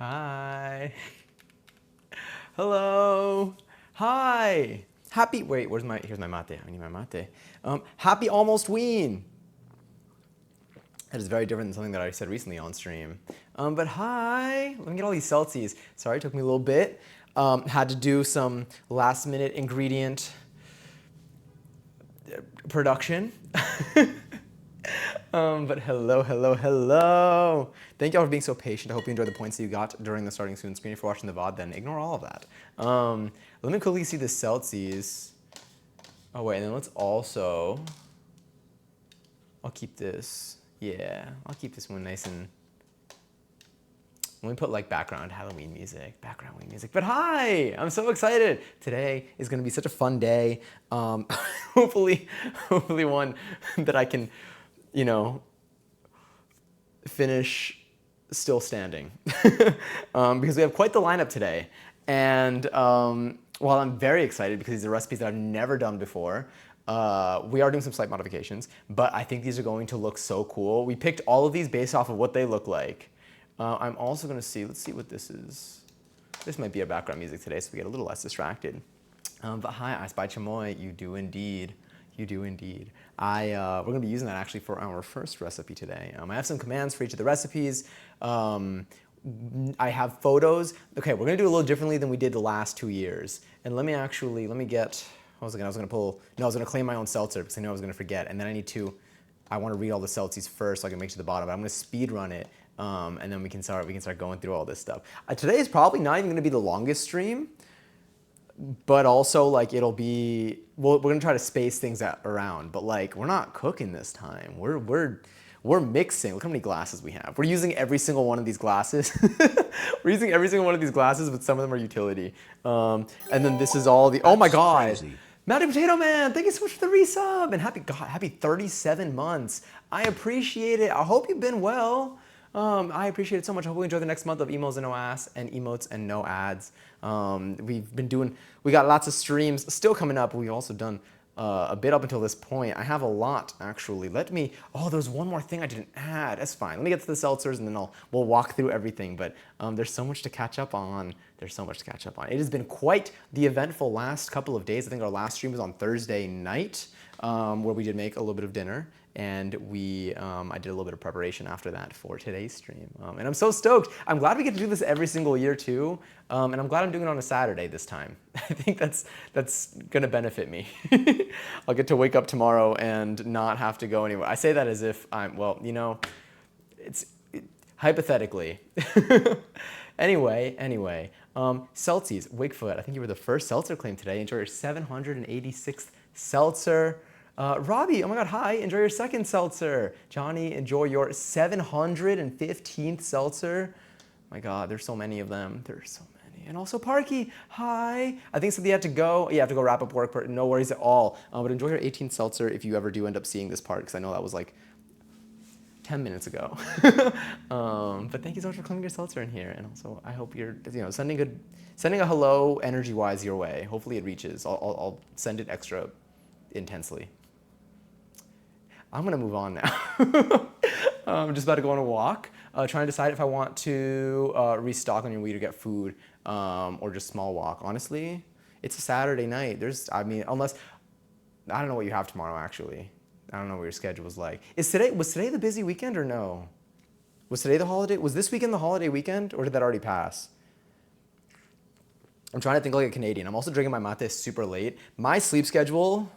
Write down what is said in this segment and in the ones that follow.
Hi. Hello. Hi. Happy, wait, here's my mate. I need my mate. Happy almost ween. That is very different than something that I said recently on stream. But hi. Let me get all these Celsius. Sorry, it took me a little bit. Had to do some last minute ingredient production. But hello. Thank y'all for being so patient. I hope you enjoyed the points that you got during the starting soon screen. If you're watching the VOD, then ignore all of that. Let me quickly see the Celsius. Oh wait, and then let's also, I'll keep this. Yeah, I'll keep this one nice and, let me put like background Halloween music. But hi, I'm so excited. Today is gonna be such a fun day. Hopefully one that I can, finish still standing. Because we have quite the lineup today. And while I'm very excited because these are recipes that I've never done before, we are doing some slight modifications, but I think these are going to look so cool. We picked all of these based off of what they look like. I'm also gonna see, let's see what this is. This might be a background music today, so we get a little less distracted. But hi, I Spy Chamoy, you do indeed. You do indeed. We're gonna be using that actually for our first recipe today. I have some commands for each of the recipes. I have photos. Okay, we're gonna do it a little differently than we did the last 2 years. And let me get, I was gonna claim my own seltzer because I knew I was gonna forget. And then I wanna read all the Celsius first so I can make it to the bottom. But I'm gonna speed run it. And then we can start going through all this stuff. Today is probably not even gonna be the longest stream, but also like we're gonna try to space things around, but like we're not cooking this time. We're mixing. Look how many glasses we have. We're using every single one of these glasses. We're using every single one of these glasses, but some of them are utility. And then this is all the, oh my God. Crazy. Mountain Potato Man, thank you so much for the resub, and happy 37 months. I appreciate it. I hope you've been well. I appreciate it so much. I hope you enjoy the next month of emos and no ass and emotes and no ads. We got lots of streams still coming up. We've also done a bit up until this point. I have a lot actually. There's one more thing I didn't add. That's fine. Let me get to the seltzers and then we'll walk through everything. But there's so much to catch up on. It has been quite the eventful last couple of days. I think our last stream was on Thursday night, where we did make a little bit of dinner. And I did a little bit of preparation after that for today's stream. And I'm so stoked. I'm glad we get to do this every single year too. And I'm glad I'm doing it on a Saturday this time. I think that's gonna benefit me. I'll get to wake up tomorrow and not have to go anywhere. I say that as if hypothetically. Anyway, Celsius, Wigfoot, I think you were the first seltzer claim today. Enjoy your 786th seltzer. Robbie, oh my God, hi, enjoy your second seltzer. Johnny, enjoy your 715th seltzer. My God, there's so many of them. There's so many. And also Parky, hi. I think somebody had to go. You have to go wrap up work, no worries at all. But enjoy your 18th seltzer if you ever do end up seeing this part, because I know that was like 10 minutes ago. But thank you so much for claiming your seltzer in here. And also, I hope you're sending a hello energy-wise your way. Hopefully it reaches. I'll send it extra intensely. I'm gonna move on now. I'm just about to go on a walk, trying to decide if I want to restock on your weed or get food, or just small walk. Honestly, it's a Saturday night. Unless, I don't know what you have tomorrow actually. I don't know what your schedule was like. Was today the busy weekend or no? Was today the holiday? Was this weekend the holiday weekend or did that already pass? I'm trying to think like a Canadian. I'm also drinking my mate super late. My sleep schedule,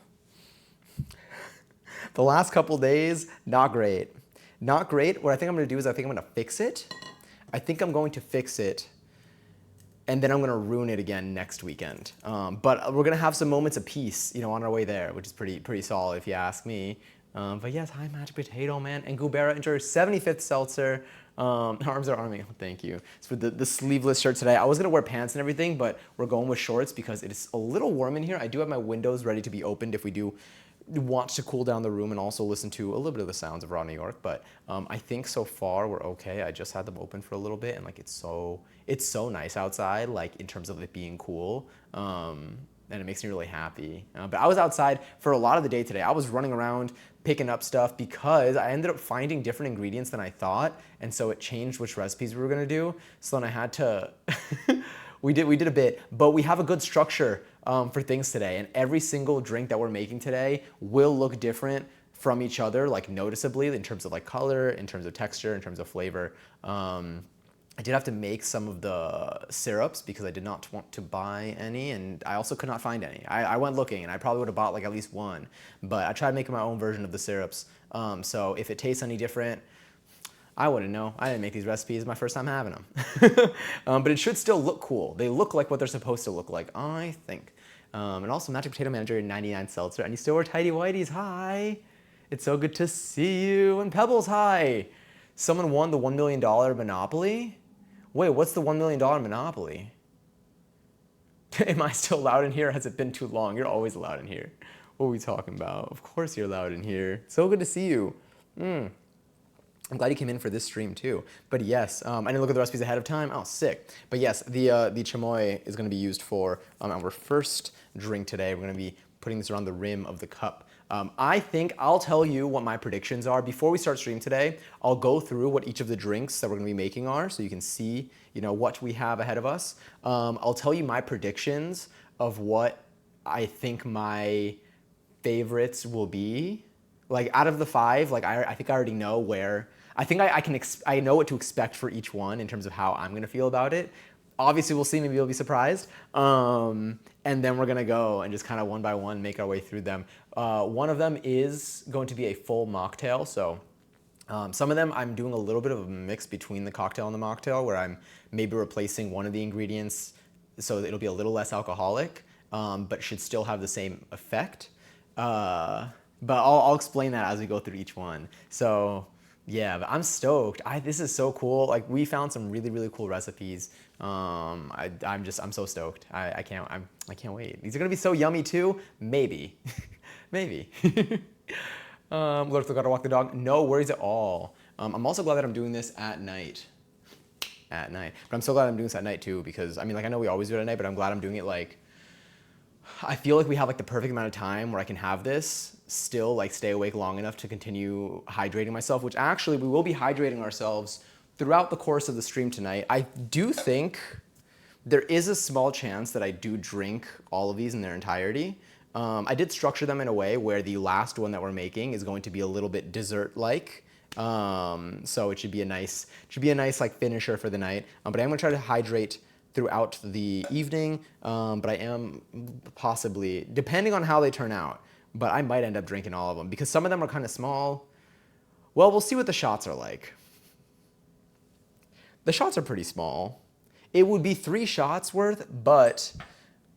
the last couple days, not great. Not great. What I think I'm gonna do is I'm gonna fix it. I think I'm going to fix it, and then I'm gonna ruin it again next weekend. But we're gonna have some moments of peace, on our way there, which is pretty solid if you ask me. But yes, hi Magic Potato Man and Gubera, enjoy your 75th seltzer. Arms are arming. Oh, thank you. It's for the sleeveless shirt today. I was gonna wear pants and everything, but we're going with shorts because it is a little warm in here. I do have my windows ready to be opened if we do want to cool down the room and also listen to a little bit of the sounds of raw New York. But I think so far we're okay. I just had them open for a little bit, and like it's so nice outside, like in terms of it being cool. and it makes me really happy. But I was outside for a lot of the day today. I was running around picking up stuff because I ended up finding different ingredients than I thought, and so it changed which recipes we were gonna do. So then I had to. we did a bit, but we have a good structure for things today, and every single drink that we're making today will look different from each other, like noticeably in terms of like color, in terms of texture, in terms of flavor. I did have to make some of the syrups because I did not want to buy any, and I also could not find any. I went looking, and I probably would have bought like at least one, but I tried making my own version of the syrups. So if it tastes any different, I wouldn't know. I didn't make these recipes. It's my first time having them. But it should still look cool. They look like what they're supposed to look like, I think. And also, Magic Potato Manager 99 Seltzer, and you still wear tidy whities. Hi. It's so good to see you. And Pebbles, hi. Someone won the $1 million Monopoly? Wait, what's the $1 million Monopoly? Am I still loud in here? Has it been too long? You're always loud in here. What are we talking about? Of course you're loud in here. So good to see you. I'm glad you came in for this stream too. But yes, I didn't look at the recipes ahead of time. Oh, sick. But yes, the chamoy is going to be used for our first drink today. We're going to be putting this around the rim of the cup. I think I'll tell you what my predictions are. Before we start stream today, I'll go through what each of the drinks that we're going to be making are so you can see, what we have ahead of us. I'll tell you my predictions of what I think my favorites will be. Like out of the 5, like I think I already know where. I think I know what to expect for each one in terms of how I'm gonna feel about it. Obviously, we'll see. Maybe you'll be surprised. And then we're gonna go and just kind of one by one make our way through them. One of them is going to be a full mocktail. So some of them I'm doing a little bit of a mix between the cocktail and the mocktail, where I'm maybe replacing one of the ingredients so that it'll be a little less alcoholic, but should still have the same effect. But I'll explain that as we go through each one. So yeah, but I'm stoked. This is so cool. Like we found some really, really cool recipes. I'm so stoked. I can't wait. These are gonna be so yummy too. Maybe, maybe. Lord, gotta walk the dog. No worries at all. I'm also glad that I'm doing this at night. But I'm so glad I'm doing this at night too, because I know we always do it at night, but I'm glad I'm doing it like. I feel like we have like the perfect amount of time where I can have this still like stay awake long enough to continue hydrating myself, which actually we will be hydrating ourselves throughout the course of the stream tonight. I do think there is a small chance that I do drink all of these in their entirety. I did structure them in a way where the last one that we're making is going to be a little bit dessert-like. So it should be a nice like finisher for the night. But I'm gonna try to hydrate throughout the evening, but I am possibly, depending on how they turn out, but I might end up drinking all of them because some of them are kind of small. Well, we'll see what the shots are like. The shots are pretty small. It would be 3 shots worth, but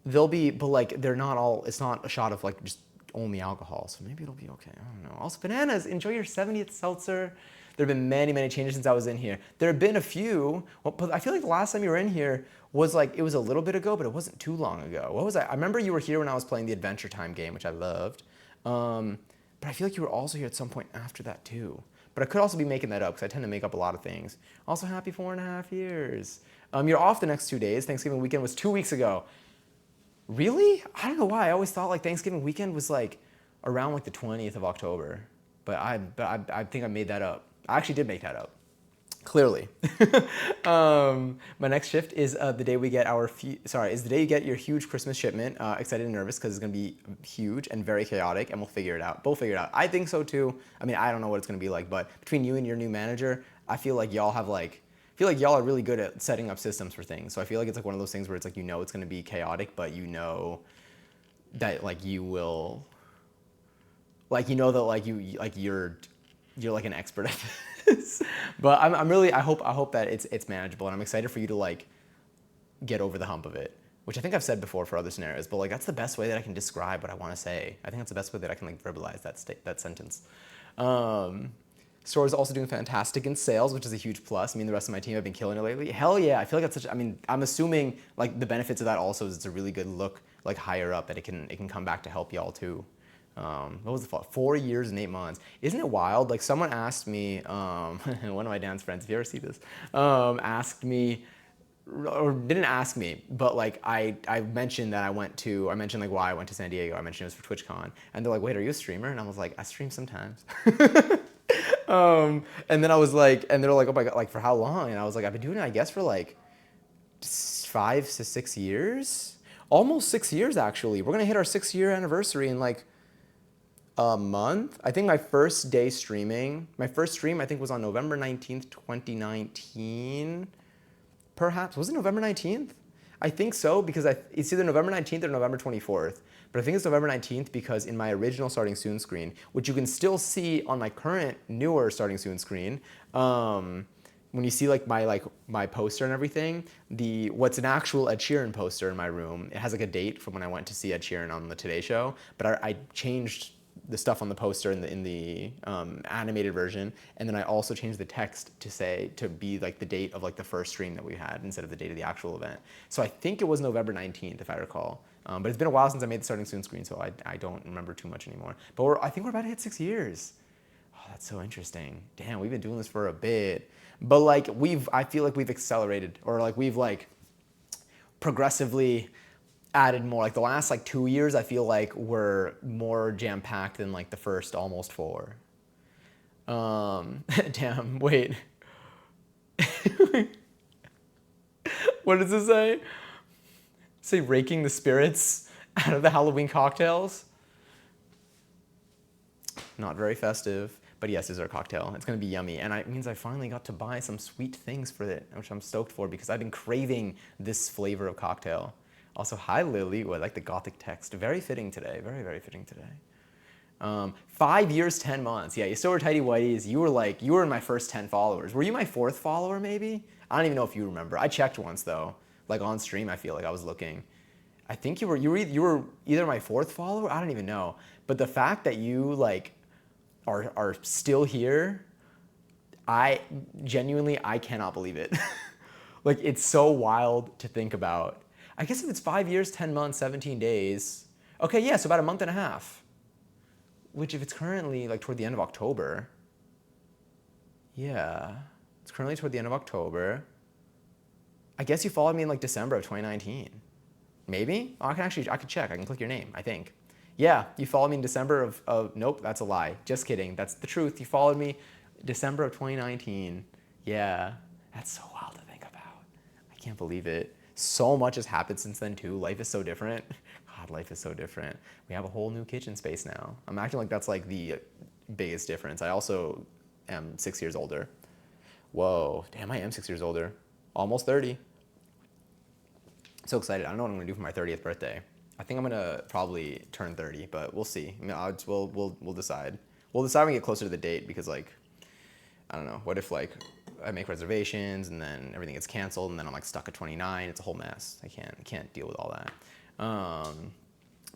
they're not all, it's not a shot of like just only alcohol, so maybe it'll be okay. I don't know. Also, bananas, enjoy your 70th seltzer. There have been many, many changes since I was in here. There have been a few, but I feel like the last time you were in here was like, it was a little bit ago, but it wasn't too long ago. What was I remember you were here when I was playing the Adventure Time game, which I loved. But I feel like you were also here at some point after that too. But I could also be making that up because I tend to make up a lot of things. Also, happy 4.5 years. You're off the next 2 days. Thanksgiving weekend was 2 weeks ago. Really? I don't know why. I always thought like Thanksgiving weekend was like around like the 20th of October. But I think I made that up. I actually did make that up. Clearly. My next shift is the day we get is the day you get your huge Christmas shipment. Excited and nervous because it's going to be huge and very chaotic, and we'll figure it out. We'll figure it out. I think so too. I don't know what it's going to be like, but between you and your new manager, I feel like y'all are really good at setting up systems for things. So I feel like it's like one of those things where it's like it's going to be chaotic, but you know that like you will, like that you're like an expert at this. But I hope that it's manageable, and I'm excited for you to like get over the hump of it, which I think I've said before for other scenarios, but like that's the best way that I can describe what I want to say. I think that's the best way that I can like verbalize that sentence. Store is also doing fantastic in sales, which is a huge plus. The rest of my team have been killing it lately. Hell yeah, I feel like that's I'm assuming like the benefits of that also is it's a really good look like higher up that it can come back to help y'all too. What was the fault? 4 years and 8 months. Isn't it wild? Like someone asked me, one of my dance friends, if you ever see this, asked me or didn't ask me, but like I mentioned that I mentioned like why I went to San Diego. I mentioned it was for TwitchCon, and they're like, wait, are you a streamer? And I was like, I stream sometimes. And then I was like, and they're like, oh my god, like for how long? And I was like, I've been doing it, I guess, for like 5 to 6 years, almost 6 years actually. We're gonna hit our 6 year anniversary in like a month. I think my first stream I think was on November 19th, 2019. Perhaps, was it November 19th? I think so because it's either November 19th or November 24th. But I think it's November 19th because in my original Starting Soon screen, which you can still see on my current newer Starting Soon screen, when you see my poster and everything, what's an actual Ed Sheeran poster in my room, it has like a date from when I went to see Ed Sheeran on the Today Show, but I changed the stuff on the poster in the animated version, and then I also changed the text to be like the date of like the first stream that we had instead of the date of the actual event. So I think it was November 19th if I recall. But it's been a while since I made the Starting Soon screen, so I don't remember too much anymore. But I think we're about to hit 6 years. Oh, that's so interesting. Damn, we've been doing this for a bit. But like I feel like we've accelerated, or like we've like progressively added more. Like the last like 2 years, I feel like we're more jam-packed than like the first almost 4. Damn, wait. What does it say? Say raking the spirits out of the Halloween cocktails? Not very festive, but yes, is our cocktail. It's gonna be yummy, and it means I finally got to buy some sweet things for it, which I'm stoked for because I've been craving this flavor of cocktail. Also, hi Lily, I like the gothic text. Very fitting today, very, very fitting today. 5 years, 10 months. Yeah, you still were Tidy Whities. You were in my first 10 followers. Were you my 4th follower maybe? I don't even know if you remember. I checked once though, like on stream. I feel like I was looking. I think you were either my 4th follower. I don't even know. But the fact that you like are still here, I cannot believe it. Like it's so wild to think about. I guess if it's 5 years, 10 months, 17 days. Okay, yeah, so about a month and a half. Which if it's currently like toward the end of October. Yeah, it's currently toward the end of October. I guess you followed me in like December of 2019. Maybe? Oh, I could check. I can click your name, I think. Yeah, you followed me in December of nope, that's a lie. Just kidding. That's the truth. You followed me December of 2019. Yeah, that's so wild to think about. I can't believe it. So much has happened since then too. Life is so different. God, life is so different. We have a whole new kitchen space now. I'm acting like that's like the biggest difference. I also am 6 years older. Whoa, damn, I am 6 years older. Almost 30. So excited. I don't know what I'm gonna do for my 30th birthday. I think I'm gonna probably turn 30, but we'll see. I mean, we'll decide. We'll decide when we get closer to the date because like, I don't know. What if like I make reservations and then everything gets canceled and then I'm like stuck at 29? It's a whole mess. I can't deal with all that.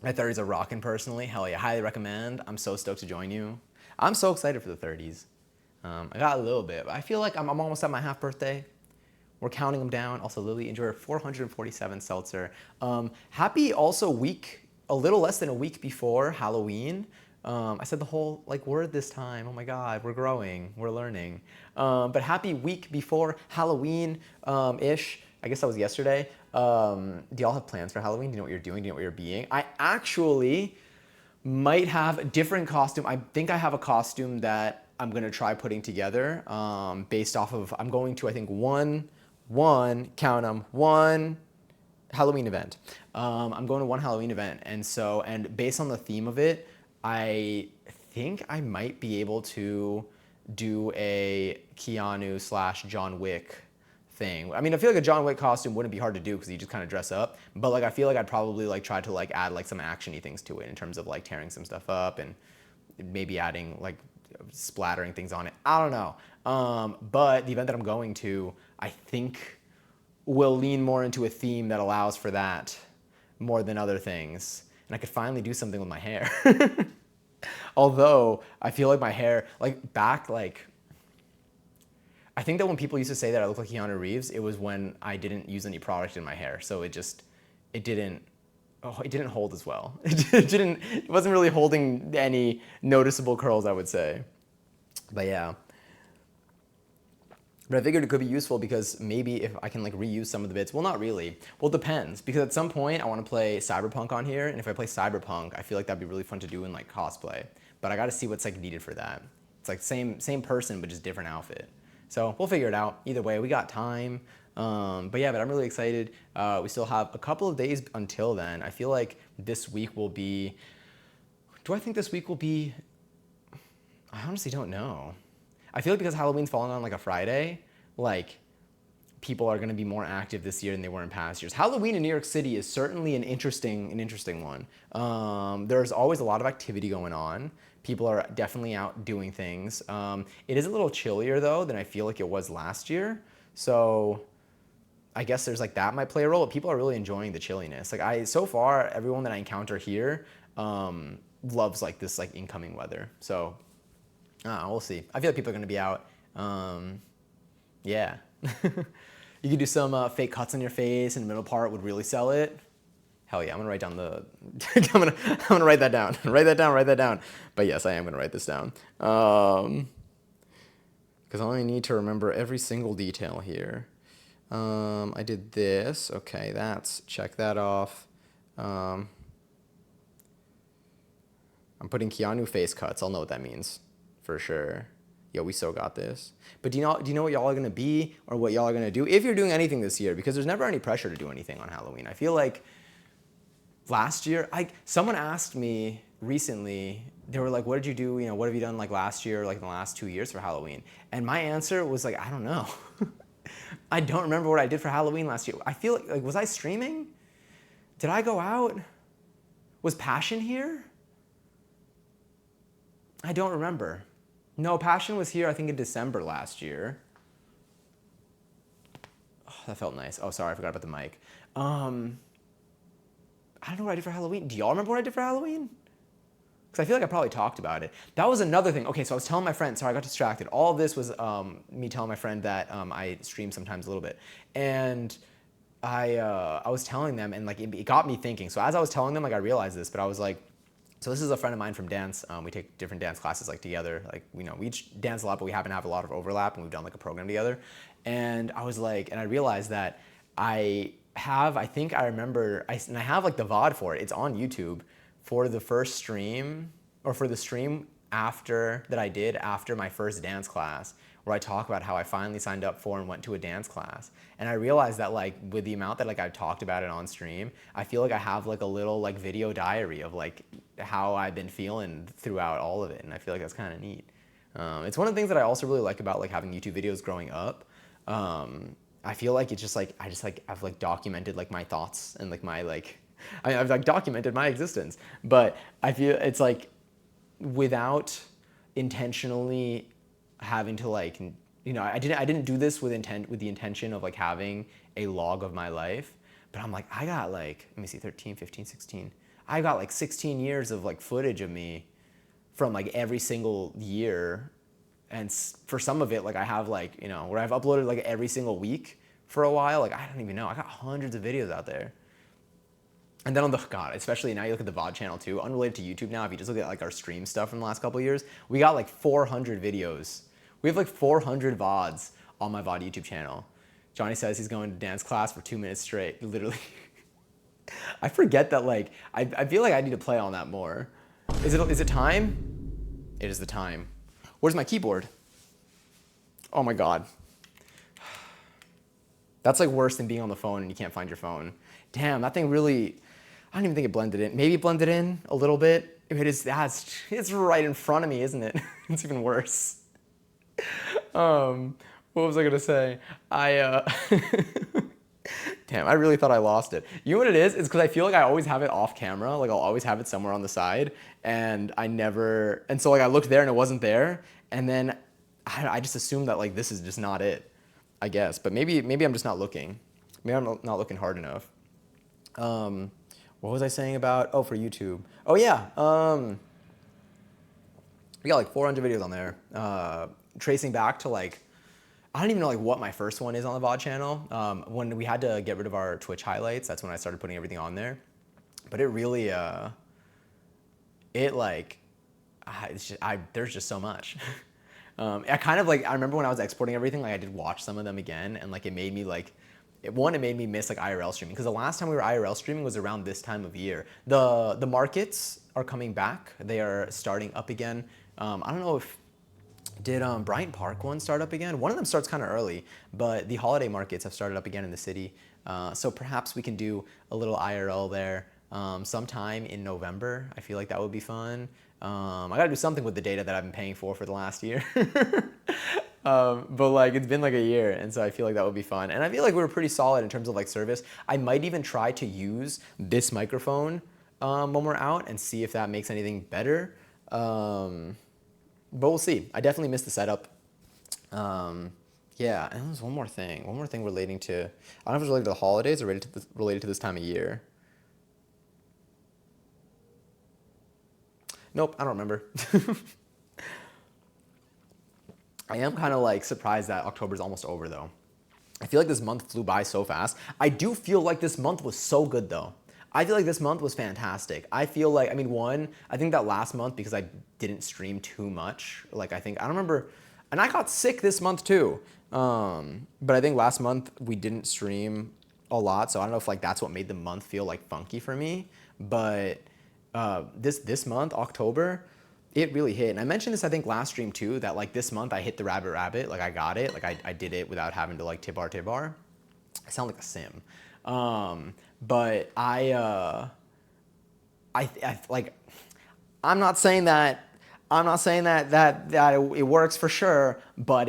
My 30s are rocking personally. Hell yeah, highly recommend. I'm so stoked to join you. I'm so excited for the 30s. I got a little bit, but I feel like I'm almost at my half birthday. We're counting them down. Also, Lily, enjoy 447 seltzer. Happy also week, a little less than a week before Halloween. I said the whole like word this time. Oh my God, we're growing, we're learning. But happy week before Halloween ish. I guess that was yesterday. Do y'all have plans for Halloween? Do you know what you're doing? Do you know what you're being? I actually might have a different costume. I think I have a costume that I'm gonna try putting together based off of, I'm going to, I think, one Halloween event. I'm going to one Halloween event, and based on the theme of it, I think I might be able to do a Keanu / John Wick thing. I mean, I feel like a John Wick costume wouldn't be hard to do because you just kind of dress up, but like I feel like I'd probably like try to like add like some action-y things to it in terms of like tearing some stuff up and maybe adding like splattering things on it. I don't know. But the event that I'm going to, I think, will lean more into a theme that allows for that more than other things. And I could finally do something with my hair. Although I feel like my hair, like back, like, I think that when people used to say that I look like Keanu Reeves, it was when I didn't use any product in my hair. So it didn't hold as well. It wasn't really holding any noticeable curls, I would say. But yeah. But I figured it could be useful because maybe if I can like reuse some of the bits, well, not really. Well, it depends because at some point I want to play Cyberpunk on here, and if I play Cyberpunk, I feel like that'd be really fun to do in like cosplay. But I got to see what's like needed for that. It's like same person but just different outfit. So we'll figure it out. Either way, we got time. But yeah, but I'm really excited. We still have a couple of days until then. I feel like this week will be. Do I think this week will be? I honestly don't know. I feel like because Halloween's falling on like a Friday, like people are going to be more active this year than they were in past years. Halloween in New York City is certainly an interesting one. There's always a lot of activity going on. People are definitely out doing things. It is a little chillier though than I feel like it was last year. So I guess there's like that might play a role. But people are really enjoying the chilliness. Like so far, everyone that I encounter here loves like this like incoming weather. So we'll see. I feel like people are going to be out. Yeah. You could do some fake cuts on your face, and the middle part would really sell it. Hell yeah, I'm gonna write down the. I'm gonna write that down. Write that down. Write that down. But yes, I am gonna write this down. Because I only need to remember every single detail here. I did this. Okay, check that off. I'm putting Keanu face cuts. I'll know what that means for sure. Yo, we so got this. But do you know what y'all are gonna be or what y'all are gonna do if you're doing anything this year? Because there's never any pressure to do anything on Halloween. I feel like last year, someone asked me recently. They were like, "What did you do? You know, what have you done like last year, like in the last 2 years for Halloween?" And my answer was like, "I don't know. I don't remember what I did for Halloween last year. I feel like was I streaming? Did I go out? Was Passion here? I don't remember." No, Passion was here, I think, in December last year. Oh, that felt nice. Oh, sorry, I forgot about the mic. I don't know what I did for Halloween. Do y'all remember what I did for Halloween? Because I feel like I probably talked about it. That was another thing. Okay, so I was telling my friend, sorry, I got distracted. All of this was me telling my friend that I stream sometimes a little bit. And I was telling them, and like it got me thinking. So as I was telling them, like I realized this, but I was like, so this is a friend of mine from dance. We take different dance classes like together. Like we each dance a lot, but we happen to have a lot of overlap, and we've done like a program together. And I was like, and I realized that I think I remember, and I have like the VOD for it. It's on YouTube for the first stream, or for the stream that I did after my first dance class, where I talk about how I finally signed up for and went to a dance class. And I realized that like with the amount that like I've talked about it on stream, I feel like I have like a little like video diary of like how I've been feeling throughout all of it. And I feel like that's kind of neat. It's one of the things that I also really like about like having YouTube videos growing up. I feel like it's just like, I've like documented like my thoughts and like my like, I've like documented my existence, but I feel it's like without intentionally having to like, I didn't do this with the intention of like having a log of my life, but I'm like, I got like, let me see, 13, 15, 16. I got like 16 years of like footage of me from like every single year. And for some of it, like I have like, where I've uploaded like every single week for a while, like I don't even know. I got hundreds of videos out there. And then especially now you look at the VOD channel too, unrelated to YouTube now, if you just look at like our stream stuff from the last couple of years, we got like 400 videos. We have like 400 VODs on my VOD YouTube channel. Johnny says he's going to dance class for 2 minutes straight, literally. I forget that like, I feel like I need to play on that more. Is it time? It is the time. Where's my keyboard? Oh my God. That's like worse than being on the phone and you can't find your phone. Damn, that thing really, I don't even think it blended in. Maybe it blended in a little bit. If it is, it's right in front of me, isn't it? It's even worse. What was I gonna say? Damn, I really thought I lost it. You know what it is? It's because I feel like I always have it off camera. Like I'll always have it somewhere on the side, and so like I looked there and it wasn't there, and then I just assumed that like this is just not it, I guess. But maybe I'm just not looking. Maybe I'm not looking hard enough. What was I saying about? Oh, for YouTube. Oh yeah. We got like 400 videos on there. Tracing back to like, I don't even know like what my first one is on the VOD channel. When we had to get rid of our Twitch highlights, that's when I started putting everything on there. But it really, there's just so much. I kind of like, I remember when I was exporting everything, like I did watch some of them again, and like it made me like, it made me miss like IRL streaming because the last time we were IRL streaming was around this time of year. The markets are coming back. They are starting up again. I don't know if did Bryant Park one start up again? One of them starts kind of early, but the holiday markets have started up again in the city. So perhaps we can do a little IRL there sometime in November. I feel like that would be fun. I gotta do something with the data that I've been paying for the last year. But like it's been like a year, and so I feel like that would be fun. And I feel like we were pretty solid in terms of like service. I might even try to use this microphone when we're out and see if that makes anything better. But we'll see. I definitely missed the setup. Yeah, and there's one more thing. One more thing relating to, I don't know if it's related to the holidays or related to this time of year. Nope, I don't remember. I am kind of like surprised that October's almost over though. I feel like this month flew by so fast. I do feel like this month was so good though. I feel like this month was fantastic. I feel like, I mean, I think that last month because I didn't stream too much, like I don't remember, and I got sick this month too. But I think last month we didn't stream a lot, so I don't know if like that's what made the month feel like funky for me. But this month, October, it really hit. And I mentioned this, I think, last stream too, that like this month I hit the rabbit, like I got it, like I did it without having to like tibbar. I sound like a sim. But I like, I'm not saying that it works for sure, but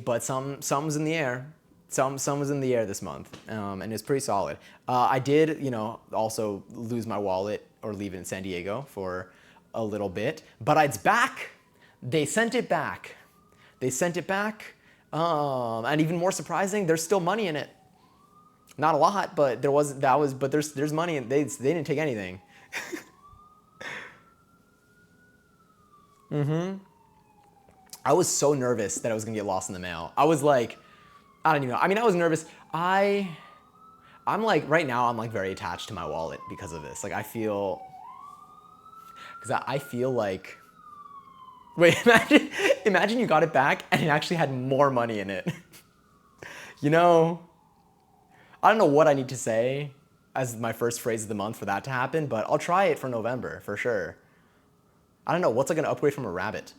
but some's in the air. Some was in the air this month, and it's pretty solid. I did, also lose my wallet or leave it in San Diego for a little bit, but it's back. They sent it back. And even more surprising, there's still money in it. Not a lot, but there's money, and they didn't take anything. I was so nervous that I was gonna get lost in the mail. I was like, I don't even know. I mean, I was nervous. I'm like, right now, I'm like very attached to my wallet because of this. Like, I feel like, wait, imagine you got it back and it actually had more money in it. I don't know what I need to say as my first phrase of the month for that to happen, but I'll try it for November for sure. I don't know, what's like an upgrade from a rabbit?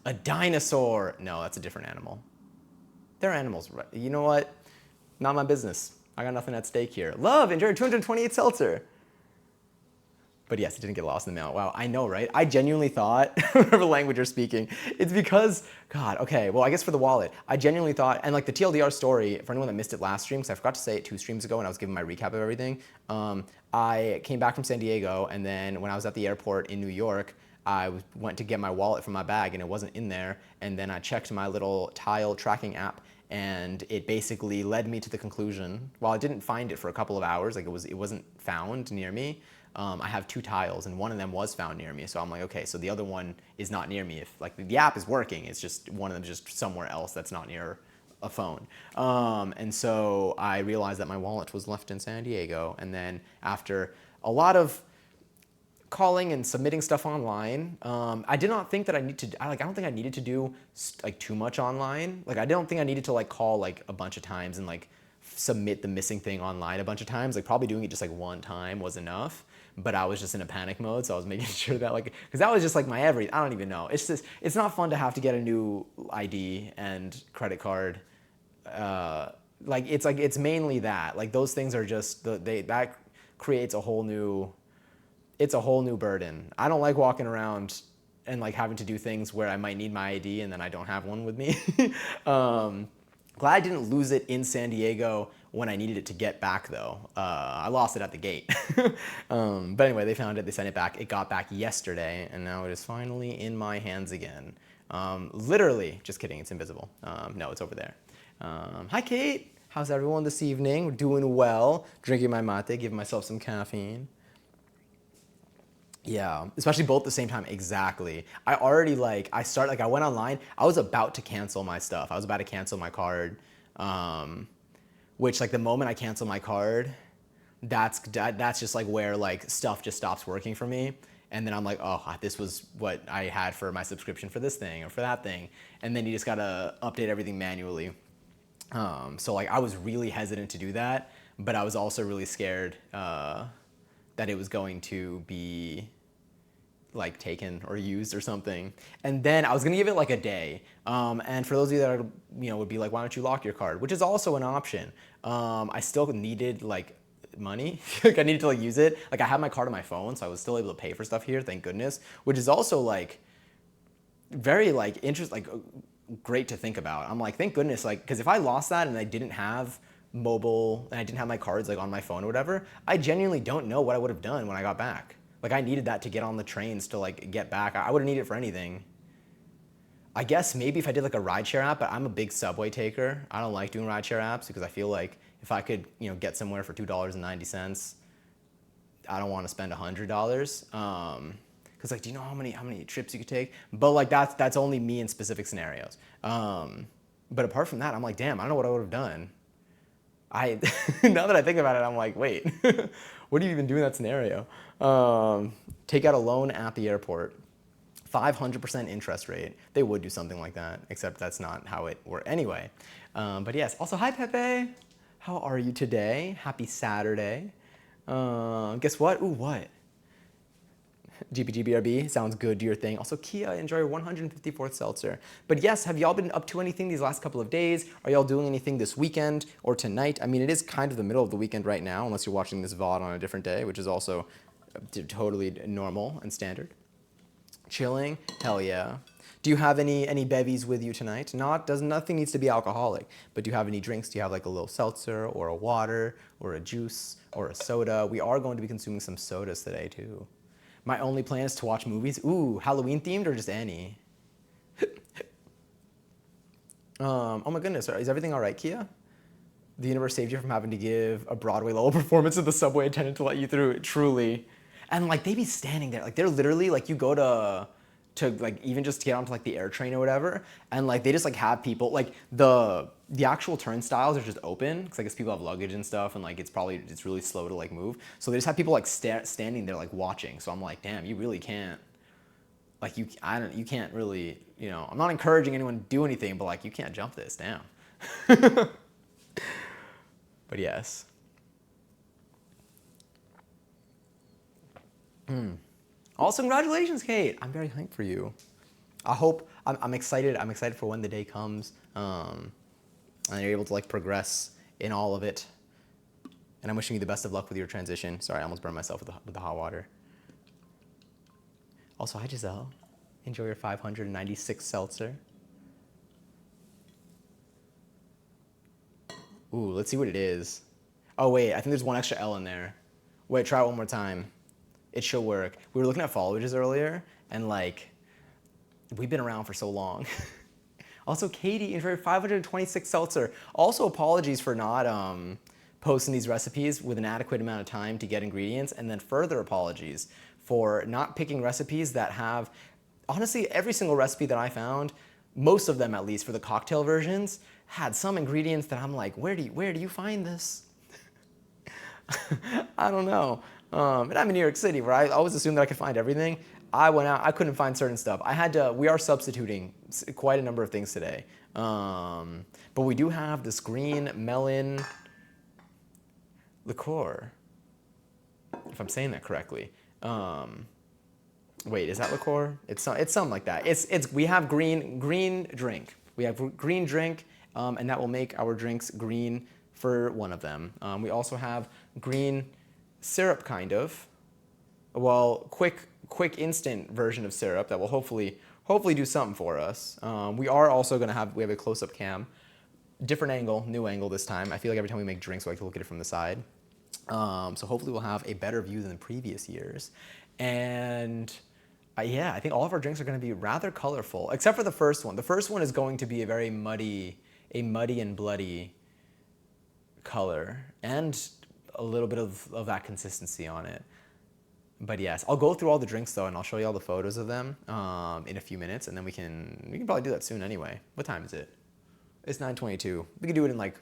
A dinosaur. No, that's a different animal. They're animals. You know what? Not my business. I got nothing at stake here. Love, enjoy 228 seltzer. But yes, it didn't get lost in the mail. Wow, I know, right? I genuinely thought, whatever language you're speaking, it's because, God, okay, well, I guess for the wallet, I genuinely thought, and like the TLDR story, for anyone that missed it last stream, because I forgot to say it 2 streams ago when I was giving my recap of everything, I came back from San Diego, and then when I was at the airport in New York, I went to get my wallet from my bag, and it wasn't in there, and then I checked my little tile tracking app, and it basically led me to the conclusion, while I didn't find it for a couple of hours, like it wasn't found near me, I have 2 tiles, and one of them was found near me. So I'm like, okay, so the other one is not near me. If like the app is working, it's just one of them just somewhere else that's not near a phone. And so I realized that my wallet was left in San Diego. And then after a lot of calling and submitting stuff online, I did not think that I don't think I needed to do like too much online. Like I don't think I needed to like call like a bunch of times and like submit the missing thing online a bunch of times. Like probably doing it just like one time was enough. But I was just in a panic mode, so I was making sure that like, because that was just like my I don't even know. It's not fun to have to get a new ID and credit card. It's mainly that. Like those things are just that creates a whole new burden. I don't like walking around and like having to do things where I might need my ID and then I don't have one with me. Glad I didn't lose it in San Diego when I needed it to get back though. I lost it at the gate. But anyway, they found it, they sent it back. It got back yesterday, and now it is finally in my hands again. Literally, just kidding, it's invisible. No, it's over there. Hi Kate, how's everyone this evening? We're doing well. Drinking my mate, giving myself some caffeine. Yeah, especially both at the same time, exactly. I went online, I was about to cancel my stuff. I was about to cancel my card, which like the moment I cancel my card, that's just like where like stuff just stops working for me. And then I'm like, oh, this was what I had for my subscription for this thing or for that thing. And then you just gotta update everything manually. So like I was really hesitant to do that, but I was also really scared that it was going to be like taken or used or something. And then I was gonna give it like a day. And for those of you that are, would be like, why don't you lock your card? Which is also an option. I still needed like money. Like I needed to like use it. Like I had my card on my phone, so I was still able to pay for stuff here, thank goodness. Which is also like very like great to think about. I'm like, thank goodness, like, because if I lost that and I didn't have mobile and I didn't have my cards like on my phone or whatever, I genuinely don't know what I would have done when I got back. Like I needed that to get on the trains to like get back. I wouldn't need it for anything. I guess maybe if I did like a rideshare app, but I'm a big subway taker. I don't like doing rideshare apps because I feel like if I could, get somewhere for $2.90, I don't want to spend $100. Because like, do you know how many trips you could take? But like that's only me in specific scenarios. But apart from that, I'm like, damn, I don't know what I would have done. Now that I think about it, I'm like, wait, what do you even do in that scenario? Take out a loan at the airport, 500% interest rate. They would do something like that, except that's not how it worked anyway. But yes, also, hi Pepe. How are you today? Happy Saturday. Guess what? Ooh, what? GPGBRB, sounds good, do your thing. Also, Kia, enjoy your 154th seltzer. But yes, have y'all been up to anything these last couple of days? Are y'all doing anything this weekend or tonight? I mean, it is kind of the middle of the weekend right now, unless you're watching this VOD on a different day, which is also totally normal and standard. Chilling? Hell yeah. Do you have any bevies with you tonight? Nothing needs to be alcoholic, but do you have any drinks? Do you have like a little seltzer or a water or a juice or a soda? We are going to be consuming some sodas today too. My only plan is to watch movies. Ooh, Halloween themed or just any? Oh my goodness, is everything all right, Kia? The universe saved you from having to give a Broadway level performance to the subway attendant to let you through. Truly. And like they be standing there, like they're literally like you go to like even just to get onto like the air train or whatever, and like they just like have people like the actual turnstiles are just open because I guess people have luggage and stuff, and like it's really slow to like move. So they just have people like standing there like watching. So I'm like, damn, you really can't. Like you can't really, I'm not encouraging anyone to do anything, but like you can't jump this, damn. But yes. Also, congratulations, Kate. I'm very hyped for you. I'm excited. I'm excited for when the day comes, and you're able to like progress in all of it. And I'm wishing you the best of luck with your transition. Sorry, I almost burned myself with the hot water. Also, hi Giselle. Enjoy your 596 seltzer. Ooh, let's see what it is. Oh wait, I think there's one extra L in there. Wait, try it one more time. It should work. We were looking at followers earlier, and like, we've been around for so long. Also, Katie, enjoy 526 seltzer. Also, apologies for not posting these recipes with an adequate amount of time to get ingredients, and then further apologies for not picking recipes that have, honestly, every single recipe that I found, most of them at least for the cocktail versions, had some ingredients that I'm like, where do you find this? I don't know. And I'm in New York City, where I always assumed that I could find everything. I went out, I couldn't find certain stuff. We are substituting quite a number of things today. But we do have this green melon liqueur, if I'm saying that correctly. Wait, is that liqueur? It's something like that. We have green drink. We have green drink, and that will make our drinks green for one of them. We also have green syrup, kind of. Well, quick instant version of syrup that will hopefully do something for us. We are also gonna have a close-up cam, different angle, new angle this time. I feel like every time we make drinks, we like to look at it from the side. So hopefully we'll have a better view than the previous years. And yeah, I think all of our drinks are going to be rather colorful, except for the first one. The first one is going to be a very muddy and bloody color, and a little bit of that consistency on it. But yes, I'll go through all the drinks though, and I'll show you all the photos of them in a few minutes, and then we can probably do that soon anyway. What time is it? It's 9:22. We can do it in like,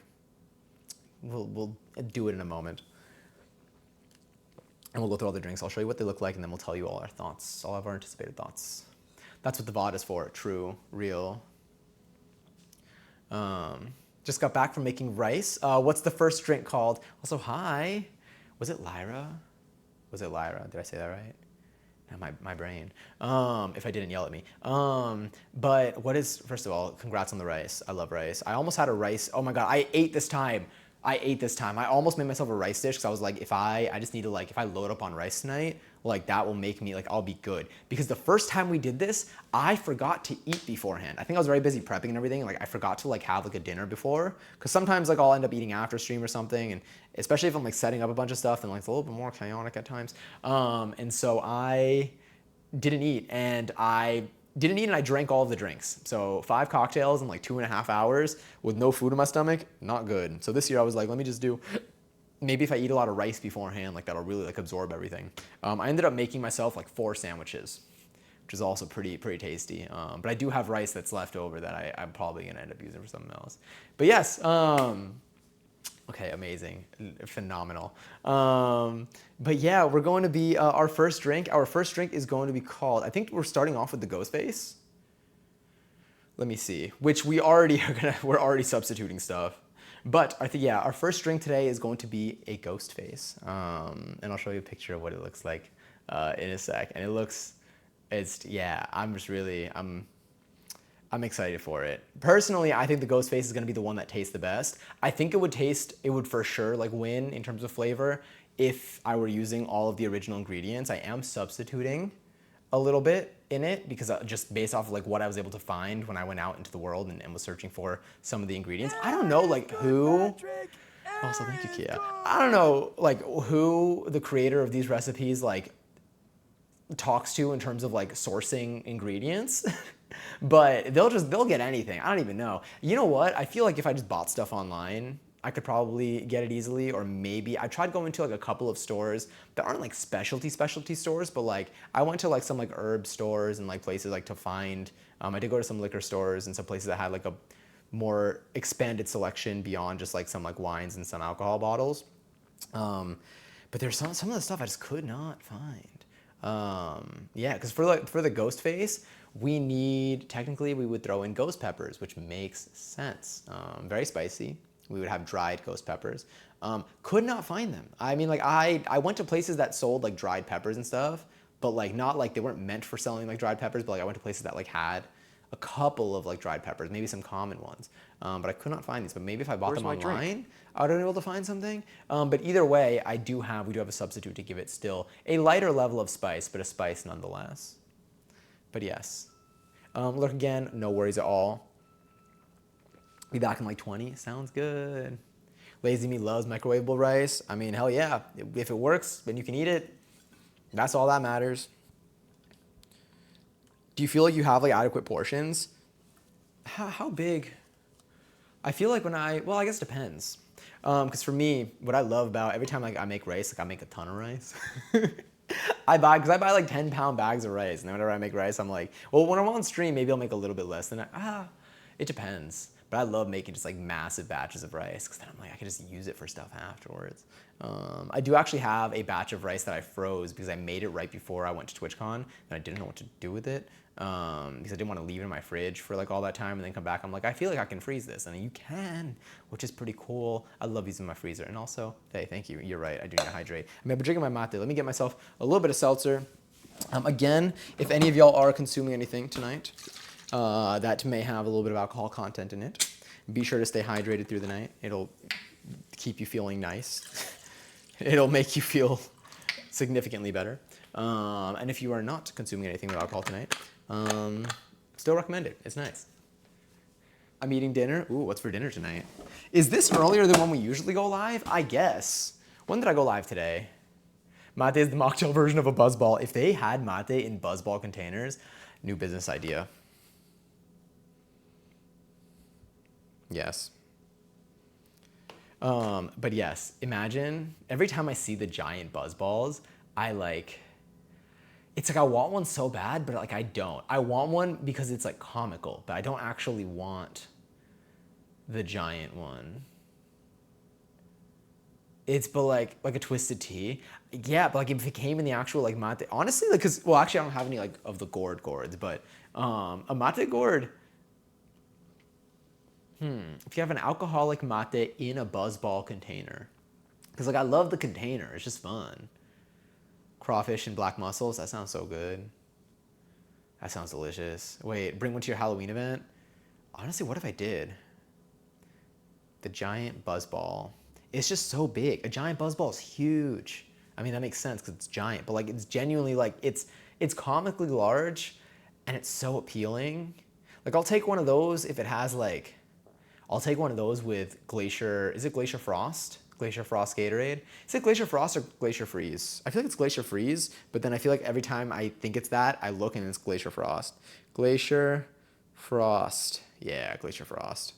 we'll do it in a moment. And we'll go through all the drinks. I'll show you what they look like, and then we'll tell you all our thoughts, all of our anticipated thoughts. That's what the VOD is for, true, real. Just got back from making rice. What's the first drink called? Also, hi. Was it Lyra? Was it Lyra? Did I say that right? My brain. If I didn't, yell at me. But what is, first of all, congrats on the rice. I love rice. I almost had a rice. Oh my God, I ate this time. I almost made myself a rice dish because I was like, I just need to like, if I load up on rice tonight, like that will make me like, I'll be good. Because the first time we did this, I forgot to eat beforehand. I think I was very busy prepping and everything. Like I forgot to like have like a dinner before. Cause sometimes like I'll end up eating after stream or something. And especially if I'm like setting up a bunch of stuff and like it's a little bit more chaotic at times. And so I didn't eat and I drank all of the drinks. So 5 cocktails in like 2.5 hours with no food in my stomach, not good. So this year I was like, let me just do, maybe if I eat a lot of rice beforehand, like that'll really like absorb everything. I ended up making myself like 4 sandwiches, which is also pretty tasty. But I do have rice that's left over that I'm probably gonna end up using for something else. But yes, okay, amazing, phenomenal. But yeah, we're going to be, our first drink is going to be called, I think we're starting off with the Ghost Face. Let me see, which we're already substituting stuff. But I think, yeah, our first drink today is going to be a Ghost Face. And I'll show you a picture of what it looks like in a sec. And I'm excited for it. Personally, I think the Ghost Face is gonna be the one that tastes the best. I think it would for sure like win in terms of flavor if I were using all of the original ingredients. I am substituting a little bit in it because just based off of like what I was able to find when I went out into the world and was searching for some of the ingredients. I don't know like who, also thank you Kia. I don't know like who the creator of these recipes like talks to in terms of like sourcing ingredients. But they'll get anything. I don't even know. You know what? I feel like if I just bought stuff online, I could probably get it easily. Or maybe I tried going to like a couple of stores that aren't like specialty stores, but like I went to like some like herb stores and like places like to find. I did go to some liquor stores and some places that had like a more expanded selection beyond just like some like wines and some alcohol bottles. But there's some of the stuff I just could not find. Yeah, because for the Ghost Face, technically we would throw in ghost peppers, which makes sense. Very spicy. We would have dried ghost peppers. Could not find them. I mean, like I went to places that sold like dried peppers and stuff, but like not like they weren't meant for selling like dried peppers, but like I went to places that like had a couple of like dried peppers, maybe some common ones. But I could not find these, but maybe if I bought them online, I would have been able to find something. But either way, we do have a substitute to give it still a lighter level of spice, but a spice nonetheless. But yes, look again, no worries at all. Be back in like 20, sounds good. Lazy Me loves microwavable rice. I mean, hell yeah, if it works and you can eat it, that's all that matters. Do you feel like you have like adequate portions? How big? I feel like well, I guess it depends. Because for me, what I love about every time like I make rice, like I make a ton of rice. I buy like 10-pound bags of rice, and then whenever I make rice, I'm like, well, when I'm on stream, maybe I'll make a little bit less than it depends. But I love making just like massive batches of rice because then I'm like, I can just use it for stuff afterwards. I do actually have a batch of rice that I froze because I made it right before I went to TwitchCon and I didn't know what to do with it because I didn't want to leave it in my fridge for like all that time and then come back. I'm like, I feel like I can freeze this, and you can, which is pretty cool. I love using my freezer. And also, hey, thank you. You're right. I do need to hydrate. I mean, I've been drinking my mate. Let me get myself a little bit of seltzer. Again, if any of y'all are consuming anything tonight that may have a little bit of alcohol content in it, be sure to stay hydrated through the night. It'll keep you feeling nice. It'll make you feel significantly better. And if you are not consuming anything with alcohol tonight, still recommend it. It's nice. I'm eating dinner. Ooh, what's for dinner tonight? Is this earlier than when we usually go live? I guess. When did I go live today? Mate is the mocktail version of a buzzball. If they had mate in buzzball containers, new business idea. Yes. But yes, imagine every time I see the giant buzzballs, it's like I want one so bad, but like I don't. I want one because it's like comical, but I don't actually want the giant one. It's but like a twisted tea. Yeah, but like if it came in the actual like mate, honestly, like because well, actually, I don't have any like of the gourds, but a mate gourd. If you have an alcoholic mate in a buzzball container, because like I love the container, it's just fun. Crawfish and black mussels, that sounds so good. That sounds delicious. Wait, bring one to your Halloween event. Honestly, what if I did? The giant buzzball. It's just so big. A giant buzzball is huge. I mean, that makes sense because it's giant, but like it's genuinely like it's comically large, and it's so appealing. Like I'll take one of those if it has like, I'll take one of those with Glacier. Is it Glacier Frost? Glacier Frost Gatorade. Is it Glacier Frost or Glacier Freeze? I feel like it's Glacier Freeze, but then I feel like every time I think it's that, I look and it's Glacier Frost. Glacier Frost. Yeah, Glacier Frost.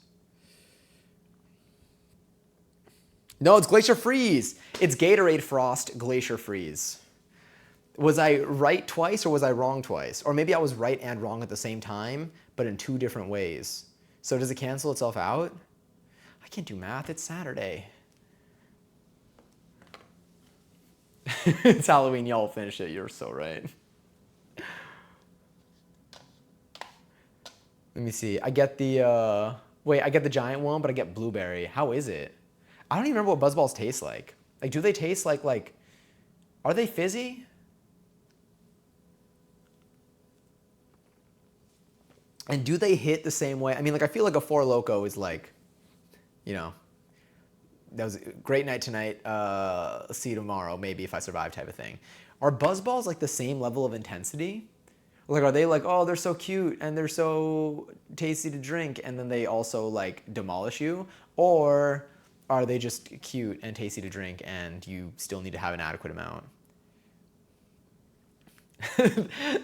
No, it's Glacier Freeze. It's Gatorade Frost Glacier Freeze. Was I right twice or was I wrong twice? Or maybe I was right and wrong at the same time, but in two different ways. So does it cancel itself out? I can't do math. It's Saturday. It's Halloween. Y'all finish it. You're so right. Let me see. I get the wait. I get the giant one, but I get blueberry. How is it? I don't even remember what Buzzballs taste like. Like, do they taste like? Are they fizzy? And do they hit the same way? I mean, like I feel like a Four Loko is like, you know, that was a great night tonight. See you tomorrow, maybe if I survive, type of thing. Are Buzzballs like the same level of intensity? Like, are they like, oh, they're so cute and they're so tasty to drink, and then they also like demolish you? Or are they just cute and tasty to drink and you still need to have an adequate amount?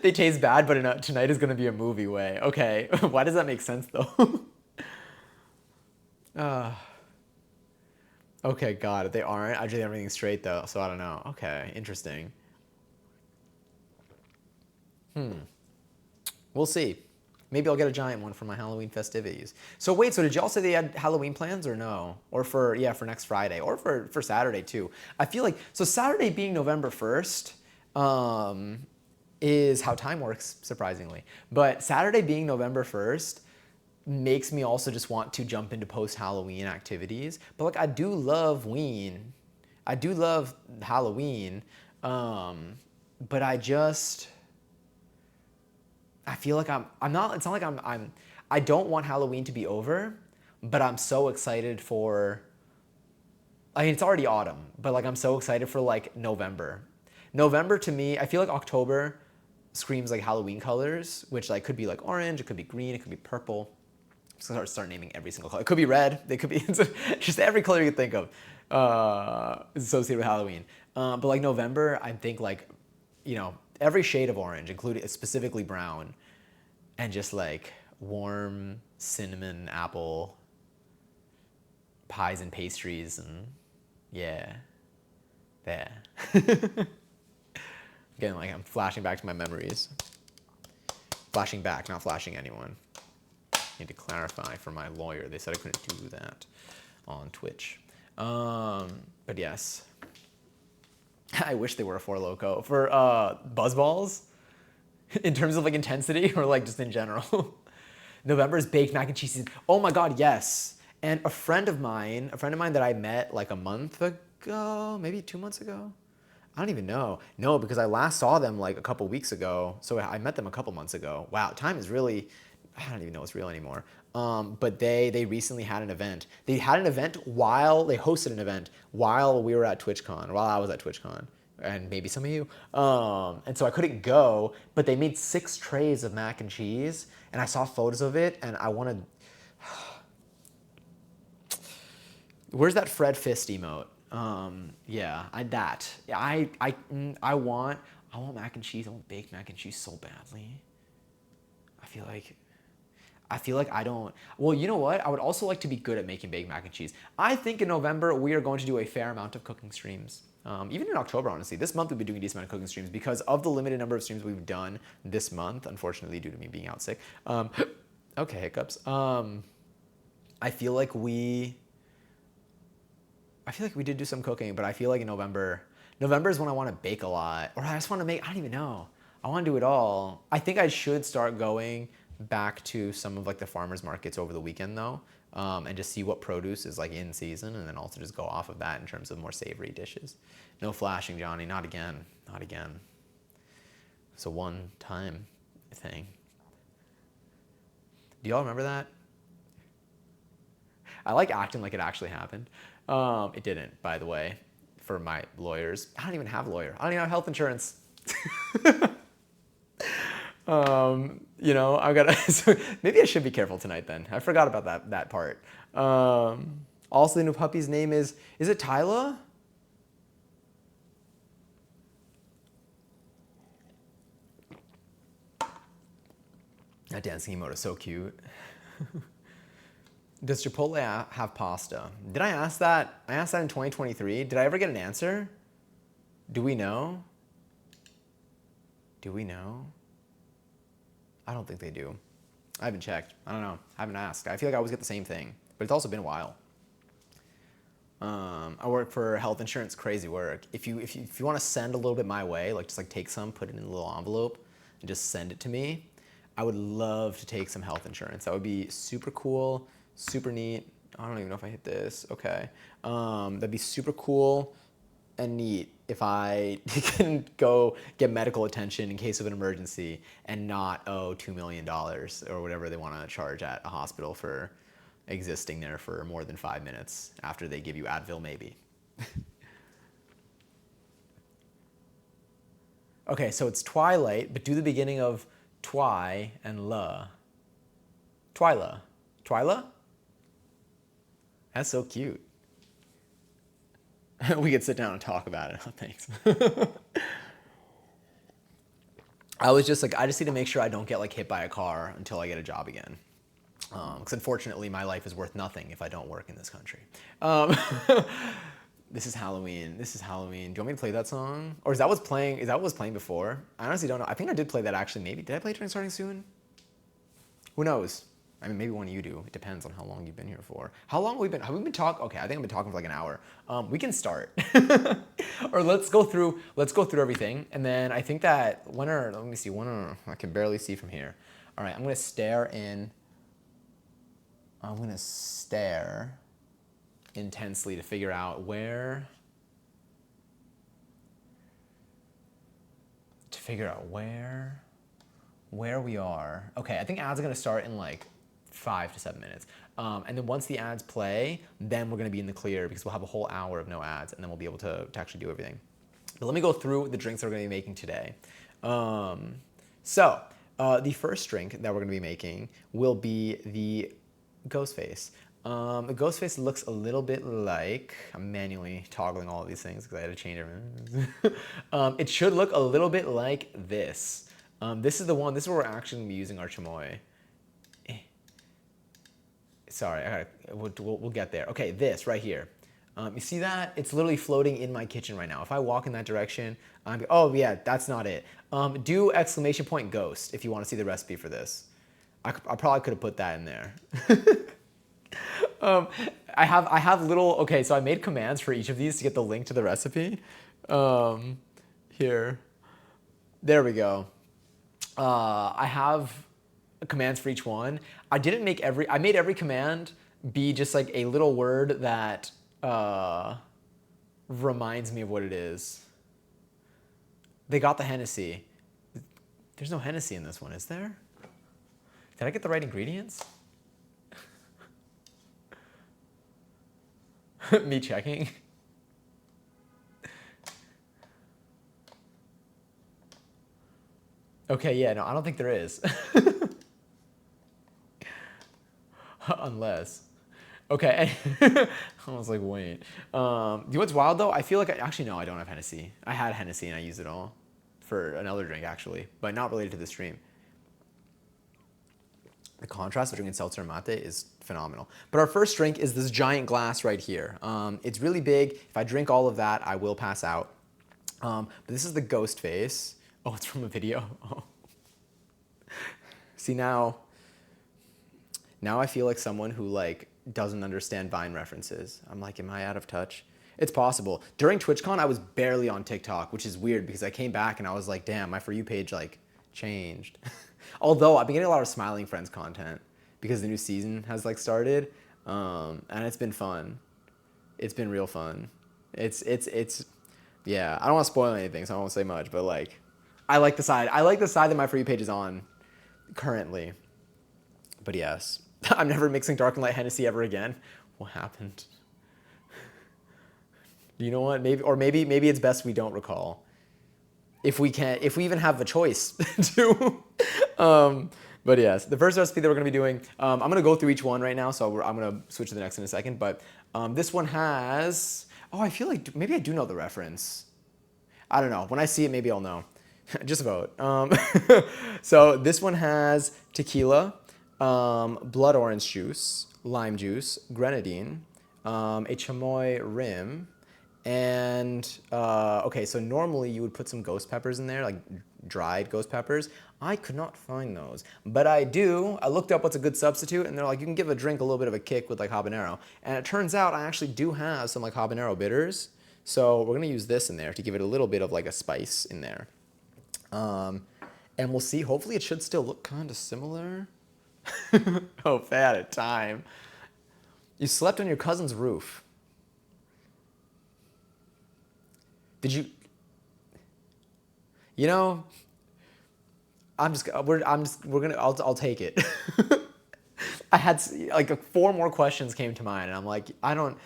They taste bad, but tonight is going to be a movie way. Okay, why does that make sense though? uh, okay, got it. They aren't. I did everything straight though, so I don't know. Okay, interesting. We'll see. Maybe I'll get a giant one for my Halloween festivities. So wait, so did y'all say they had Halloween plans or no? Or for yeah, for next Friday or for Saturday too. I feel like so Saturday being November 1st is how time works surprisingly. But Saturday being November 1st makes me also just want to jump into post-Halloween activities. But like I do love Ween. I do love Halloween. But I feel like I'm not, it's not like I don't want Halloween to be over, but I'm so excited for, I mean, it's already autumn, but like I'm so excited for like November. November to me, I feel like October screams like Halloween colors, which like could be like orange, it could be green, it could be purple. I'm just start naming every single color. It could be red. They could be just every color you can think of is associated with Halloween. But like November, I think like, you know, every shade of orange, including specifically brown, and just like warm cinnamon apple pies and pastries, and yeah, there. Again, like I'm flashing back to my memories. Flashing back, not flashing anyone. Need to clarify for my lawyer. They said I couldn't do that on Twitch. But yes. I wish they were a Four Loko. For Buzzballs, in terms of like intensity or like just in general. November's baked mac and cheese season. Oh my god, yes. And a friend of mine that I met like a month ago, maybe 2 months ago. I don't even know. No, because I last saw them like a couple weeks ago. So I met them a couple months ago. Wow, time is really, I don't even know what's real anymore. But they recently had an event. They had an event while they hosted an event while we were at TwitchCon, while I was at TwitchCon, and maybe some of you. And so I couldn't go, but they made 6 trays of mac and cheese, and I saw photos of it, and I wanted. Where's that Fred Fist emote? Yeah, I want mac and cheese. I want baked mac and cheese so badly. I feel like I don't. Well, you know what? I would also like to be good at making baked mac and cheese. I think in November we are going to do a fair amount of cooking streams. Even in October, honestly. This month we'll be doing a decent amount of cooking streams because of the limited number of streams we've done this month, unfortunately due to me being out sick. Okay, hiccups. I feel like I feel like we did do some cooking, but I feel like in November is when I want to bake a lot, or I just want to make. I don't even know. I want to do it all. I think I should start going back to some of like the farmers markets over the weekend though, and just see what produce is like in season, and then also just go off of that in terms of more savory dishes. No flashing, Johnny. Not again. Not again. It's a one-time thing. Do y'all remember that? I like acting like it actually happened. It didn't, by the way, for my lawyers. I don't even have a lawyer. I don't even have health insurance. I've got to, so maybe I should be careful tonight then. I forgot about that part. Also, the new puppy's name is it Tyla? That dancing emote is so cute. Does Chipotle have pasta? Did I ask that? I asked that in 2023. Did I ever get an answer? Do we know? Do we know? I don't think they do. I haven't checked. I don't know. I haven't asked. I feel like I always get the same thing, but it's also been a while. I work for health insurance, crazy work. If you want to send a little bit my way, like just like take some, put it in a little envelope, and just send it to me, I would love to take some health insurance. That would be super cool, super neat. I don't even know if I hit this. Okay. That'd be super cool and neat if I can go get medical attention in case of an emergency and not owe $2 million or whatever they want to charge at a hospital for existing there for more than 5 minutes after they give you Advil, maybe. Okay, so it's twilight, but do the beginning of twi and la. Twyla. Twyla? That's so cute. We could sit down and talk about it. Oh, thanks. I was just like, I just need to make sure I don't get like hit by a car until I get a job again. Because unfortunately, my life is worth nothing if I don't work in this country. This is Halloween. This is Halloween. Do you want me to play that song? Or is that what's playing? Is that what was playing before? I honestly don't know. I think I did play that actually. Maybe did I play Train Starting Soon? Who knows? I mean, maybe one of you do. It depends on how long you've been here for. How long have we been? Have we been talking? Okay, I think I've been talking for like an hour. We can start, or let's go through everything, and then I think that let me see. I can barely see from here. All right, I'm gonna stare intensely to figure out where we are. Okay, I think ads are gonna start in like 5 to 7 minutes. And then once the ads play, then we're gonna be in the clear because we'll have a whole hour of no ads and then we'll be able to actually do everything. But let me go through the drinks that we're gonna be making today. So the first drink that we're gonna be making will be the Ghostface. The Ghostface looks a little bit like, I'm manually toggling all of these things because I had to change everything. It should look a little bit like this. This is the one, this is where we're actually gonna be using our chamoy. Sorry, we'll get there. Okay, this right here. You see that? It's literally floating in my kitchen right now. If I walk in that direction, oh yeah, that's not it. Do exclamation point ghost if you want to see the recipe for this. I probably could have put that in there. I have little, okay, so I made commands for each of these to get the link to the recipe. Here. There we go. I have commands for each one. I made every command be just like a little word that reminds me of what it is. They got the Hennessy. There's no Hennessy in this one, is there? Did I get the right ingredients? Me checking. Okay, yeah, no, I don't think there is. Unless. Okay. I was like, wait. You know what's wild though? I feel like actually no, I don't have Hennessy. I had Hennessy and I used it all for another drink actually, but not related to the stream. The contrast between seltzer and mate is phenomenal. But our first drink is this giant glass right here. It's really big. If I drink all of that, I will pass out. But this is the Ghostface. Oh, it's from a video. Oh. See now I feel like someone who like doesn't understand Vine references. I'm like, am I out of touch? It's possible. During TwitchCon, I was barely on TikTok, which is weird because I came back and I was like, damn, my For You page like changed. Although I've been getting a lot of Smiling Friends content because the new season has like started, and it's been fun. It's been real fun. It's yeah. I don't want to spoil anything, so I won't say much. But like, I like the side. I like the side that my For You page is on currently. But yes, I'm never mixing dark and light Hennessy ever again. What happened? You know what? Maybe it's best we don't recall. If we can, if we even have a choice to. But yes, the first recipe that we're gonna be doing, I'm gonna go through each one right now, so I'm gonna switch to the next in a second. But this one has, oh, I feel like maybe I do know the reference. I don't know. When I see it, maybe I'll know. Just vote. So this one has tequila, blood orange juice, lime juice, grenadine, a chamoy rim, and okay, so normally you would put some ghost peppers in there, like dried ghost peppers. I could not find those, but I do. I looked up what's a good substitute, and they're like, you can give a drink a little bit of a kick with like habanero. And it turns out I actually do have some like habanero bitters, so we're gonna use this in there to give it a little bit of like a spice in there. And we'll see. Hopefully, it should still look kind of similar. Oh, bad at time. You slept on your cousin's roof. Did you? You know, I'll take it. I had like four more questions came to mind, and I'm like, I don't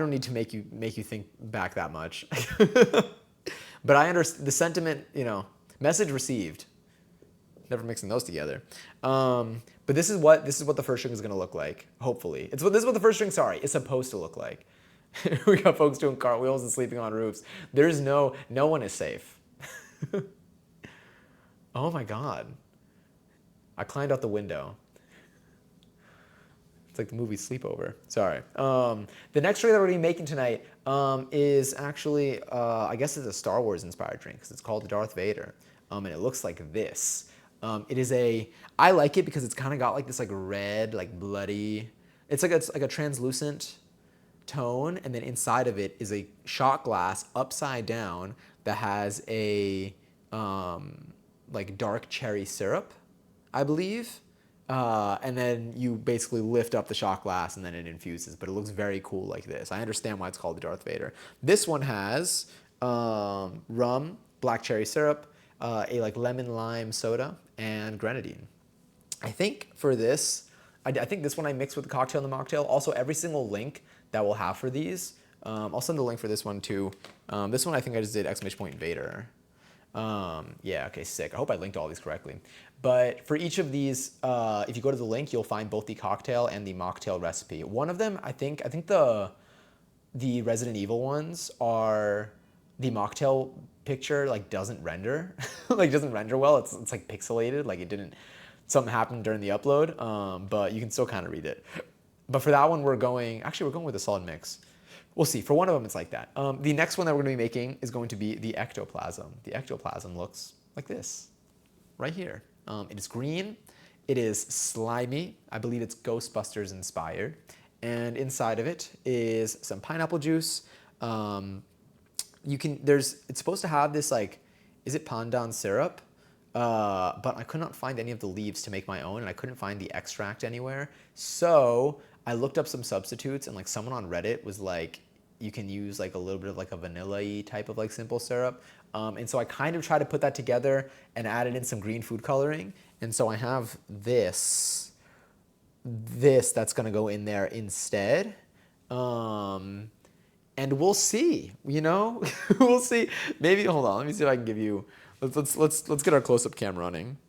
need to make you think back that much. But I understand the sentiment, message received. Never mixing those together. But this is what the first string is going to look like. Hopefully, this is what the first string, is supposed to look like. We got folks doing cartwheels and sleeping on roofs. There's no one is safe. Oh my God! I climbed out the window. It's like the movie Sleepover. Sorry. The next drink that we're going to be making tonight is actually, I guess it's a Star Wars inspired drink because it's called the Darth Vader. And it looks like this. I like it because it's kind of got like this like red, like bloody, it's like a translucent tone. And then inside of it is a shot glass upside down that has a like dark cherry syrup, I believe. And then you basically lift up the shot glass and then it infuses, but it looks very cool like this. I understand why it's called the Darth Vader. This one has rum, black cherry syrup, a like lemon lime soda, and grenadine. I think for this, I think this one I mixed with the cocktail and the mocktail. Also, every single link that we'll have for these, I'll send the link for this one too. This one I think I just did !Vader. Yeah, okay, sick. I hope I linked all these correctly. But for each of these, if you go to the link, you'll find both the cocktail and the mocktail recipe. One of them, I think the Resident Evil ones are, the mocktail picture like doesn't render, like doesn't render well. It's like pixelated, like something happened during the upload, but you can still kind of read it. But for that one, we're going with a solid mix. We'll see. For one of them, it's like that. The next one that we're going to be making is going to be the ectoplasm. The ectoplasm looks like this, right here. It is green. It is slimy. I believe it's Ghostbusters inspired. And inside of it is some pineapple juice. It's supposed to have this like, is it pandan syrup? But I could not find any of the leaves to make my own, and I couldn't find the extract anywhere. So I looked up some substitutes, and like someone on Reddit was like, you can use like a little bit of like a vanilla-y type of like simple syrup. And so I kind of tried to put that together and added in some green food coloring. And so I have this that's gonna go in there instead. And we'll see, we'll see. Maybe, hold on, let me see if I can give you, let's get our close-up cam running.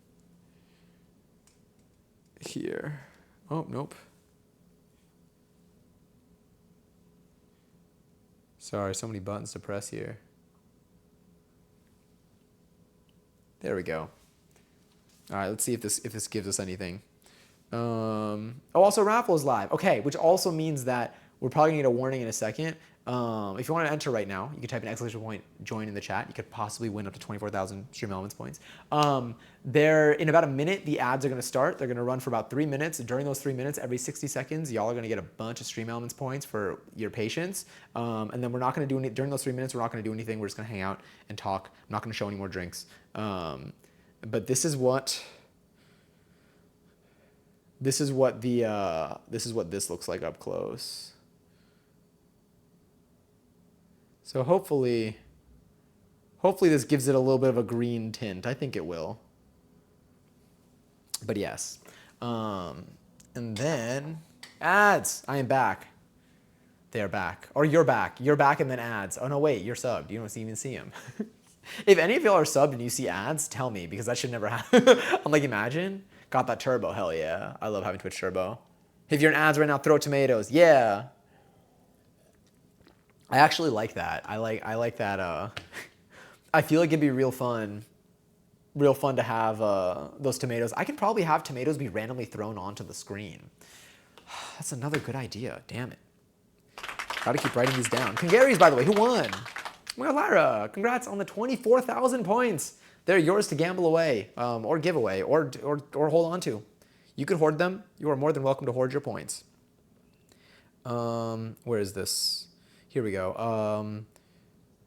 Here. Oh, nope. Sorry, so many buttons to press here. There we go. All right, let's see if this gives us anything. Also raffle is live. Okay, which also means that We're probably gonna get a warning in a second. If you want to enter right now, you can type an exclamation point join in the chat. You could possibly win up to 24,000 Stream Elements points. There, in about a minute, the ads are going to start. They're going to run for about 3 minutes. During those 3 minutes, every 60 seconds, y'all are going to get a bunch of Stream Elements points for your patience. And then we're not going to do any, during those 3 minutes, we're not going to do anything. We're just going to hang out and talk. I'm not going to show any more drinks. But this is what this looks like up close. So hopefully this gives it a little bit of a green tint. I think it will. But yes. And then ads. I am back. They're back. Or you're back. You're back and then ads. Oh no, wait, you're subbed. You don't even see them. If any of y'all are subbed and you see ads, tell me, because that should never happen. I'm like, imagine. Got that turbo. Hell yeah. I love having Twitch turbo. If you're in ads right now, throw tomatoes. Yeah. I actually like that. I like that. I feel like it'd be real fun to have those tomatoes. I could probably have tomatoes be randomly thrown onto the screen. That's another good idea. Damn it. Gotta keep writing these down. Congaries, by the way, who won? Well, Lyra, congrats on the 24,000 points. They're yours to gamble away, or give away, or hold on to. You could hoard them. You are more than welcome to hoard your points. Where is this? Here we go.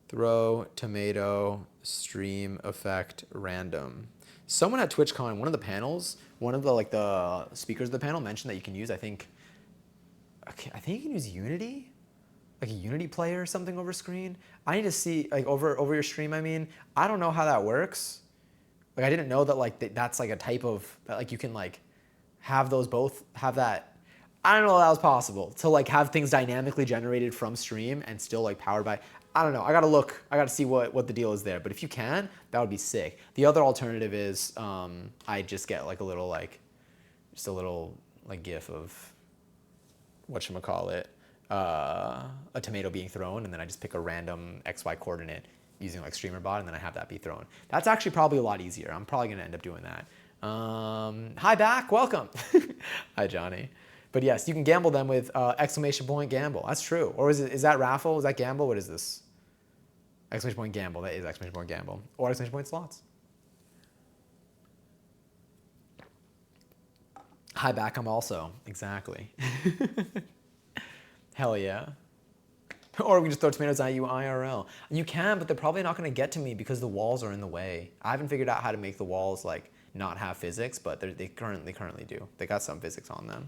Throw, tomato, stream, effect, random. Someone at TwitchCon, one of the panels, one of the speakers of the panel mentioned that you can use, I think you can use Unity, like a Unity player or something over screen. I need to see, like over your stream, I mean. I don't know how that works. Like I didn't know that that's like a type of, that like you can like have those both, have that. I don't know if that was possible to like have things dynamically generated from stream and still like powered by, I don't know. I gotta look. I gotta see what the deal is there. But if you can, that would be sick. The other alternative is I just get like a little GIF of whatchamacallit, a tomato being thrown, and then I just pick a random XY coordinate using like StreamerBot, and then I have that be thrown. That's actually probably a lot easier. I'm probably gonna end up doing that. Hi back, welcome. Hi Johnny. But yes, you can gamble them with exclamation point gamble. That's true. Or is that raffle? Is that gamble? What is this? Exclamation point gamble. That is exclamation point gamble. Or exclamation point slots. Hi back, I'm also. Exactly. Hell yeah. Or we just throw tomatoes at you IRL. You can, but they're probably not going to get to me because the walls are in the way. I haven't figured out how to make the walls like not have physics, but they currently do. They got some physics on them.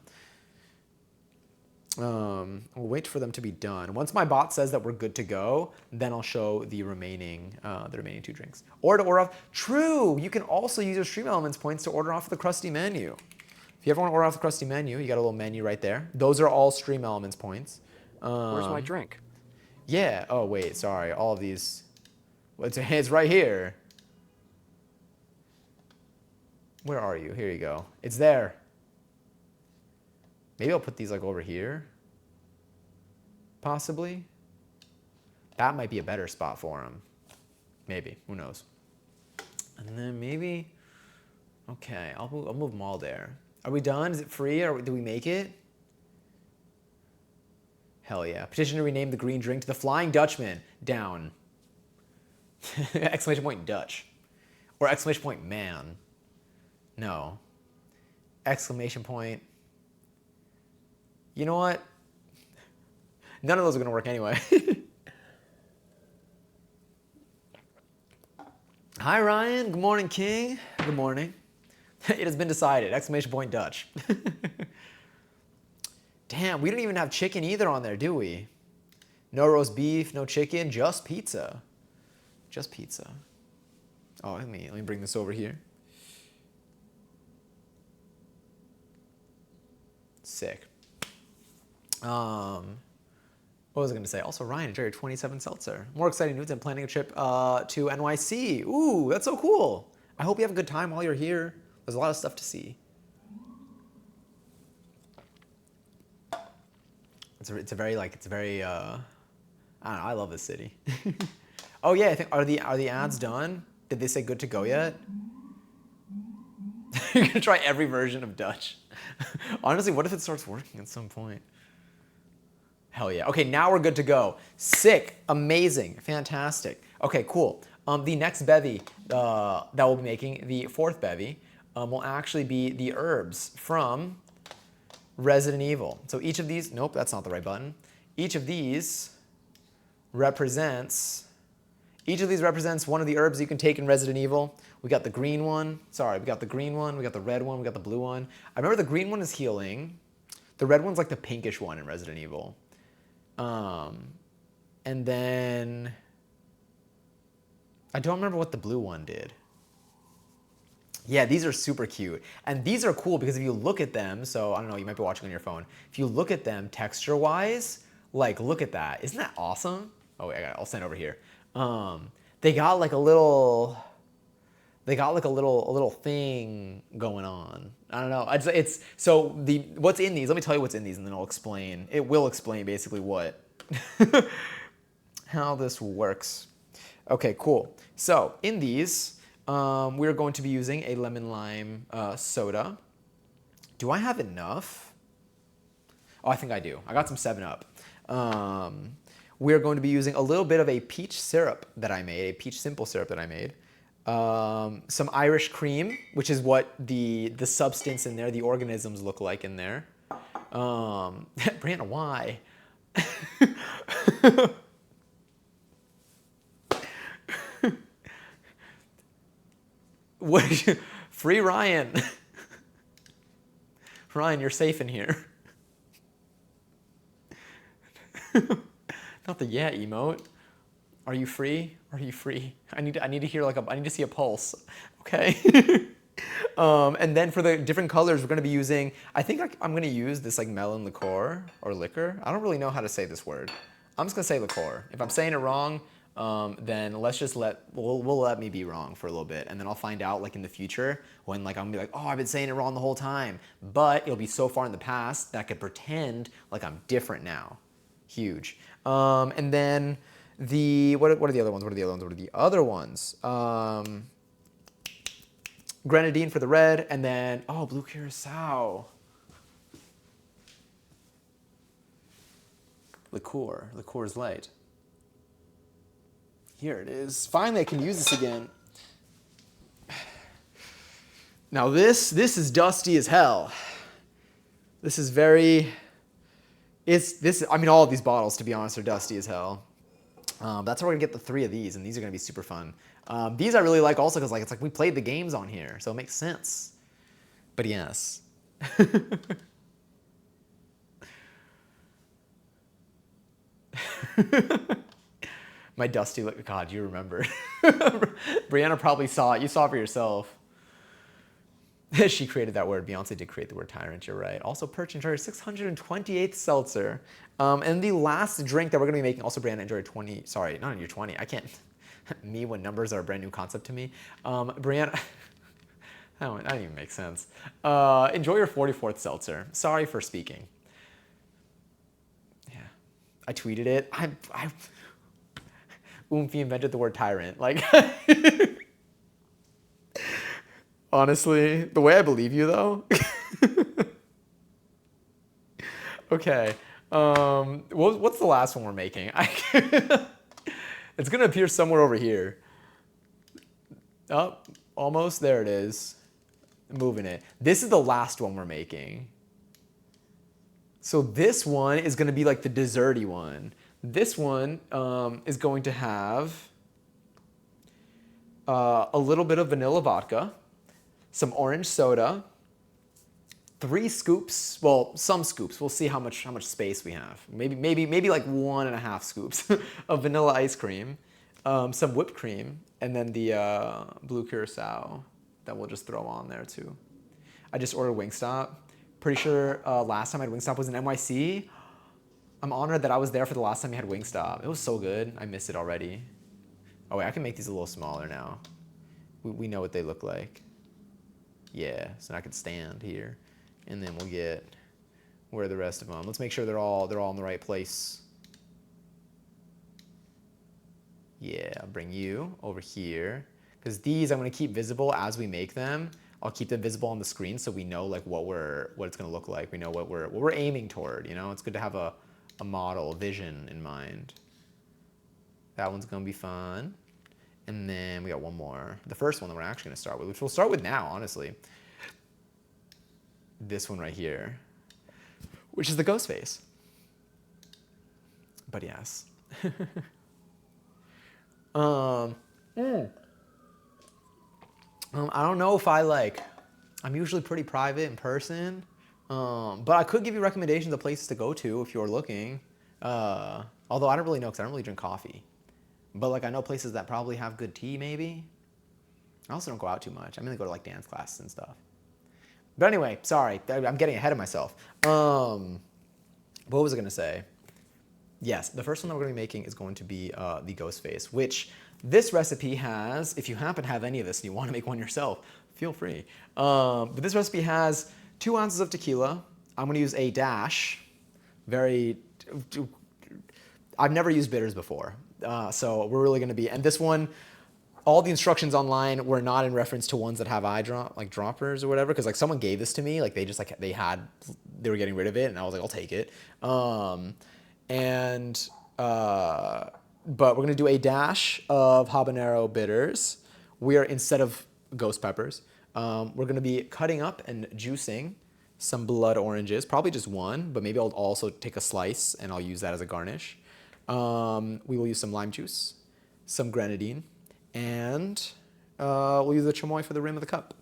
We'll wait for them to be done. Once my bot says that we're good to go, then I'll show the remaining 2 drinks. Or to order off. True, you can also use your Stream Elements points to order off the Krusty menu. If you ever want to order off the Krusty menu, you got a little menu right there. Those are all Stream Elements points. Where's my drink? Yeah. Oh wait, sorry. All of these. It's right here. Where are you? Here you go. It's there. Maybe I'll put these like over here. Possibly. That might be a better spot for them. Maybe. Who knows? And then maybe. Okay, I'll move them all there. Are we done? Is it free? Or do we make it? Hell yeah. Petition to rename the green drink to the Flying Dutchman. Down. Exclamation point Dutch. Or exclamation point man. No. Exclamation point. You know what? None of those are going to work anyway. Hi, Ryan. Good morning, King. Good morning. It has been decided. Exclamation point Dutch. Damn, we don't even have chicken either on there, do we? No roast beef, no chicken, just pizza. Just pizza. Oh, let me bring this over here. Sick. What was I going to say? Also, Ryan, enjoy your 27 seltzer. More exciting news. I'm planning a trip to NYC. Ooh, that's so cool. I hope you have a good time while you're here. There's a lot of stuff to see. It's very I don't know, I love this city. Oh yeah, I think are the ads done? Did they say good to go yet? You're gonna try every version of Dutch. Honestly, what if it starts working at some point? Hell yeah. Okay, now we're good to go. Sick, amazing, fantastic. Okay, cool. The next bevy that we'll be making, the fourth bevy, will actually be the herbs from Resident Evil. So each of these, nope, that's not the right button. Each of these represents one of the herbs you can take in Resident Evil. We got the green one. Sorry, we got the green one, we got the red one, we got the blue one. I remember the green one is healing. The red one's like the pinkish one in Resident Evil. And then I don't remember what the blue one did. Yeah, these are super cute. And these are cool because if you look at them, so I don't know, you might be watching on your phone. If you look at them texture-wise, like look at that. Isn't that awesome? Oh wait, I'll stand over here. They got like a little thing going on. I don't know. It's so the what's in these. Let me tell you what's in these, and then I'll explain. It will explain basically what how this works. Okay, cool. So in these, we're going to be using a lemon lime soda. Do I have enough? Oh, I think I do. I got some 7-Up. We're going to be using a little bit of a peach syrup that I made, a peach simple syrup that I made. Some Irish cream, which is what the substance in there, the organisms look like in there. Brianna, why? What? Free Ryan. Ryan, you're safe in here. Not the yeah emote. Are you free? Are you free? I need to hear I need to see a pulse. Okay. And then for the different colors, we're going to be using. I think I'm going to use this like melon liqueur or liquor. I don't really know how to say this word. I'm just going to say liqueur. If I'm saying it wrong, then let's just we'll let me be wrong for a little bit, and then I'll find out like in the future when like I'm gonna be like, oh, I've been saying it wrong the whole time. But it'll be so far in the past that I could pretend like I'm different now. Huge. And then what are the other ones? What are the other ones? Grenadine for the red, and then blue curacao. Liqueur's light. Here it is. Finally, I can use this again. Now this is dusty as hell. This is very. I mean, all of these bottles, to be honest, are dusty as hell. That's how we're gonna get the 3 of these, and these are gonna be super fun. These I really like also because it's like we played the games on here, so it makes sense. But yes. My dusty look. God, you remember. Brianna probably saw it. You saw it for yourself. She created that word. Beyonce did create the word tyrant. You're right. Also, Perch enjoyed 628th seltzer. And the last drink that we're going to be making, also Brianna enjoyed 20. Sorry, not in your 20. I can't. Me when numbers are a brand new concept to me. Brianna. That don't even make sense. Enjoy your 44th seltzer. Sorry for speaking. Yeah. I tweeted it. Oomphy invented the word tyrant. Like, honestly, the way I believe you, though. Okay. What's the last one we're making? It's going to appear somewhere over here. Oh, almost. There it is. Moving it. This is the last one we're making. So this one is going to be like the desserty one. This one is going to have a little bit of vanilla vodka, some orange soda, 3 scoops. Well, some scoops. We'll see how much space we have. Maybe like 1.5 scoops of vanilla ice cream, some whipped cream, and then the blue curacao that we'll just throw on there too. I just ordered Wingstop. Pretty sure last time I had Wingstop was in NYC. I'm honored that I was there for the last time you had Wingstop. It was so good. I missed it already. Oh wait, I can make these a little smaller now. We know what they look like. Yeah, so I can stand here, and then we'll get where are the rest of them. Let's make sure they're all in the right place. Yeah, I'll bring you over here because these I'm gonna keep visible as we make them. I'll keep them visible on the screen so we know like what it's gonna look like. We know what we're aiming toward. You know, it's good to have a a model, a vision in mind. That one's gonna be fun. And then we got one more. The first one that we're actually gonna start with, which we'll start with now, honestly. This one right here, which is the ghost face. But yes. I don't know if I'm usually pretty private in person, but I could give you recommendations of places to go to if you're looking. Although I don't really know because I don't really drink coffee. But like I know places that probably have good tea maybe. I also don't go out too much. I mainly go to like dance classes and stuff. But anyway, sorry, I'm getting ahead of myself. What was I gonna say? Yes, the first one that we're gonna be making is going to be the ghost face, which this recipe has, if you happen to have any of this and you wanna make one yourself, feel free. But this recipe has 2 ounces of tequila. I'm gonna use a dash, I've never used bitters before. So we're really gonna be, and this one, all the instructions online were not in reference to ones that have droppers or whatever, because like someone gave this to me, like they were getting rid of it, and I was like, I'll take it. But we're gonna do a dash of habanero bitters. Instead of ghost peppers, we're gonna be cutting up and juicing some blood oranges, probably just one, but maybe I'll also take a slice and I'll use that as a garnish. We will use some lime juice, some grenadine, and we'll use the chamoy for the rim of the cup.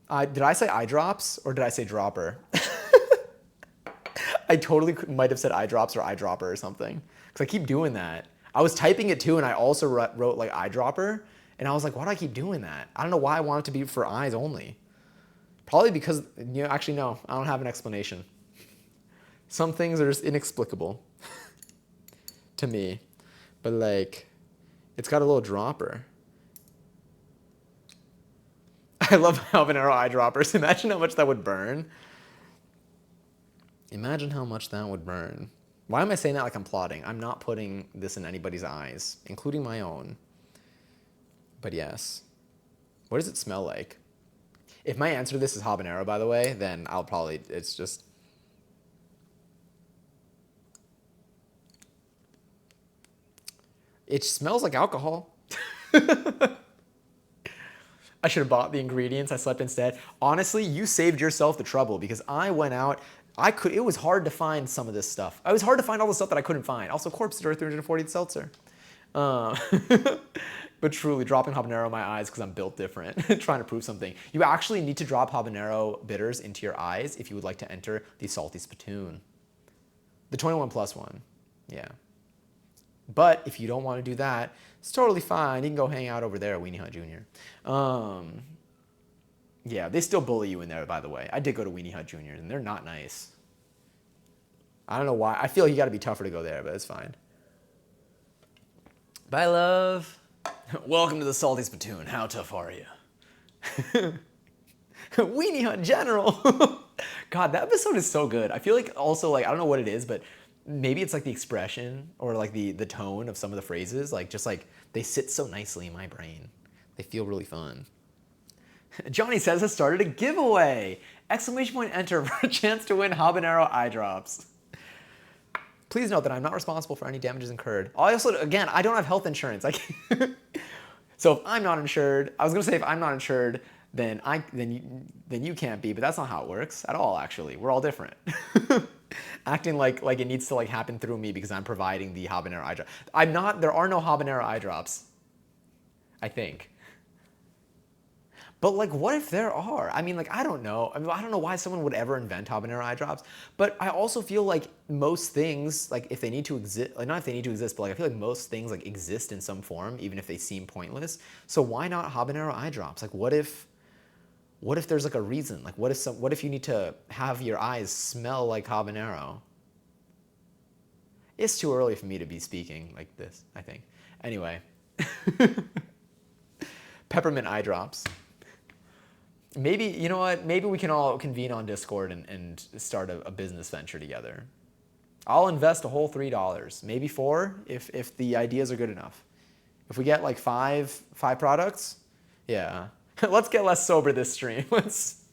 Did I say eye drops or did I say dropper? I totally might have said eye drops or eyedropper or something, because I keep doing that. I was typing it too, and I also wrote like eyedropper, and I was like, why do I keep doing that? I don't know why I want it to be for eyes only. Probably because, actually no, I don't have an explanation. Some things are just inexplicable to me, but like, it's got a little dropper. I love habanero eyedroppers. Imagine how much that would burn. Imagine how much that would burn. Why am I saying that like I'm plotting? I'm not putting this in anybody's eyes, including my own. But yes. What does it smell like? If my answer to this is habanero, by the way, then it's just... It smells like alcohol. I should have bought the ingredients. I slept instead. Honestly, you saved yourself the trouble because I went out. It was hard to find some of this stuff. It was hard to find all the stuff that I couldn't find. Also, Corpse Store 340 seltzer. But truly, dropping habanero in my eyes because I'm built different, trying to prove something. You actually need to drop habanero bitters into your eyes if you would like to enter the Salty Spittoon. The 21 plus one, yeah. But if you don't want to do that, it's totally fine. You can go hang out over there at Weenie Hut Jr. Yeah, they still bully you in there, by the way. I did go to Weenie Hut Jr., and they're not nice. I don't know why. I feel like you got to be tougher to go there, but it's fine. Bye, love. Welcome to the Salty Spittoon. How tough are you? Weenie Hut General. God, that episode is so good. I feel like also, like, I don't know what it is, but maybe it's like the expression or like the tone of some of the phrases. Like, just like, they sit so nicely in my brain. They feel really fun. Johnny says has started a giveaway! Exclamation point enter for a chance to win habanero eye drops. Please note that I'm not responsible for any damages incurred. Again, I don't have health insurance. So if I'm not insured, I was gonna say if I'm not insured, then you can't be, but that's not how it works at all, actually. We're all different. Acting like it needs to like happen through me because I'm providing the habanero eye drop. There are no habanero eye drops, I think. But like, what if there are? I mean, like, I don't know. I mean, I don't know why someone would ever invent habanero eye drops. But I also feel like most things, like if they need to exist, like not if they need to exist, but like I feel like most things like exist in some form, even if they seem pointless. So why not habanero eye drops? Like, what if there's like a reason? Like, what if you need to have your eyes smell like habanero? It's too early for me to be speaking like this, I think. Anyway, peppermint eye drops. Maybe, you know what? Maybe we can all convene on Discord and start a business venture together. I'll invest a whole $3, maybe 4 if the ideas are good enough. If we get like five products, yeah. Let's get less sober this stream. Let's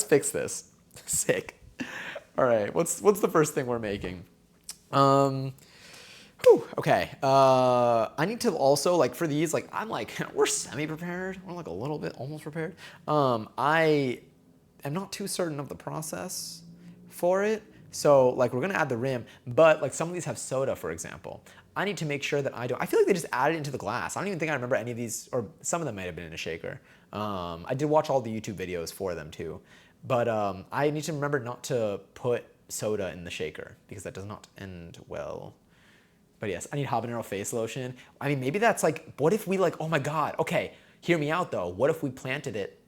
fix this. Sick. All right, what's the first thing we're making? Whew, okay. I need to also like for these like I'm like we're semi-prepared. We're like a little bit almost prepared. I am not too certain of the process for it. So like we're gonna add the rim, but like some of these have soda, for example. I need to make sure that I don't. I feel like they just added it into the glass. I don't even think I remember any of these, or some of them might have been in a shaker. I did watch all the YouTube videos for them too, but I need to remember not to put soda in the shaker because that does not end well. But yes, I need habanero face lotion. I mean, maybe that's like, what if we like, oh my God, okay, hear me out though. What if we planted it?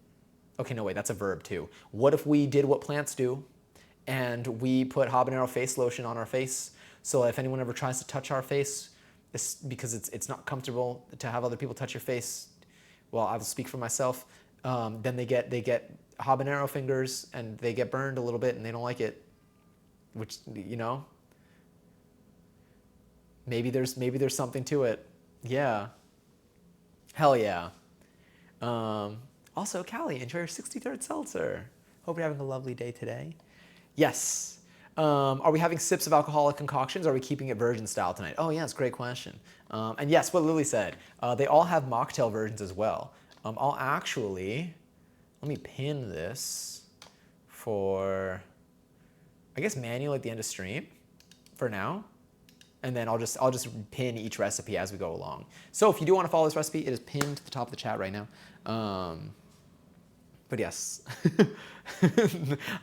Okay, no, wait, that's a verb too. What if we did what plants do and we put habanero face lotion on our face so if anyone ever tries to touch our face, because it's not comfortable to have other people touch your face, well, I will speak for myself, then they get habanero fingers and they get burned a little bit and they don't like it, which, you know, maybe there's something to it. Yeah. Hell yeah. Also, Callie, enjoy your 63rd seltzer. Hope you're having a lovely day today. Yes. Are we having sips of alcoholic concoctions or are we keeping it virgin style tonight? Oh, yes, great question. And yes, what Lily said, they all have mocktail versions as well. I'll actually, let me pin this for, I guess, manual at the end of stream for now. And then I'll just pin each recipe as we go along. So if you do want to follow this recipe, it is pinned to the top of the chat right now. But yes,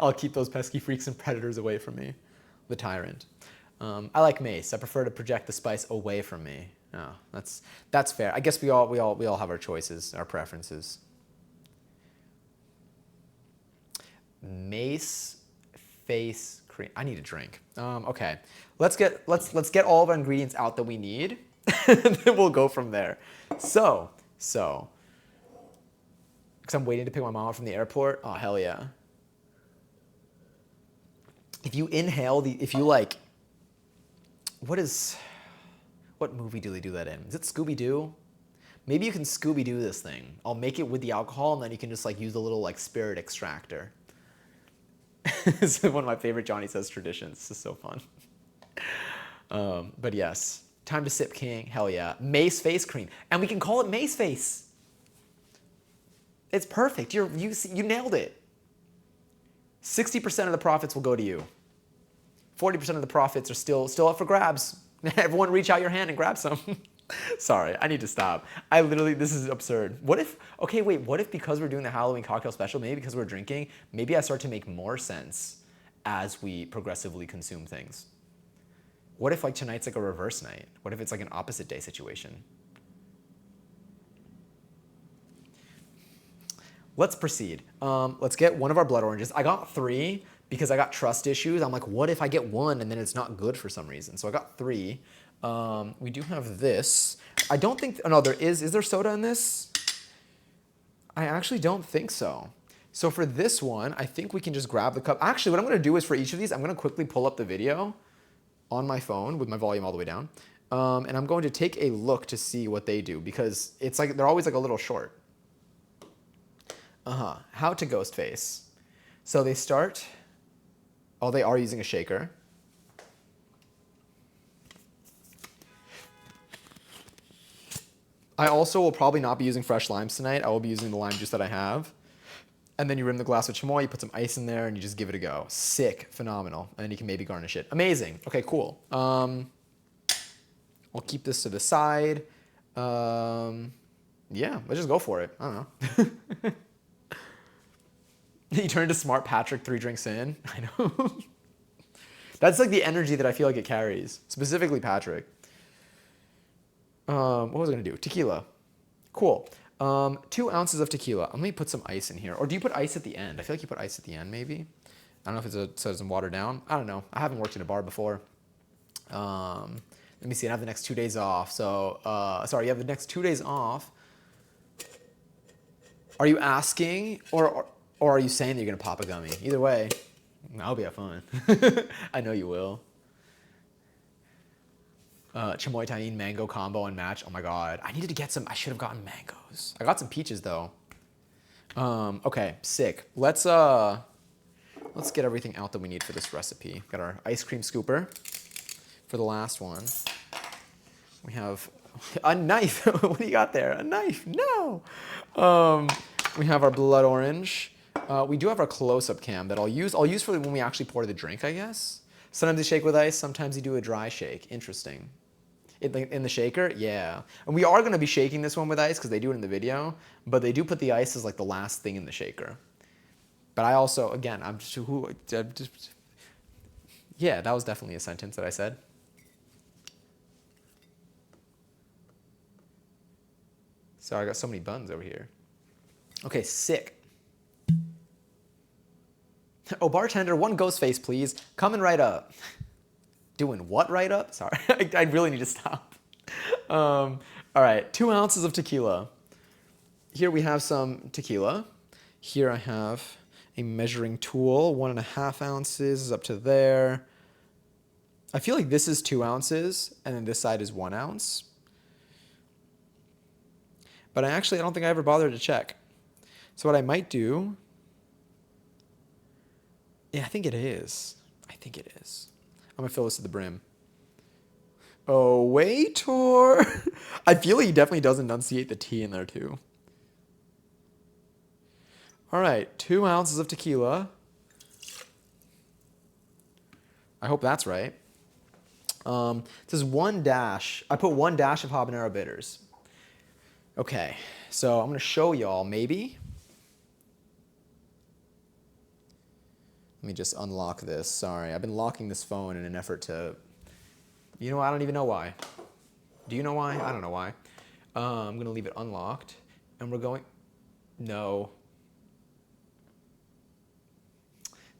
I'll keep those pesky freaks and predators away from me. The tyrant. I like mace. I prefer to project the spice away from me. Oh, that's fair. I guess we all have our choices, our preferences. Mace face cream. I need a drink. Okay, let's get all of our ingredients out that we need, and then we'll go from there. So, because I'm waiting to pick my mom up from the airport. Oh hell yeah! If you inhale if you like, what movie do they do that in? Is it Scooby-Doo? Maybe you can Scooby-Doo this thing. I'll make it with the alcohol, and then you can just like use a little like spirit extractor. It's one of my favorite Johnny Says traditions. This is so fun. But yes, time to sip king. Hell yeah. Mace face cream. And we can call it Mace face. It's perfect. You nailed it. 60% of the profits will go to you. 40% of the profits are still up for grabs. Everyone reach out your hand and grab some. Sorry, I need to stop. This is absurd. What if because we're doing the Halloween cocktail special, maybe because we're drinking, maybe I start to make more sense as we progressively consume things? What if like tonight's like a reverse night? What if it's like an opposite day situation? Let's proceed. Let's get one of our blood oranges. I got 3 because I got trust issues. I'm like, what if I get 1 and then it's not good for some reason? So I got 3. We do have this. I don't think, oh no, is there soda in this? I actually don't think so. So for this one, I think we can just grab the cup. Actually, what I'm gonna do is for each of these, I'm gonna quickly pull up the video on my phone with my volume all the way down. And I'm going to take a look to see what they do because it's like, they're always like a little short. How to ghost face. So they start, they are using a shaker. I also will probably not be using fresh limes tonight. I will be using the lime juice that I have. And then you rim the glass with chamoy, you put some ice in there, and you just give it a go. Sick, phenomenal. And then you can maybe garnish it. Amazing. Okay, cool. I'll keep this to the side. Yeah, let's just go for it. I don't know. You turn into Smart Patrick 3 drinks in. I know. That's like the energy that I feel like it carries. Specifically Patrick. What was I gonna do? Tequila. Cool. 2 ounces of tequila. Let me put some ice in here. Or do you put ice at the end? I feel like you put ice at the end, maybe. I don't know if so it doesn't water down. I don't know. I haven't worked in a bar before. Let me see. I have the next 2 days off. So, sorry, you have the next 2 days off. Are you asking, or are you saying that you're gonna pop a gummy? Either way, I hope you have fun. I know you will. Chamoy tahini mango combo and match. Oh my god, I needed to get some. I should have gotten mangoes. I got some peaches though. Okay, sick. Let's let's get everything out that we need for this recipe. Got our ice cream scooper for the last one. We have a knife. What do you got there? A knife? No. We have our blood orange. We do have our close-up cam that I'll use for when we actually pour the drink, I guess. Sometimes you shake with ice, sometimes you do a dry shake. Interesting. In the shaker? Yeah. And we are going to be shaking this one with ice because they do it in the video, but they do put the ice as like the last thing in the shaker. But I also, again, yeah, that was definitely a sentence that I said. Sorry, I got so many buns over here. Okay, sick. Oh, bartender, one ghost face, please. Coming right up. Doing what right up? Sorry, I really need to stop. All right, 2 ounces of tequila. Here we have some tequila. Here I have a measuring tool. 1.5 ounces is up to there. I feel like this is 2 ounces, and then this side is 1 ounce. But I don't think I ever bothered to check. So what I might do, yeah, I think it is. I'm gonna fill this to the brim. Oh, waiter. I feel like he definitely does enunciate the T in there too. All right, 2 ounces of tequila. I hope that's right. It says 1 dash. I put 1 dash of habanero bitters. Okay, so I'm gonna show y'all maybe. Let me just unlock this. Sorry, I've been locking this phone in an effort to, you know, I don't even know why. Do you know why? I don't know why. I'm gonna leave it unlocked, and we're going, no.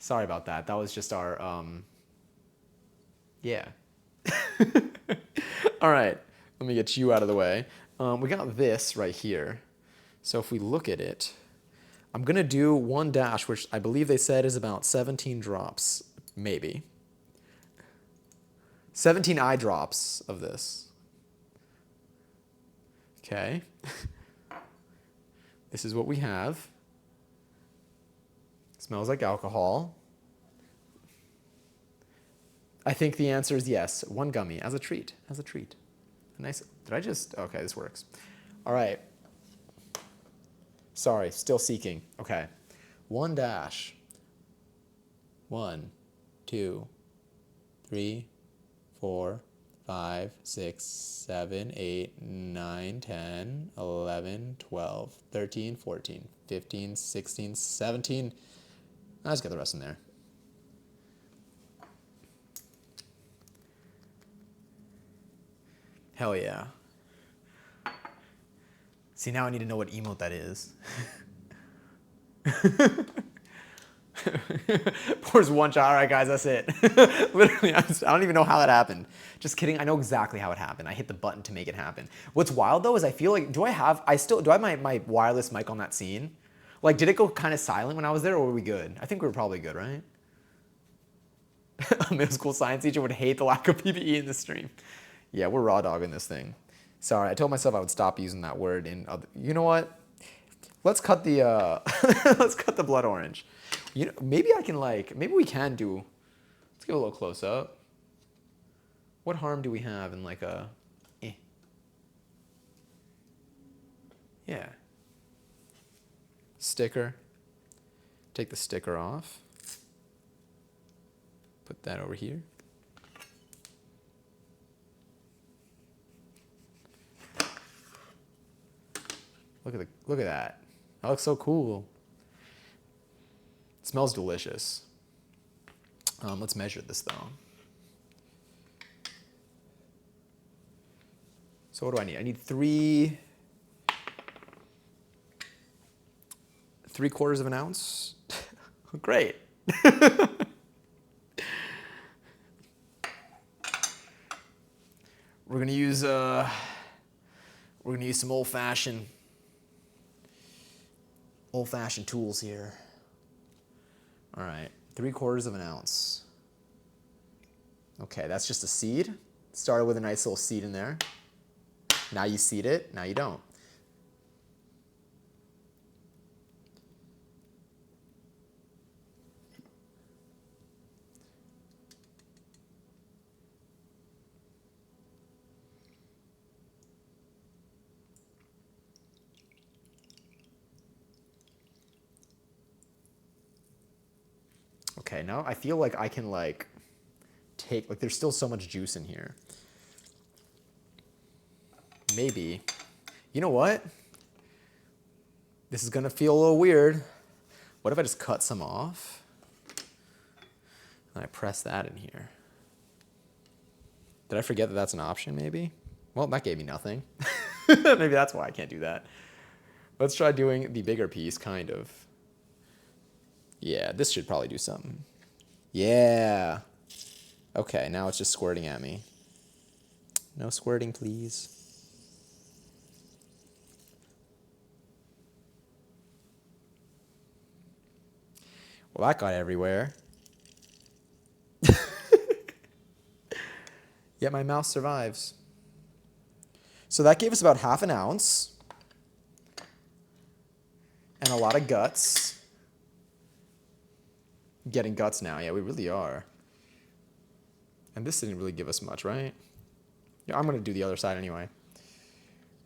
Sorry about that. That was just our, yeah. All right, let me get you out of the way. We got this right here. So if we look at it, I'm gonna do 1 dash, which I believe they said is about 17 drops, maybe. 17 eye drops of this. Okay. This is what we have. Smells like alcohol. I think the answer is yes. 1 gummy as a treat. As a treat. A nice. Did I just? Okay, this works. All right. Sorry, still seeking. Okay. 1 dash. 1, 2, 3, 4, 5, 6, 7, 8, 9, 10, 11, 12, 13, 14, 15, 16, 17. Let's get the rest in there. Hell yeah. See, now I need to know what emote that is. Pours 1 shot. All right, guys, that's it. Literally, I don't even know how that happened. Just kidding. I know exactly how it happened. I hit the button to make it happen. What's wild though is I feel like, do I have my wireless mic on that scene? Like, did it go kind of silent when I was there, or were we good? I think we were probably good, right? A middle school science teacher would hate the lack of PPE in the stream. Yeah, we're raw dogging this thing. Sorry, I told myself I would stop using that word in other, you know what? Let's cut the let's cut the blood orange. You know, maybe we can do, let's get a little close up. What harm do we have in like a yeah. Sticker. Take the sticker off. Put that over here. Look at that. That looks so cool. It smells delicious. Let's measure this though. So what do I need? I need 3/4 of an ounce. Great. We're gonna use some old-fashioned tools here. All right, 3/4 of an ounce. Okay, that's just a seed. Started with a nice little seed in there. Now you seed it, now you don't. Okay, now I feel like I can like take, like there's still so much juice in here. Maybe. You know what? This is gonna feel a little weird. What if I just cut some off? And I press that in here. Did I forget that that's an option maybe? Well, that gave me nothing. Maybe that's why I can't do that. Let's try doing the bigger piece, kind of. Yeah, this should probably do something. Yeah. Okay, now it's just squirting at me. No squirting, please. Well, that got everywhere. Yet my mouse survives. So that gave us about ½ ounce. And a lot of guts. Getting guts now. Yeah, we really are. And this didn't really give us much, right? Yeah, I'm going to do the other side anyway.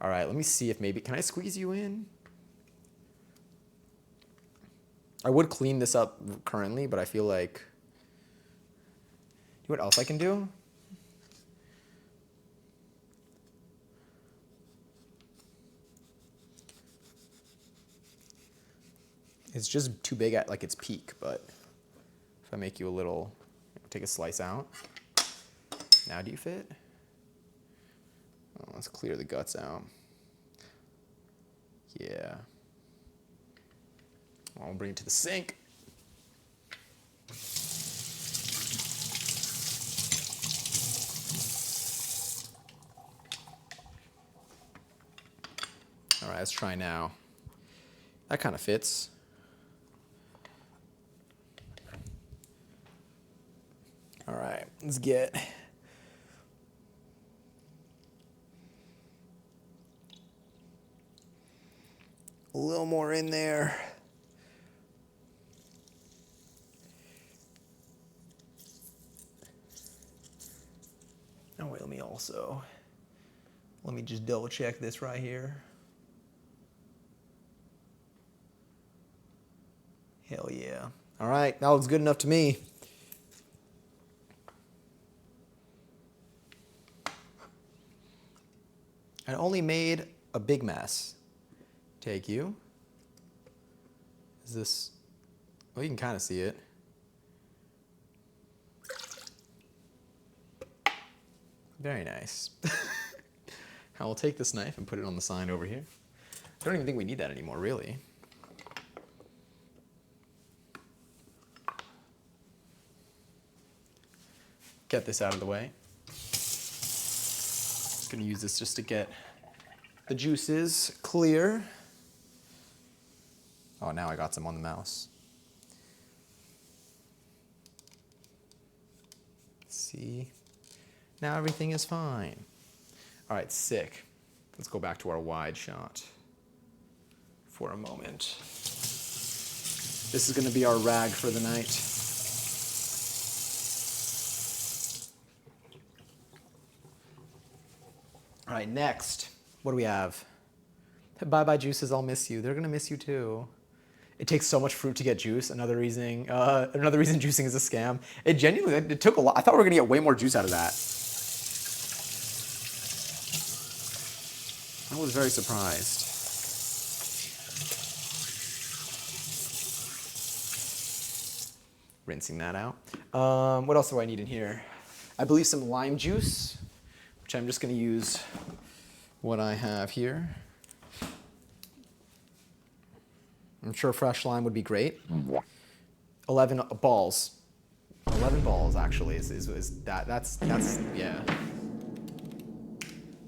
All right, let me see if maybe... Can I squeeze you in? I would clean this up currently, but I feel like... You know what else I can do? It's just too big at like its peak, but if I make you a little, take a slice out. Now do you fit? Oh, let's clear the guts out. Yeah. I'll bring it to the sink. All right, let's try now. That kind of fits. All right, let's get a little more in there. Oh, wait, let me just double check this right here. Hell yeah. All right, that looks good enough to me. I only made a big mess. Take you. Is this... Well, you can kind of see it. Very nice. I will take this knife and put it on the sign over here. I don't even think we need that anymore, really. Get this out of the way. Just gonna use this just to get the juices clear. Oh, now I got some on the mouse. See? Now everything is fine. All right, sick. Let's go back to our wide shot for a moment. This is gonna be our rag for the night. All right, next, what do we have? Bye-bye juices, I'll miss you. They're gonna miss you too. It takes so much fruit to get juice. Another reason juicing is a scam. It genuinely, it took a lot. I thought we were gonna get way more juice out of that. I was very surprised. Rinsing that out. What else do I need in here? I believe some lime juice, which I'm just gonna use what I have here. I'm sure fresh lime would be great. 11 balls. 11 balls actually is that's yeah.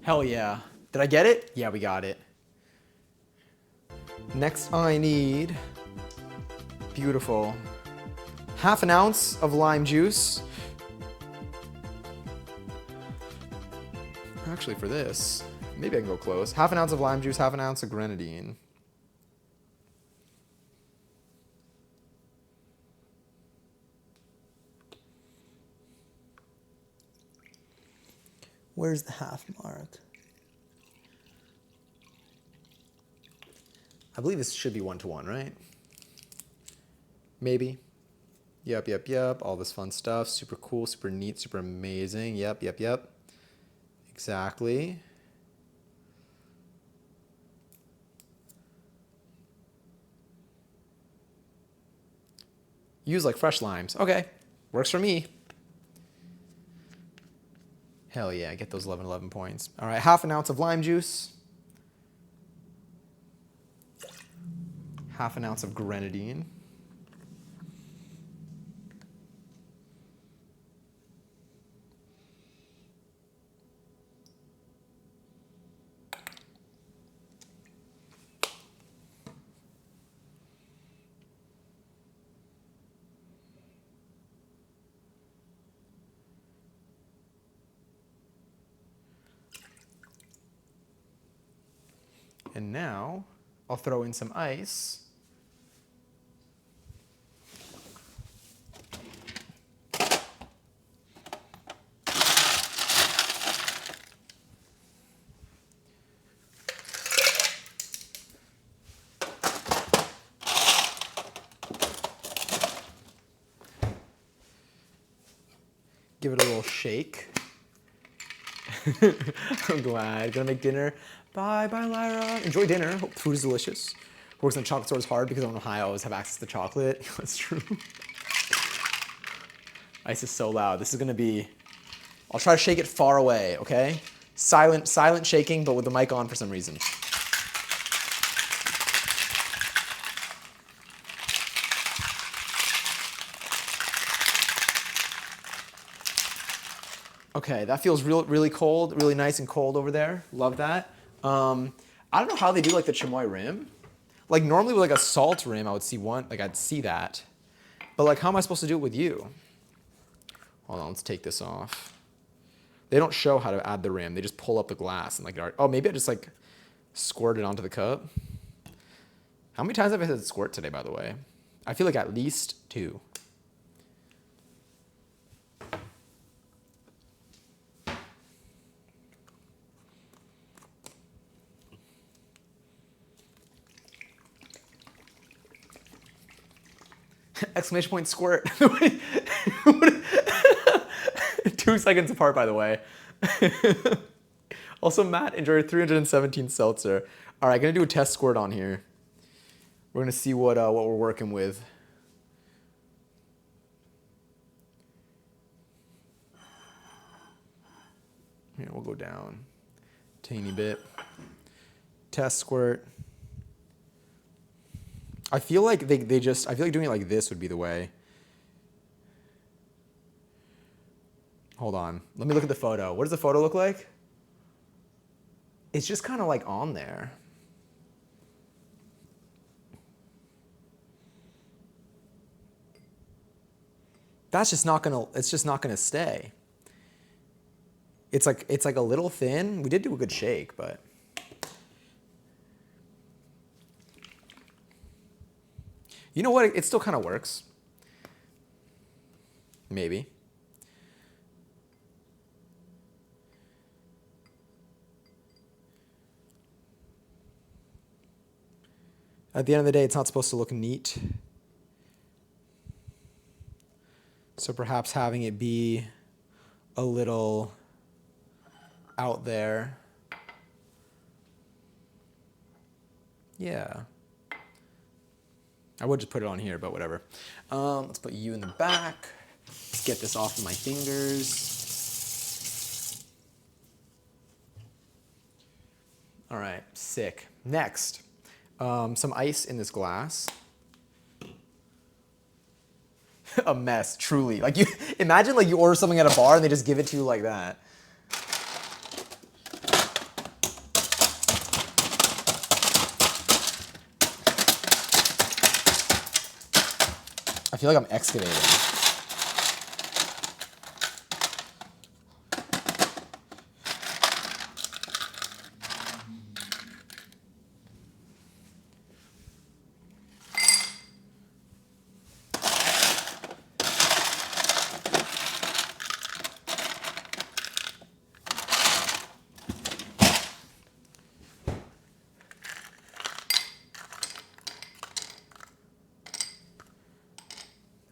Hell yeah. Did I get it? Yeah, we got it. Next I need, beautiful, ½ ounce of lime juice. Actually for this, maybe I can go close. ½ ounce of lime juice, ½ ounce of grenadine. Where's the half mark? I believe this should be 1-to-1, right? Maybe. Yep. All this fun stuff. Super cool, super neat, super amazing. Yep. Exactly. Use like fresh limes. Okay, works for me. Hell yeah, get those 11 points. All right, half an ounce of lime juice. Half an ounce of grenadine. And now I'll throw in some ice. Give it a little shake. I'm glad. Gonna make dinner. Bye, Lyra. Enjoy dinner. Hope food is delicious. Works in the chocolate store is hard because I'm in Ohio. I always have access to chocolate. That's true. Ice is so loud. This is gonna be. I'll try to shake it far away. Okay. Silent shaking, but with the mic on for some reason. Okay, that feels really cold, really nice and cold over there. Love that. I don't know how they do like the chamoy rim. Like normally with like a salt rim, I would see one, like I'd see that. But like how am I supposed to do it with you? Hold on, let's take this off. They don't show how to add the rim. They just pull up the glass and like, oh, maybe I just like squirt it onto the cup. How many times have I said squirt today, by the way? I feel like at least 2. Exclamation point squirt. 2 seconds apart, by the way. Also, Matt enjoyed 317 seltzer. All right, gonna do a test squirt on here. We're gonna see what we're working with. Here, we'll go down teeny bit. Test squirt. I feel like I feel like doing it like this would be the way. Hold on. Let me look at the photo. What does the photo look like? It's just kind of like on there. It's just not gonna stay. It's like a little thin. We did do a good shake, but you know what? It still kind of works. Maybe. At the end of the day, it's not supposed to look neat. So perhaps having it be a little out there. Yeah. I would just put it on here, but whatever. Let's put you in the back. Let's get this off of my fingers. All right, sick. Next, some ice in this glass. A mess, truly. Like you imagine like you order something at a bar and they just give it to you like that. I feel like I'm excavating.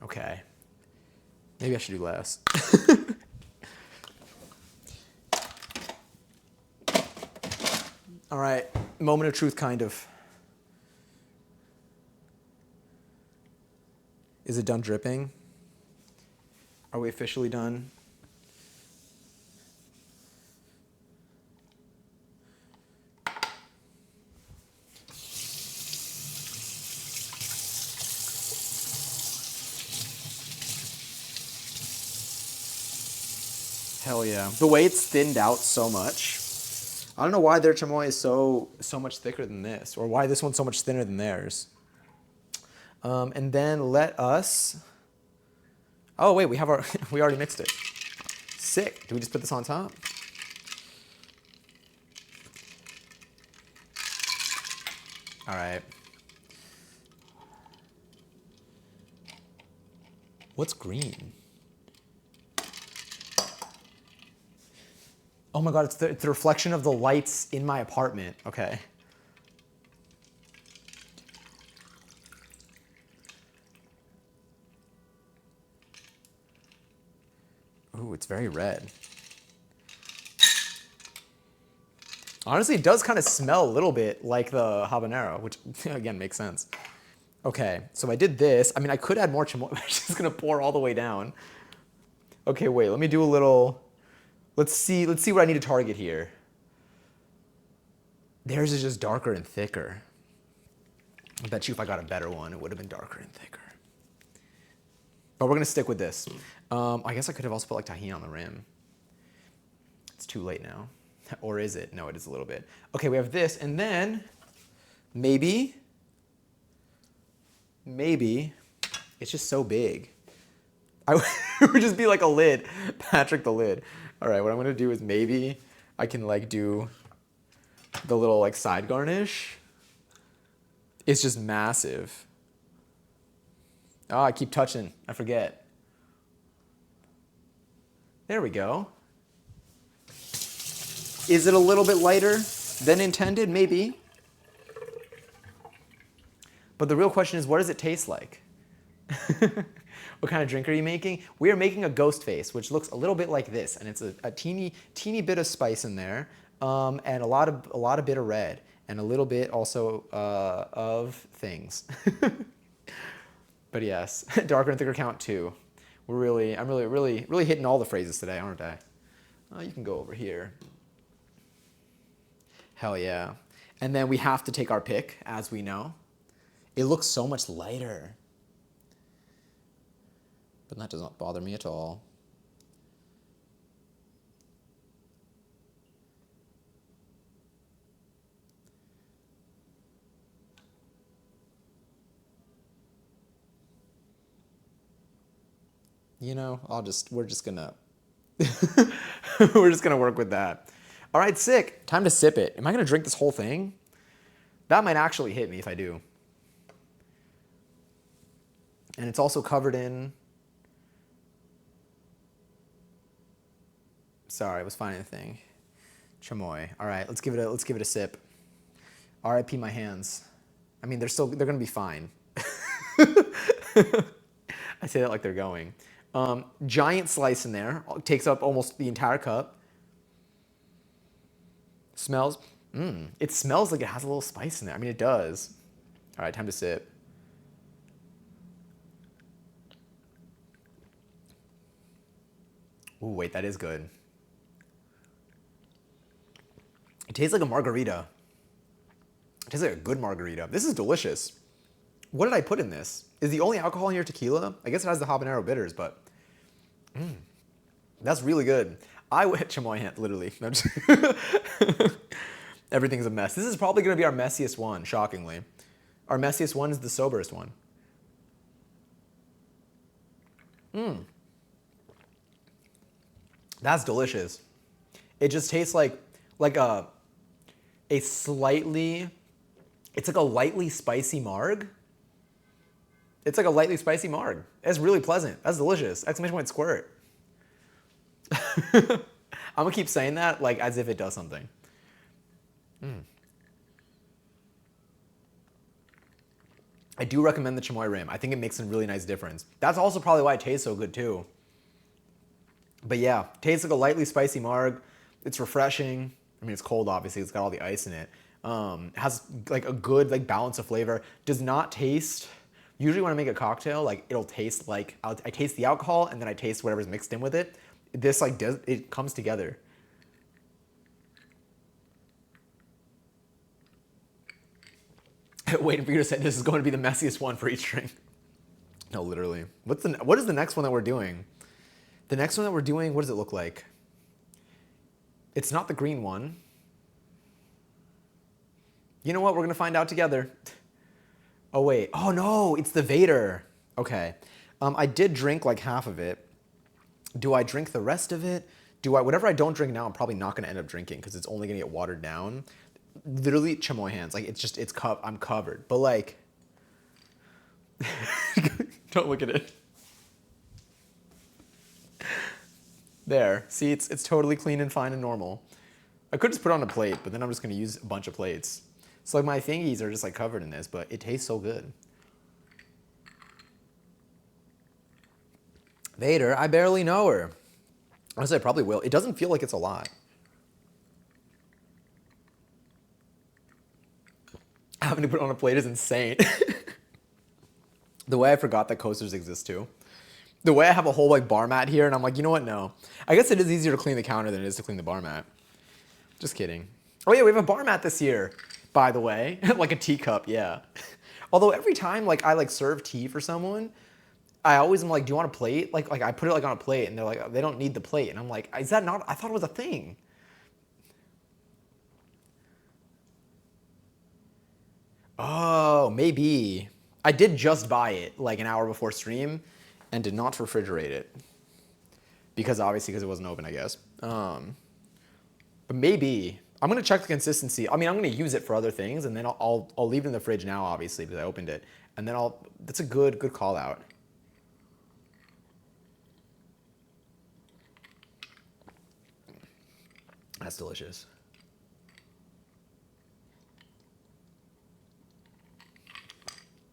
Okay, Maybe I should do less. All right, moment of truth, kind of. Is it done dripping? Are we officially done? Hell yeah. The way it's thinned out so much. I don't know why their chamoy is so much thicker than this, or why this one's so much thinner than theirs. And then let us. Oh wait, we have our we already mixed it. Sick. Do we just put this on top? All right. What's green? Oh my God, it's the reflection of the lights in my apartment. Okay. Ooh, it's very red. Honestly, it does kind of smell a little bit like the habanero, which again makes sense. Okay, so I did this. I mean, I could add more chamoy, but it's just gonna pour all the way down. Okay, wait, let me do a little, let's see what I need to target here. Theirs is just darker and thicker. I bet you if I got a better one, it would have been darker and thicker. But we're gonna stick with this. I guess I could have also put like tahini on the rim. It's too late now. Or is it? No, it is a little bit. Okay, we have this, and then maybe, it's just so big. It would just be like a lid. Patrick the lid. All right, what I'm gonna do is maybe I can like do the little like side garnish. It's just massive. Oh, I keep touching, I forget. There we go. Is it a little bit lighter than intended? Maybe. But the real question is, what does it taste like? What kind of drink are you making? We are making a ghost face, which looks a little bit like this, and it's a teeny bit of spice in there, and a lot of bit of red, and a little bit also of things. But yes, darker and thicker count too. I'm really hitting all the phrases today, aren't I? You can go over here. Hell yeah. And then we have to take our pick, as we know. It looks so much lighter. But that does not bother me at all. You know, we're just gonna work with that. All right, sick. Time to sip it. Am I gonna drink this whole thing? That might actually hit me if I do. And it's also covered in, sorry, I was finding the thing. Chamoy. All right, let's give it a sip. R.I.P. my hands. I mean, they're gonna be fine. I say that like they're going. Giant slice in there, takes up almost the entire cup. Smells, it smells like it has a little spice in there. I mean, it does. All right, time to sip. Ooh, wait, that is good. It tastes like a margarita. It tastes like a good margarita. This is delicious. What did I put in this? Is the only alcohol in here tequila? I guess it has the habanero bitters, but that's really good. I went chamoy hand, literally. Everything's a mess. This is probably gonna be our messiest one, shockingly. Our messiest one is the soberest one. That's delicious. It just tastes like a slightly, it's like a lightly spicy marg. It's like a lightly spicy marg. It's really pleasant. That's delicious. Exclamation point squirt. I'm gonna keep saying that like as if it does something. I do recommend the chamoy rim. I think it makes a really nice difference. That's also probably why it tastes so good too. But yeah, tastes like a lightly spicy marg. It's refreshing. I mean, it's cold, obviously. It's got all the ice in it. Has like a good like balance of flavor. Does not taste. Usually when I make a cocktail, like it'll taste like I taste the alcohol and then I taste whatever's mixed in with it. This like does it comes together. Waiting for you to say this is going to be the messiest one for each drink. No, literally. What is the next one that we're doing? The next one that we're doing, what does it look like? It's not the green one. You know what? We're gonna find out together. Oh wait. Oh no, it's the Vader. Okay. I did drink like half of it. Do I drink the rest of it? Whatever I don't drink now, I'm probably not gonna end up drinking because it's only gonna get watered down. Literally chamoy hands. Like I'm covered. But like, don't look at it. There. See, it's totally clean and fine and normal. I could just put it on a plate, but then I'm just gonna use a bunch of plates. So like my thingies are just like covered in this, but it tastes so good. Vader, I barely know her. Honestly, I probably will. It doesn't feel like it's a lot. Having to put it on a plate is insane. The way I forgot that coasters exist too. The way I have a whole like bar mat here and I'm like, you know what, no. I guess it is easier to clean the counter than it is to clean the bar mat. Just kidding. Oh yeah, we have a bar mat this year, by the way. Like a teacup, yeah. Although every time like I like serve tea for someone, I always am like, do you want a plate? Like I put it like on a plate and they're like, they don't need the plate. And I'm like, is that not, I thought it was a thing. Oh, maybe. I did just buy it like an hour before stream and did not refrigerate it. Because obviously, because it wasn't open, I guess. But maybe. I'm gonna check the consistency. I mean, I'm gonna use it for other things, and then I'll leave it in the fridge now, obviously, because I opened it, and then That's a good call out. That's delicious.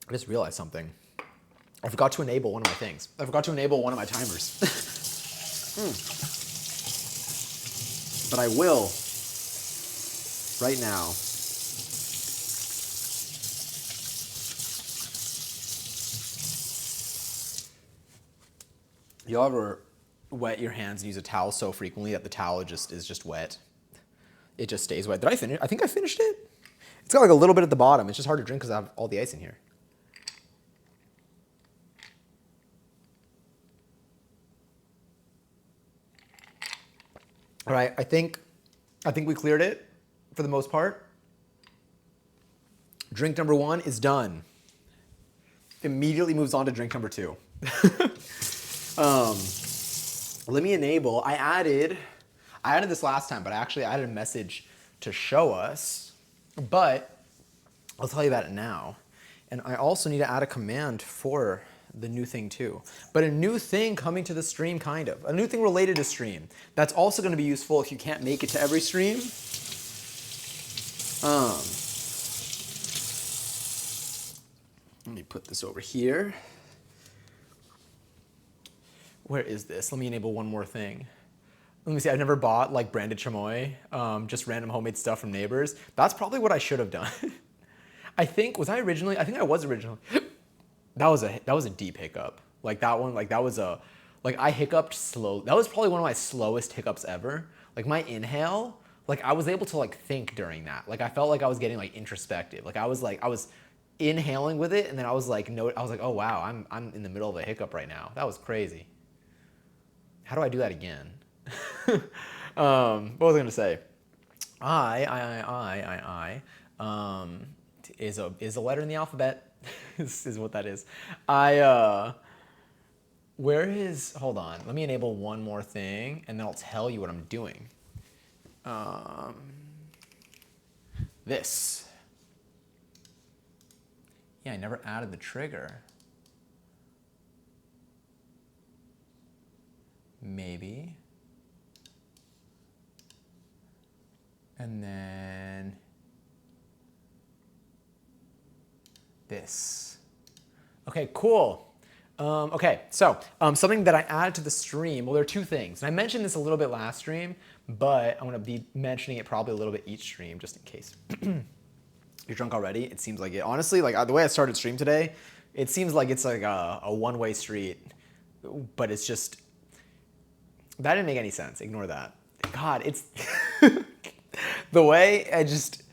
I just realized something. I forgot to enable one of my things. I forgot to enable one of my timers. But I will right now. You ever wet your hands and use a towel so frequently that the towel is just wet? It just stays wet. Did I finish? I think I finished it. It's got like a little bit at the bottom. It's just hard to drink because I have all the ice in here. All right, I think we cleared it for the most part. Drink number 1 is done. Immediately moves on to drink number 2. Let me enable. I added this last time, but I actually added a message to show us. But I'll tell you about it now. And I also need to add a command for the new thing too. But a new thing coming to the stream, kind of. A new thing related to stream. That's also going to be useful if you can't make it to every stream. Let me put this over here. Where is this? Let me enable one more thing. Let me see, I've never bought like branded chamoy, just random homemade stuff from neighbors. That's probably what I should have done. I think I was originally. That was a deep hiccup. Like that one, I hiccuped slow. That was probably one of my slowest hiccups ever. Like my inhale, like I was able to like think during that. Like I felt like I was getting like introspective. Like I was inhaling with it and then I was like, oh wow, I'm in the middle of a hiccup right now. That was crazy. How do I do that again? What was I gonna say? I is a letter in the alphabet. is what that is. Hold on, let me enable one more thing and then I'll tell you what I'm doing. This. Yeah, I never added the trigger. Maybe. And then this. Okay, cool. Okay, so something that I added to the stream, well, there are two things. And I mentioned this a little bit last stream, but I'm going to be mentioning it probably a little bit each stream just in case. You're drunk already? It seems like it. Honestly, like the way I started stream today, it seems like it's like a one-way street, but it's just, that didn't make any sense. Ignore that. God, it's the way I just,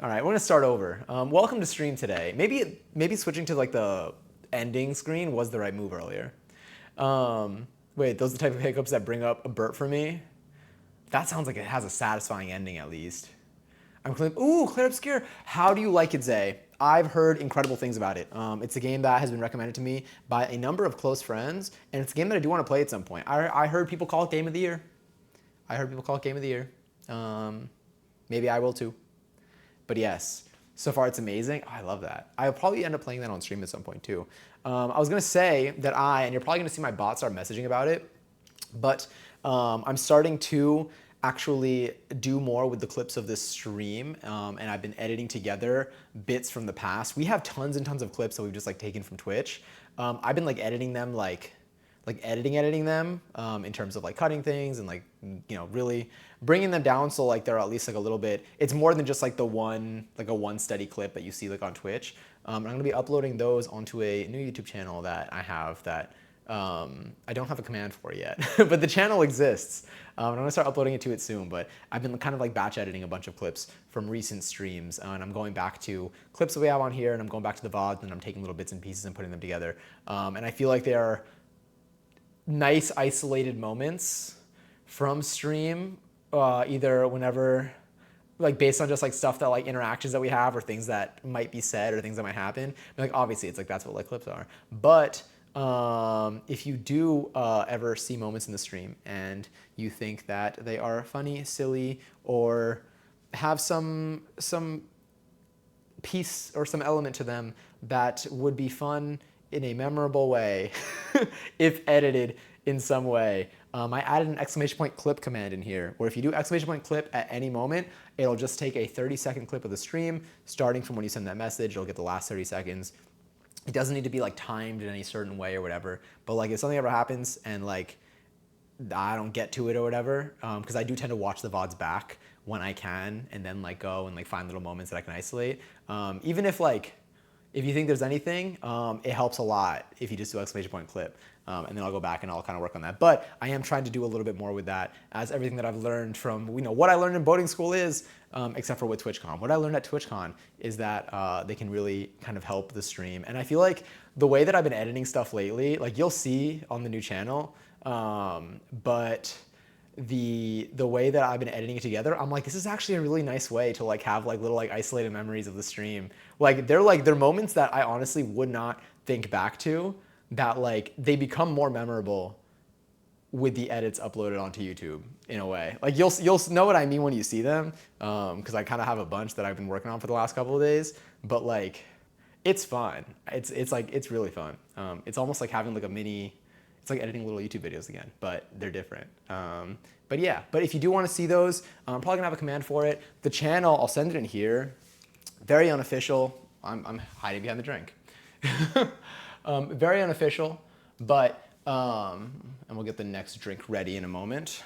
all right, we're going to start over. Welcome to stream today. Maybe switching to like the ending screen was the right move earlier. Wait, those are the type of hiccups that bring up a burp for me? That sounds like it has a satisfying ending at least. Ooh, Claire Obscure. How do you like it, Zay? I've heard incredible things about it. It's a game that has been recommended to me by a number of close friends, and it's a game that I do want to play at some point. I heard people call it Game of the Year. Maybe I will too. But yes, so far it's amazing. Oh, I love that. I'll probably end up playing that on stream at some point too. I was gonna say that and you're probably gonna see my bot start messaging about it, but I'm starting to actually do more with the clips of this stream, and I've been editing together bits from the past. We have tons and tons of clips that we've just like taken from Twitch. I've been like editing them like editing them in terms of like cutting things and like, you know, really bringing them down so like they're at least like a little bit, it's more than just like a one steady clip that you see like on Twitch. I'm gonna be uploading those onto a new YouTube channel that I have that I don't have a command for yet, but the channel exists. I'm gonna start uploading it to it soon, but I've been kind of like batch editing a bunch of clips from recent streams, and I'm going back to clips that we have on here, and I'm going back to the VODs, and I'm taking little bits and pieces and putting them together. And I feel like they are nice isolated moments from stream, either whenever, like based on just like stuff that like interactions that we have or things that might be said or things that might happen. Like obviously it's like that's what like clips are. But if you do ever see moments in the stream and you think that they are funny, silly, or have some piece or some element to them that would be fun in a memorable way, if edited in some way, I added an exclamation point clip command in here, where if you do exclamation point clip at any moment, it'll just take a 30-second clip of the stream, starting from when you send that message. It'll get the last 30 seconds. It doesn't need to be like timed in any certain way or whatever, but like if something ever happens and like I don't get to it or whatever, because I do tend to watch the VODs back when I can, and then like go and like find little moments that I can isolate. Even if like, if you think there's anything, it helps a lot if you just do exclamation point clip. And then I'll go back and I'll kind of work on that. But I am trying to do a little bit more with that, as everything that I've learned from, you know, what I learned in boating school is, except for with TwitchCon. What I learned at TwitchCon is that they can really kind of help the stream. And I feel like the way that I've been editing stuff lately, like you'll see on the new channel, but the way that I've been editing it together, I'm like, this is actually a really nice way to like have like little like isolated memories of the stream. Like they're moments that I honestly would not think back to, that like they become more memorable with the edits uploaded onto YouTube in a way. Like you'll know what I mean when you see them, because I kind of have a bunch that I've been working on for the last couple of days. But like, it's fun. It's like it's really fun. It's almost like having like a mini. It's like editing little YouTube videos again, but they're different. But yeah, but if you do want to see those, I'm probably gonna have a command for it. The channel, I'll send it in here. Very unofficial. I'm hiding behind the drink. Very unofficial, but, and we'll get the next drink ready in a moment.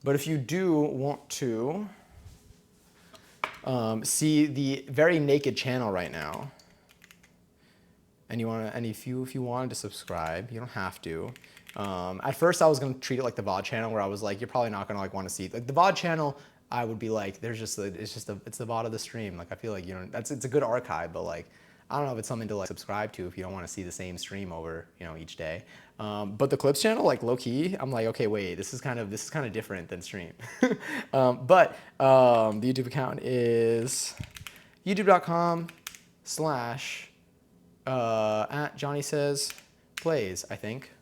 But if you do want to see the very naked channel right now, and if you wanted to subscribe, you don't have to. At first I was gonna treat it like the VOD channel, where I was like, you're probably not gonna like want to see, like the VOD channel, I would be like, it's the VOD of the stream. Like I feel like, you know, it's a good archive, but like, I don't know if it's something to like subscribe to if you don't want to see the same stream over, you know, each day. But the clips channel, like low key, I'm like, okay, wait, this is kind of different than stream. But the YouTube account is youtube.com/ at Johnny Says Plays, I think.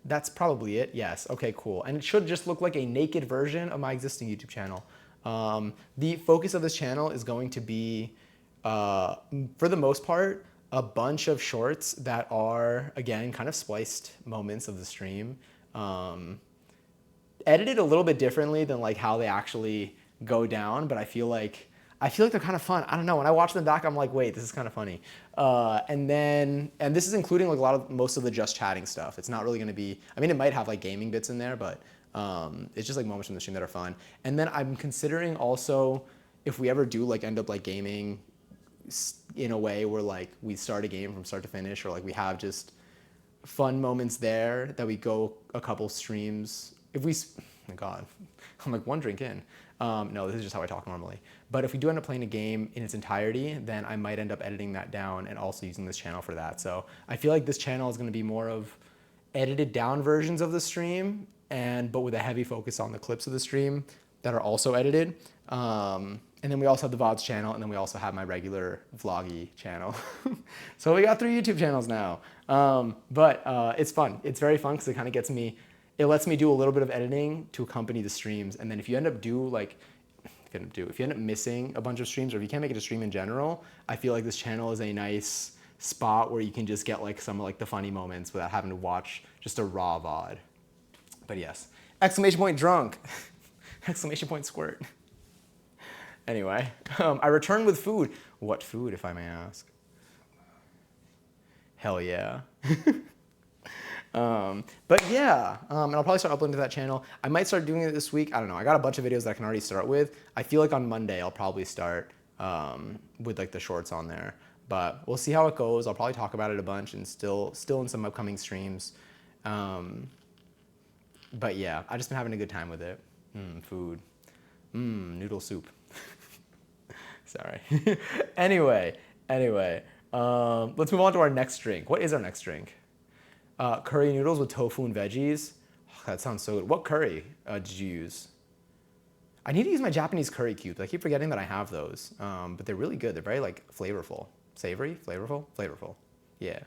That's probably it. Yes. Okay, cool. And it should just look like a naked version of my existing YouTube channel. The focus of this channel is going to be, for the most part, a bunch of shorts that are, again, kind of spliced moments of the stream. Edited a little bit differently than like how they actually go down, but I feel like I feel like they're kind of fun. I don't know. When I watch them back, I'm like, wait, this is kind of funny. And this is including like most of the just chatting stuff. It's not really going to be. I mean, it might have like gaming bits in there, but it's just like moments from the stream that are fun. And then I'm considering also if we ever do like end up like gaming in a way where like we start a game from start to finish, or like we have just fun moments there that we go a couple streams. If we, oh my God, I'm like one drink in. No, this is just how I talk normally. But if we do end up playing a game in its entirety, then I might end up editing that down and also using this channel for that. So I feel like this channel is going to be more of edited down versions of the stream, but with a heavy focus on the clips of the stream that are also edited. And then we also have the VODs channel, and then we also have my regular vloggy channel. So we got 3 YouTube channels now. But it's fun. It's very fun because it kind of gets me, it lets me do a little bit of editing to accompany the streams. And then if you end up if you end up missing a bunch of streams, or if you can't make it a stream in general, I feel like this channel is a nice spot where you can just get like some of like the funny moments without having to watch just a raw VOD. But yes, exclamation point drunk, exclamation point squirt. Anyway, I returned with food. What food, if I may ask? Hell yeah. But yeah, and I'll probably start uploading to that channel. I might start doing it this week. I don't know. I got a bunch of videos that I can already start with. I feel like on Monday I'll probably start with like the shorts on there. But we'll see how it goes. I'll probably talk about it a bunch and still in some upcoming streams. But yeah, I've just been having a good time with it. Food. Noodle soup. Sorry. Anyway, let's move on to our next drink. What is our next drink? Curry noodles with tofu and veggies. Oh, that sounds so good. What curry did you use? I need to use my Japanese curry cubes. I keep forgetting that I have those, but they're really good. They're very like flavorful, savory, flavorful. Yeah.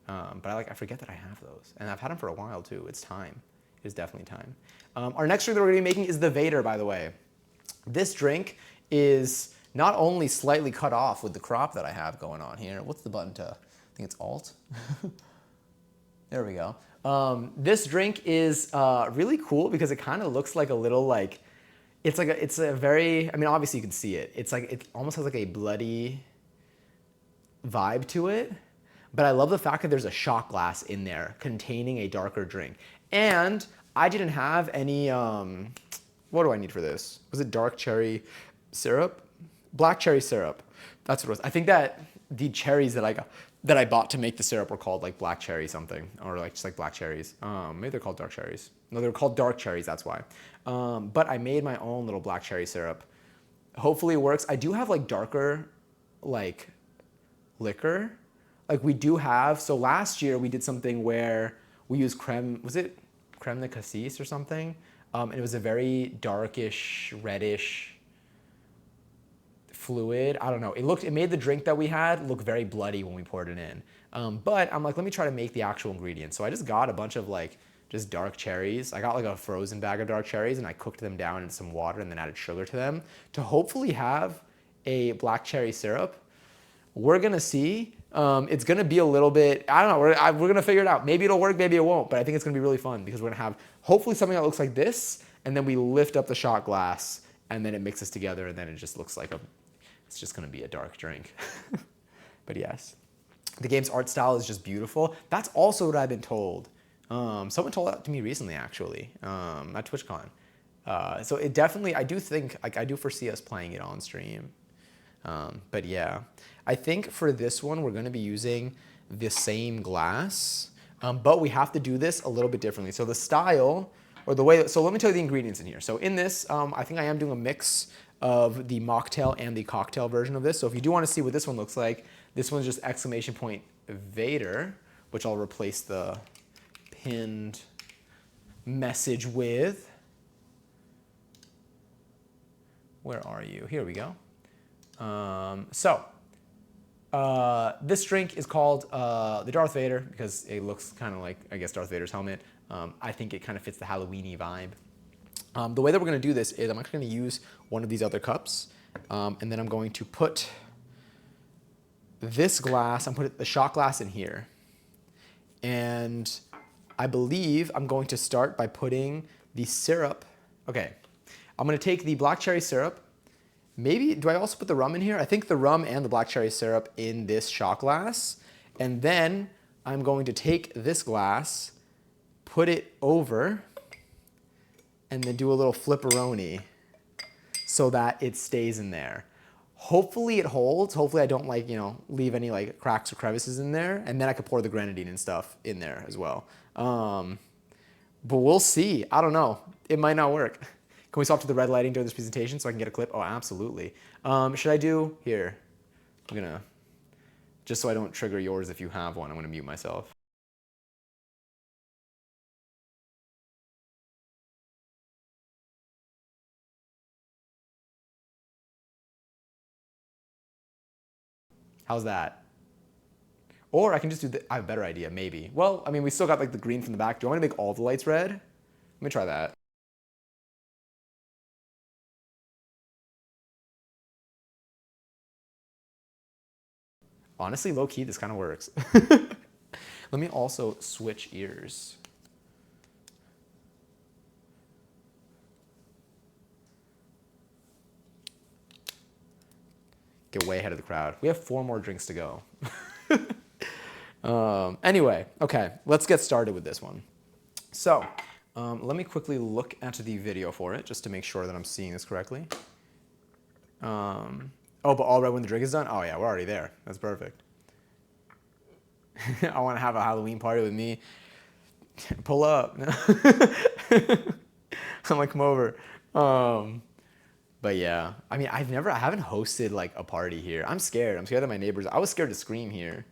But I forget that I have those, and I've had them for a while too. It's time. It is definitely time. Our next drink that we're gonna be making is the Vader, by the way. This drink is not only slightly cut off with the crop that I have going on here. What's the button to? I think it's Alt. There we go. This drink is really cool because it kind of looks like a little like, it's a very, I mean, obviously you can see it. It's like, it almost has like a bloody vibe to it. But I love the fact that there's a shot glass in there containing a darker drink. And I didn't have any, what do I need for this? Was it dark cherry syrup? Black cherry syrup. That's what it was. I think that the cherries that I bought to make the syrup were called like black cherry something, or like just like black cherries. Maybe they're called dark cherries. No, they're called dark cherries, that's why. But I made my own little black cherry syrup. Hopefully it works. I do have like darker like liquor. Like we do have, so last year we did something where we used creme, was it creme de cassis or something? And it was a very darkish, reddish fluid. I don't know. It made the drink that we had look very bloody when we poured it in. But I'm like, let me try to make the actual ingredients. So I just got a bunch of like just dark cherries. I got like a frozen bag of dark cherries and I cooked them down in some water and then added sugar to them to hopefully have a black cherry syrup. We're gonna see. It's gonna be a little bit, I don't know, we're gonna figure it out. Maybe it'll work, maybe it won't, but I think it's gonna be really fun because we're gonna have hopefully something that looks like this, and then we lift up the shot glass and then it mixes together and then it just looks like it's just gonna be a dark drink. But yes, the game's art style is just beautiful. That's also what I've been told. Someone told that to me recently actually, at TwitchCon. So it definitely, I do think, like I do foresee us playing it on stream. But yeah, I think for this one, we're gonna be using the same glass, but we have to do this a little bit differently. So the style, or the way, so let me tell you the ingredients in here. So in this, I think I am doing a mix of the mocktail and the cocktail version of this. So if you do wanna see what this one looks like, this one's just exclamation point Vader, which I'll replace the pinned message with. Where are you? Here we go. This drink is called the Darth Vader because it looks kind of like, I guess, Darth Vader's helmet. I think it kind of fits the Halloween-y vibe. The way that we're going to do this is I'm actually going to use one of these other cups, and then I'm going to put this glass, I'm putting the shot glass in here. And I believe I'm going to start by putting the syrup. Okay, I'm going to take the black cherry syrup, Maybe, do I also put the rum in here? I think the rum and the black cherry syrup in this shot glass. And then I'm going to take this glass, put it over, and then do a little flipperoni so that it stays in there. Hopefully it holds. Hopefully I don't like, leave any like cracks or crevices in there. And then I could pour the grenadine and stuff in there as well. But we'll see. I don't know. It might not work. Can we swap to the red lighting during this presentation so I can get a clip? Oh, absolutely. Should I do, here, I'm gonna, just so I don't trigger yours if you have one, I'm gonna mute myself. How's that? Or I can just do I have a better idea, maybe. Well, I mean, we still got like the green from the back. Do I want to make all the lights red? Let me try that. Honestly, low key, this kind of works. Let me also switch ears. Get way ahead of the crowd. We have 4 more drinks to go. Anyway, okay, let's get started with this one. So, let me quickly look at the video for it just to make sure that I'm seeing this correctly. Oh, but all red when the drink is done? Oh yeah, we're already there. That's perfect. I want to have a Halloween party with me. Pull up. I'm like, come over. But yeah, I mean, I haven't hosted like a party here. I'm scared. I'm scared that my neighbors, I was scared to scream here.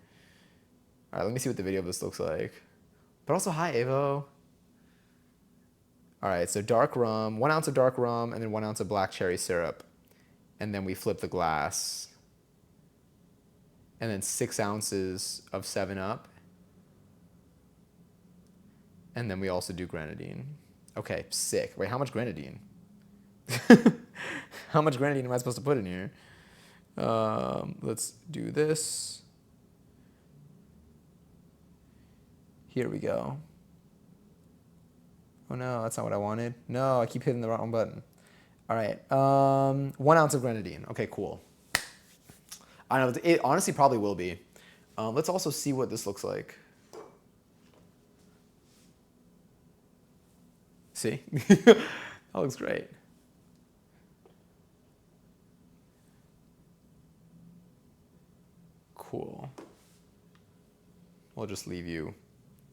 All right, let me see what the video of this looks like. But also, hi, Avo. All right, so dark rum, 1 ounce of dark rum, and then 1 ounce of black cherry syrup. And then we flip the glass. And then 6 ounces of 7-Up. And then we also do grenadine. Okay, sick. Wait, how much grenadine? How much grenadine am I supposed to put in here? Let's do this. Here we go. Oh no, that's not what I wanted. No, I keep hitting the wrong button. All right, 1 ounce of grenadine. Okay, cool. I know, it honestly probably will be. Let's also see what this looks like. See? That looks great. Cool. We'll just leave you.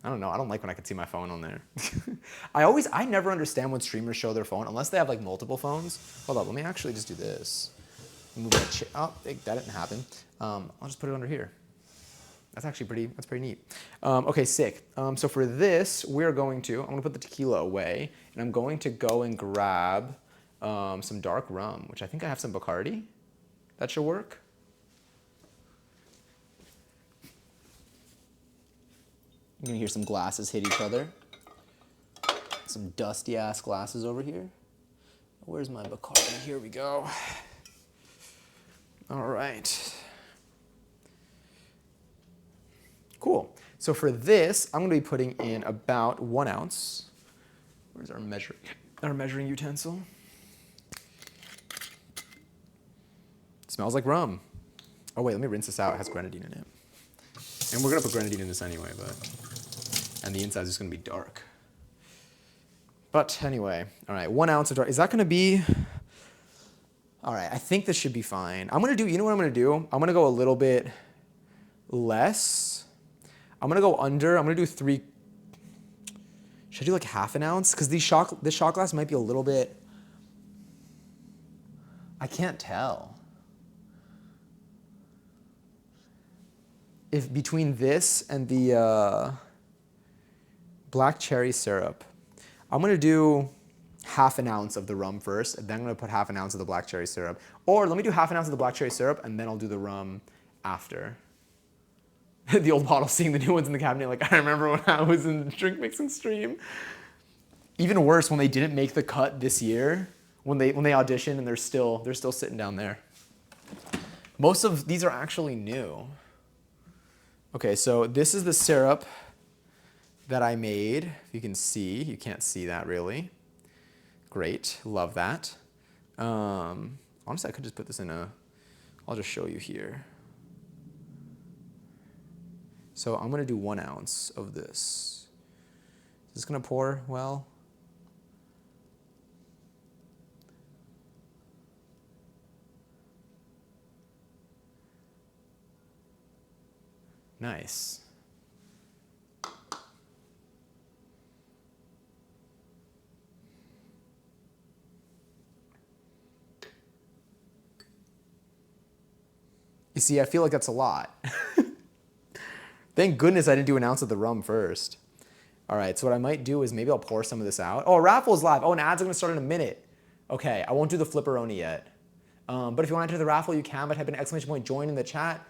I don't know. I don't like when I can see my phone on there. I never understand when streamers show their phone unless they have like multiple phones. Hold up, let me actually just do this. Move my chair. Oh, that didn't happen. I'll just put it under here. That's actually pretty neat. Okay, sick. So for this, I'm gonna put the tequila away, and I'm going to go and grab some dark rum, which I think I have some Bacardi. That should work. You're gonna hear some glasses hit each other. Some dusty ass glasses over here. Where's my Bacardi? Here we go. All right. Cool. So for this, I'm going to be putting in about 1 ounce. Where's our measuring utensil? It smells like rum. Oh wait, let me rinse this out. It has grenadine in it. And we're going to put grenadine in this anyway, and the inside is just going to be dark. But anyway, all right, 1 ounce of dark. Is that going to be? All right, I think this should be fine. I'm going to do, you know what I'm going to do? I'm going to go a little bit less. I'm going to go under. I'm going to do 3. Should I do like half an ounce? Because this shot glass might be a little bit, I can't tell. If between this and the black cherry syrup, I'm going to do half an ounce of the rum first, and then I'm going to put half an ounce of the black cherry syrup. Or let me do half an ounce of the black cherry syrup, and then I'll do the rum after. The old bottle, seeing the new ones in the cabinet, like I remember when I was in the drink mixing stream. Even worse, when they didn't make the cut this year, when they auditioned and they're still sitting down there. Most of these are actually new. Okay, so this is the syrup that I made. If you can see, you can't see that really. Great, love that. I'll Honestly, I could just put this in I'll just show you here. So I'm gonna do 1 ounce of this. Is this gonna pour well? Nice. You see, I feel like that's a lot. Thank goodness I didn't do 1 ounce of the rum first. All right, so what I might do is maybe I'll pour some of this out. Oh, raffle's live. Oh, and ads are gonna start in a minute. Okay, I won't do the flipperoni yet. But if you want to enter the raffle, you can, but type in ! Join in the chat.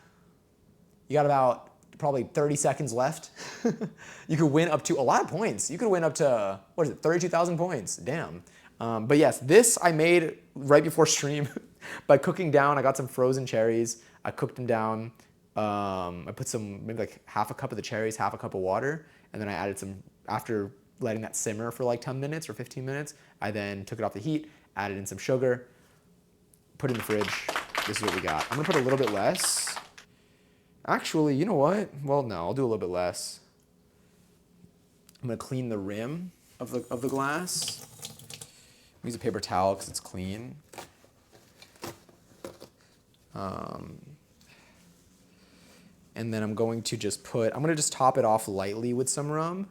You got about probably 30 seconds left. You could win up to a lot of points. You could win up to, 32,000 points. Damn. But yes, this I made right before stream by cooking down. I got some frozen cherries. I cooked them down. I put maybe like half a cup of the cherries, half a cup of water, and then I added some, after letting that simmer for like 10 minutes or 15 minutes, I then took it off the heat, added in some sugar, put it in the fridge. This is what we got. I'm gonna put a little bit less. Actually, you know what? Well, no, I'll do a little bit less. I'm gonna clean the rim of the glass. Use a paper towel because it's clean. And then I'm going to just top it off lightly with some rum.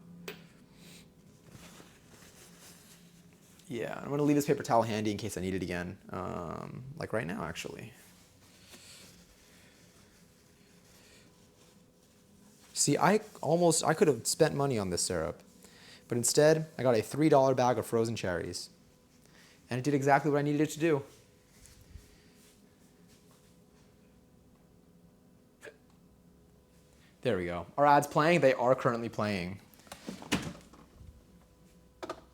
Yeah, I'm gonna leave this paper towel handy in case I need it again, like right now actually. See, I could have spent money on this syrup, but instead I got a $3 bag of frozen cherries. And it did exactly what I needed it to do. There we go. Are ads playing? They are currently playing.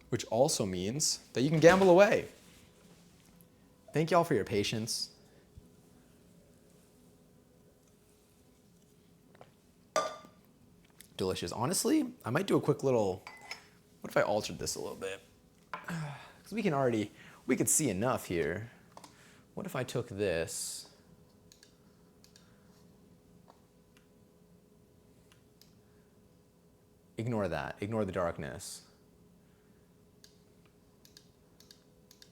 Which also means that you can gamble away. Thank y'all for your patience. Delicious. Honestly, I might do a quick little, what if I altered this a little bit? Because we could see enough here. What if I took this? Ignore that, ignore the darkness.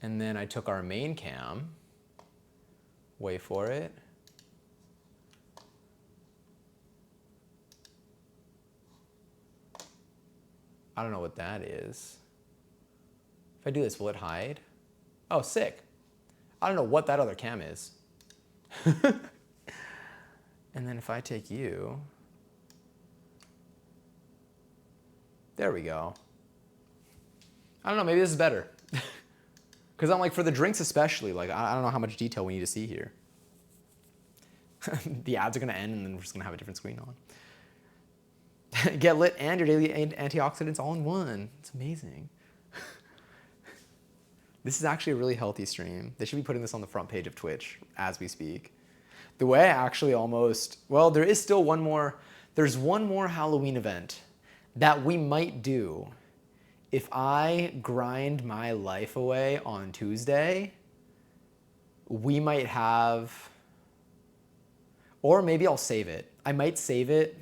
And then I took our main cam, wait for it. I don't know what that is. If I do this, will it hide? Oh, sick. I don't know what that other cam is. And then if I take you, there we go. I don't know, maybe this is better. Because I'm like, for the drinks especially, like, I don't know how much detail we need to see here. The ads are gonna end and then we're just gonna have a different screen on. Get lit and your daily antioxidants all in one. It's amazing. This is actually a really healthy stream. They should be putting this on the front page of Twitch as we speak. The way I actually there is still there's one more Halloween event that we might do if I grind my life away on Tuesday. We might have, or maybe I'll save it. I might save it.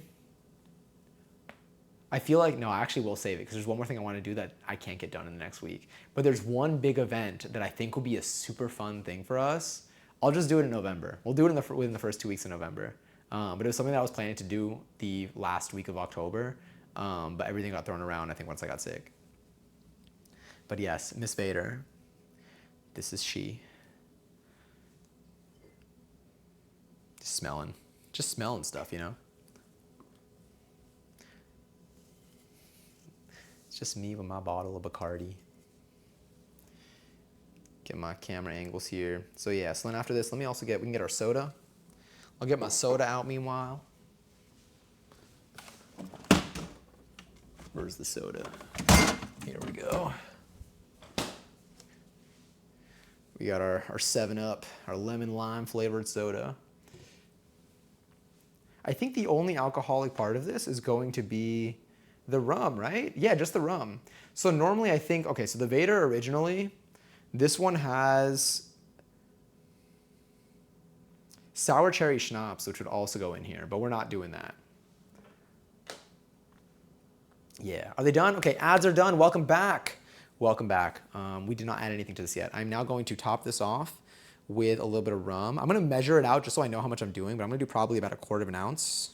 I feel like, no, I actually will save it because there's one more thing I want to do that I can't get done in the next week. But there's one big event that I think will be a super fun thing for us. I'll just do it in November. We'll do it within the first 2 weeks in November. But it was something that I was planning to do the last week of October. But everything got thrown around, I think, once I got sick. But yes, Miss Vader, this is she. Just smelling stuff, you know? It's just me with my bottle of Bacardi. Get my camera angles here. So yeah, so then after this, we can get our soda. I'll get my soda out meanwhile. Where's the soda? Here we go. We got our 7-Up, our lemon lime flavored soda. I think the only alcoholic part of this is going to be the rum, right? Yeah, just the rum. So normally I think, okay, so the Vader originally, this one has Sour cherry schnapps, which would also go in here, but we're not doing that. Yeah, are they done? Okay, ads are done. Welcome back. Welcome back. We did not add anything to this yet. I'm now going to top this off with a little bit of rum. I'm gonna measure it out just so I know how much I'm doing, but I'm gonna do probably about 1/4 ounce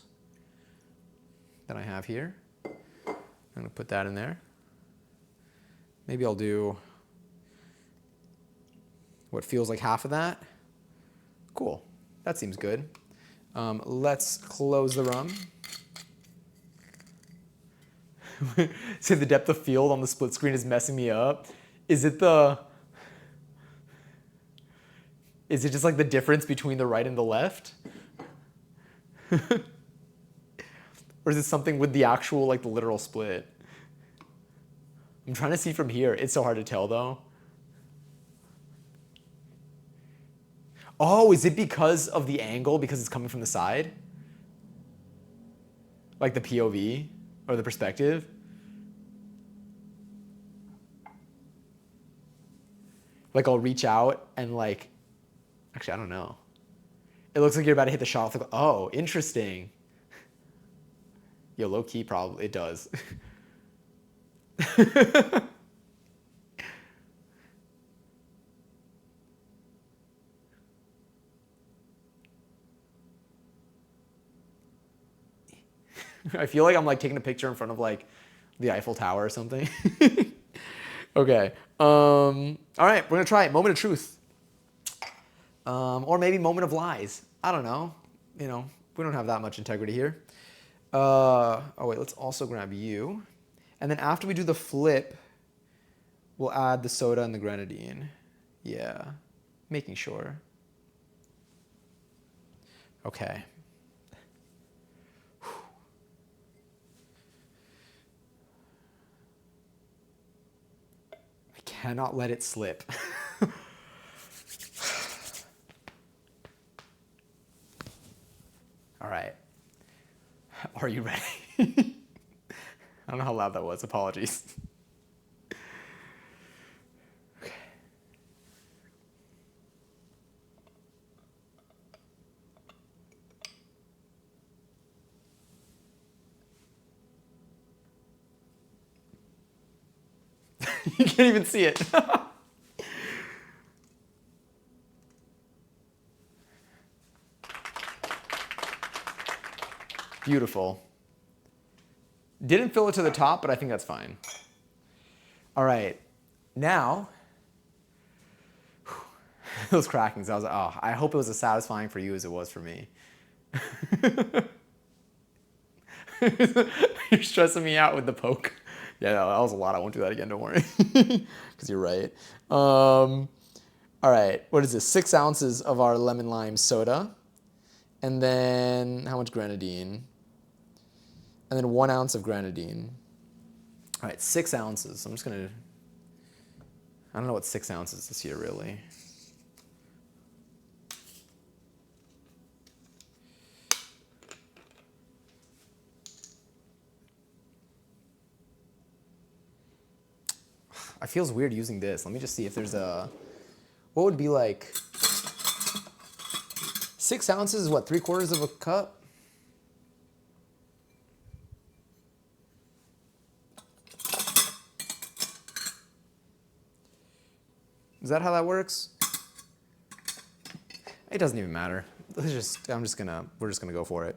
that I have here. I'm gonna put that in there. Maybe I'll do what feels like half of that. Cool, that seems good. Let's close the rum. See, the depth of field on the split screen is messing me up. Is it just like the difference between the right and the left? Or is it something with the actual, like the literal split? I'm trying to see from here. It's so hard to tell though. Oh, is it because of the angle? Because it's coming from the side? Like the POV or the perspective? Like I'll reach out and like, actually, I don't know. It looks like you're about to hit the shot. Like, oh, interesting. Yo, low key, probably it does. I feel like I'm like taking a picture in front of like the Eiffel Tower or something. Okay. All right, we're gonna try it. Moment of truth. Or maybe moment of lies. I don't know. You know, we don't have that much integrity here. Oh wait, let's also grab you. And then after we do the flip, we'll add the soda and the grenadine. Yeah, making sure. Okay. I cannot let it slip. All right. Are you ready? I don't know how loud that was. Apologies. Okay. You can't even see it. Beautiful. Didn't fill it to the top, but I think that's fine. All right, now, those crackings, I was like, oh, I hope it was as satisfying for you as it was for me. You're stressing me out with the poke. Yeah, no, that was a lot. I won't do that again, don't worry. Because you're right. All right, what is this? 6 ounces of our lemon lime soda. And then how much grenadine? And then 1 ounce of grenadine. All right, 6 ounces. I'm just gonna, I don't know what 6 ounces is here really. It feels weird using this. Let me just see if there's a, what would be like, 6 ounces is what, 3/4 of a cup? Is that how that works? It doesn't even matter. We're just gonna go for it.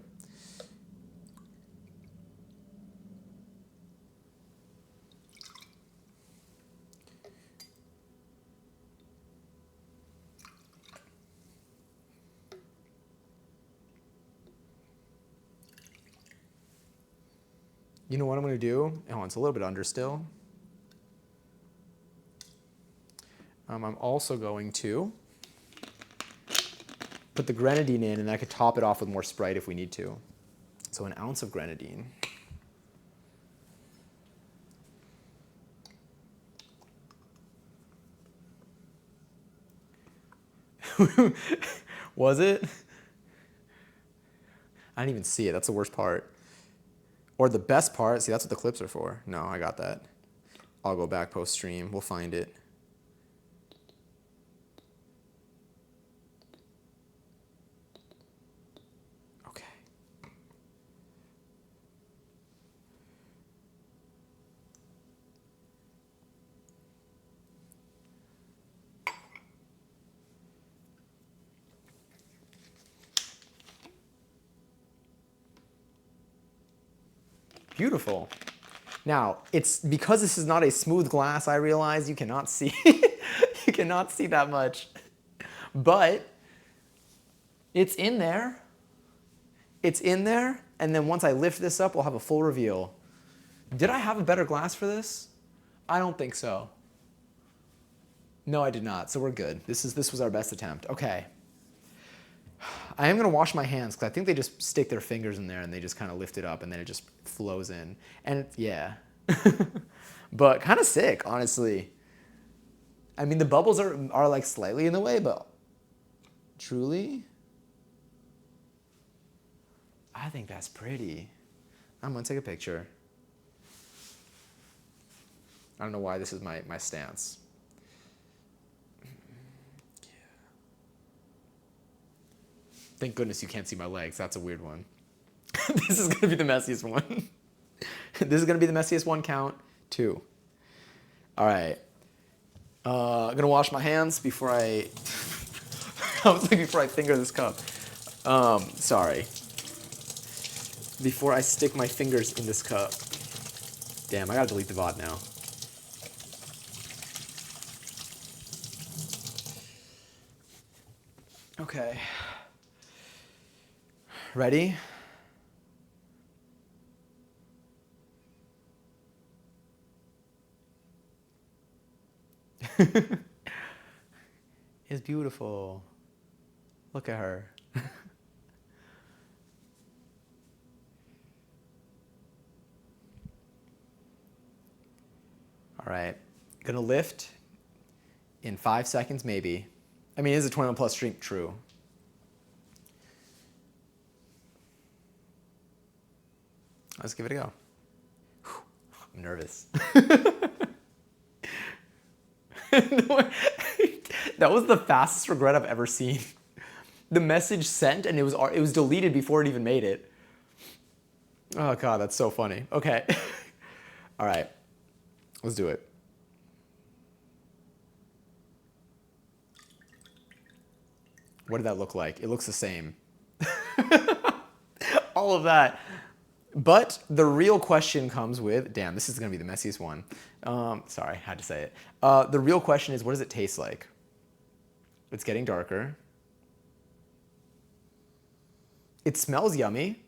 You know what I'm gonna do? Oh, it's a little bit under still. I'm also going to put the grenadine in, and I could top it off with more Sprite if we need to. So 1 ounce of grenadine. Was it? I didn't even see it. That's the worst part. Or the best part. See, that's what the clips are for. No, I got that. I'll go back post-stream. We'll find it. Beautiful. Now, it's because this is not a smooth glass, I realize you cannot see you cannot see that much. But it's in there. It's in there, and then once I lift this up, we'll have a full reveal. Did I have a better glass for this? I don't think so. No, I did not, so we're good. This was our best attempt. Okay. I am gonna wash my hands because I think they just stick their fingers in there and they just kind of lift it up and then it just flows in. And yeah, but kind of sick, honestly. I mean, the bubbles are like slightly in the way, but truly, I think that's pretty. I'm gonna take a picture. I don't know why this is my stance. Thank goodness you can't see my legs. That's a weird one. This is gonna be the messiest one. This is gonna be the messiest one. Count 2. All right. I'm gonna wash my hands before I. I was like before I finger this cup. Sorry. Before I stick my fingers in this cup. Damn, I gotta delete the VOD now. Okay. Ready? It's beautiful. Look at her. All right. Gonna lift in 5 seconds, maybe. I mean, it is a 21 plus stream, true. Let's give it a go. Whew, I'm nervous. That was the fastest regret I've ever seen. The message sent and it was deleted before it even made it. Oh God, that's so funny. Okay. All right, let's do it. What did that look like? It looks the same. All of that. But the real question comes with, damn, this is gonna be the messiest one. Sorry, I had to say it. The real question is, what does it taste like? It's getting darker. It smells yummy.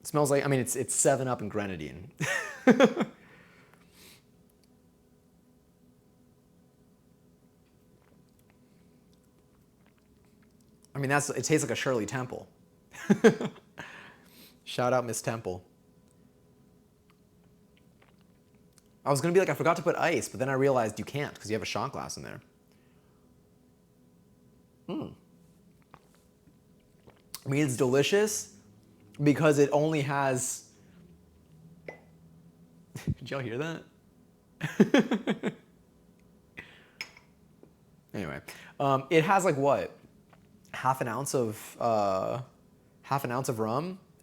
It smells like, I mean, it's 7-Up and grenadine. I mean, it tastes like a Shirley Temple. Shout out Miss Temple. I was gonna be like, I forgot to put ice, but then I realized you can't because you have a shot glass in there. I mean, it's delicious because it only has. Did y'all hear that? Anyway, it has like what? Half an ounce of rum,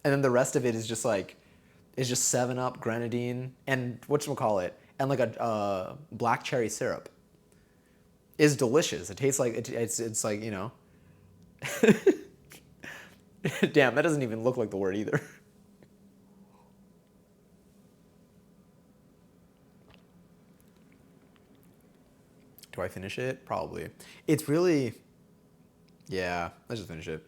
and then the rest of it is just like, it's just 7-Up, grenadine, and whatchamacallit, and like a black cherry syrup. It's delicious. It tastes like it's like, you know. Damn, that doesn't even look like the word either. Do I finish it? Probably. It's really, yeah, let's just finish it.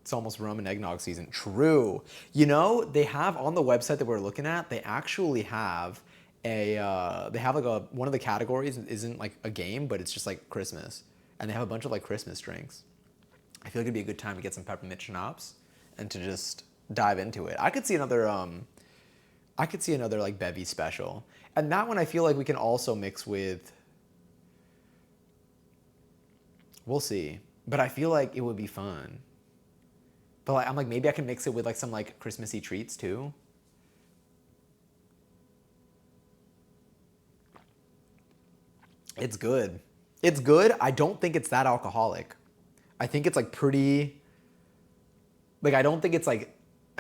It's almost rum and eggnog season. True. You know, they have on the website that we're looking at, they actually have they have like one of the categories isn't like a game, but it's just like Christmas. And they have a bunch of like Christmas drinks. I feel like it'd be a good time to get some peppermint schnapps and to just dive into it. I could see another like bevy special. And that one I feel like we can also mix with, we'll see. But I feel like it would be fun. But like, I'm like, maybe I can mix it with like some like Christmassy treats too. It's good. It's good. I don't think it's that alcoholic. I think it's like pretty, like I don't think it's like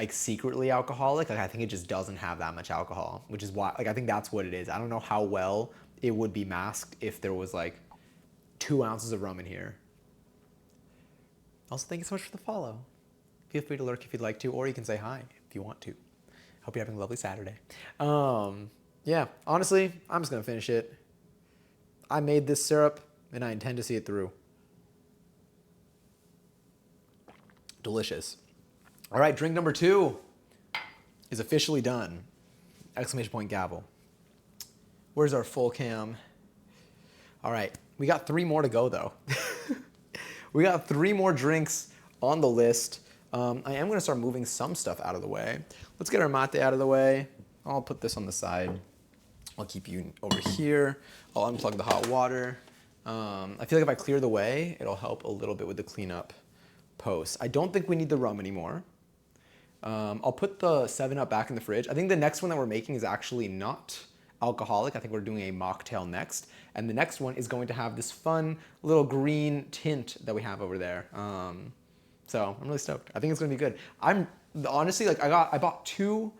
secretly alcoholic. Like I think it just doesn't have that much alcohol, which is why, like I think that's what it is. I don't know how well it would be masked if there was like 2 ounces of rum in here. Also, thank you so much for the follow. Feel free to lurk if you'd like to, or you can say hi. if you want to. Hope you're having a lovely Saturday. Yeah, honestly, I'm just gonna finish it. I made this syrup and I intend to see it through. Delicious. All right, drink number 2 is officially done. Exclamation point gavel. Where's our full cam? All right, we got 3 more to go though. We got 3 more drinks on the list. I am gonna start moving some stuff out of the way. Let's get our mate out of the way. I'll put this on the side. I'll keep you over here. I'll unplug the hot water. I feel like if I clear the way, it'll help a little bit with the cleanup post. I don't think we need the rum anymore. I'll put the 7-Up back in the fridge. I think the next one that we're making is actually not alcoholic. I think we're doing a mocktail next. And the next one is going to have this fun little green tint that we have over there. So I'm really stoked. I think it's gonna be good. I'm honestly like I bought two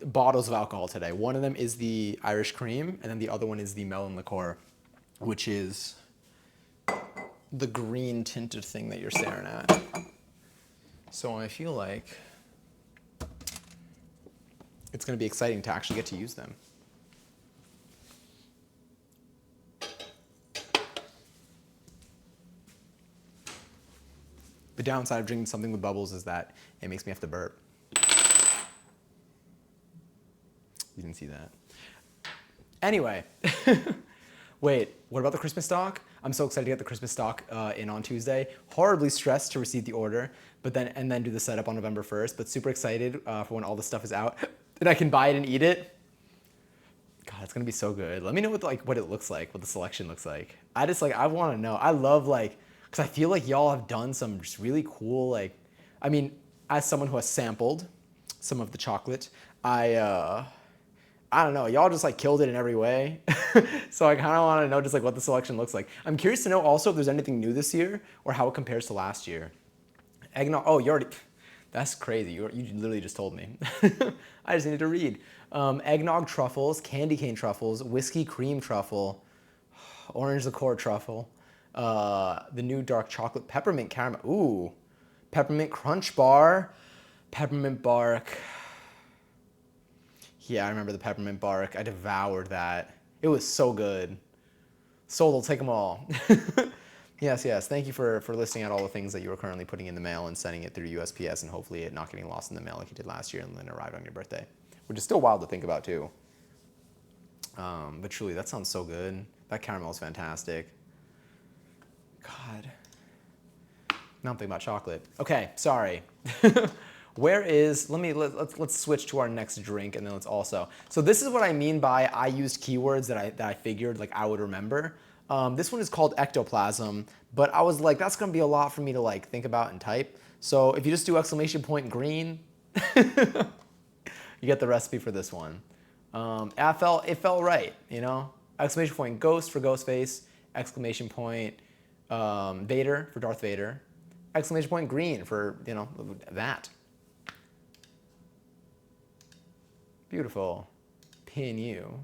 bottles of alcohol today. One of them is the Irish cream, and then the other one is the melon liqueur, which is the green tinted thing that you're staring at. So I feel like it's going to be exciting to actually get to use them. The downside of drinking something with bubbles is that it makes me have to burp. You didn't see that. Anyway, wait, what about the Christmas stock? I'm so excited to get the Christmas stock in on Tuesday. Horribly stressed to receive the order, but then do the setup on November 1st, but super excited for when all the stuff is out and I can buy it and eat it. God, it's gonna be so good. Let me know what it looks like, what the selection looks like. I wanna know. I love because I feel like y'all have done some just really cool, I mean, as someone who has sampled some of the chocolate, I don't know, y'all just killed it in every way. So I kind of want to know just what the selection looks like. I'm curious to know also if there's anything new this year or how it compares to last year. Eggnog, oh, that's crazy. You literally just told me. I just needed to read. Eggnog truffles, candy cane truffles, whiskey cream truffle, orange liqueur truffle, the new dark chocolate peppermint caramel. Ooh, peppermint crunch bar, peppermint bark. Yeah, I remember the peppermint bark. I devoured that. It was so good. Sold, I'll take them all. Yes. Thank you for listing out all the things that you were currently putting in the mail and sending it through USPS and hopefully it not getting lost in the mail like you did last year and then arrived on your birthday, which is still wild to think about too. But truly, that sounds so good. That caramel is fantastic. God. Now I'm thinking about chocolate. Okay, sorry. Let's switch to our next drink and then let's also. So this is what I mean by I used keywords that I figured I would remember. This one is called ectoplasm, but I was like, that's gonna be a lot for me to think about and type. So if you just do exclamation point green, you get the recipe for this one. It felt right, you know? Exclamation point ghost for Ghostface, exclamation point Vader for Darth Vader, exclamation point green for, that. Beautiful. Pin you.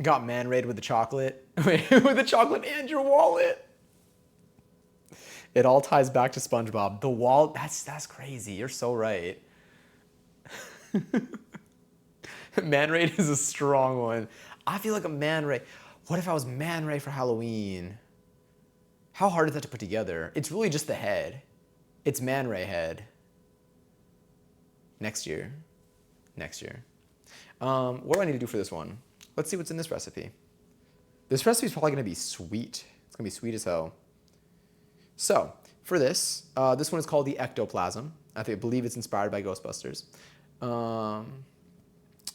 Got man-rayed with the chocolate. With the chocolate and your wallet. It all ties back to SpongeBob. The wallet, that's crazy. You're so right. Man-rayed is a strong one. I feel like a man-ray. What if I was man-ray for Halloween? How hard is that to put together? It's really just the head. It's man-ray head. Next year. What do I need to do for this one? Let's see what's in this recipe. This recipe is probably going to be sweet. It's going to be sweet as hell. So for this one is called the ectoplasm. I believe it's inspired by Ghostbusters.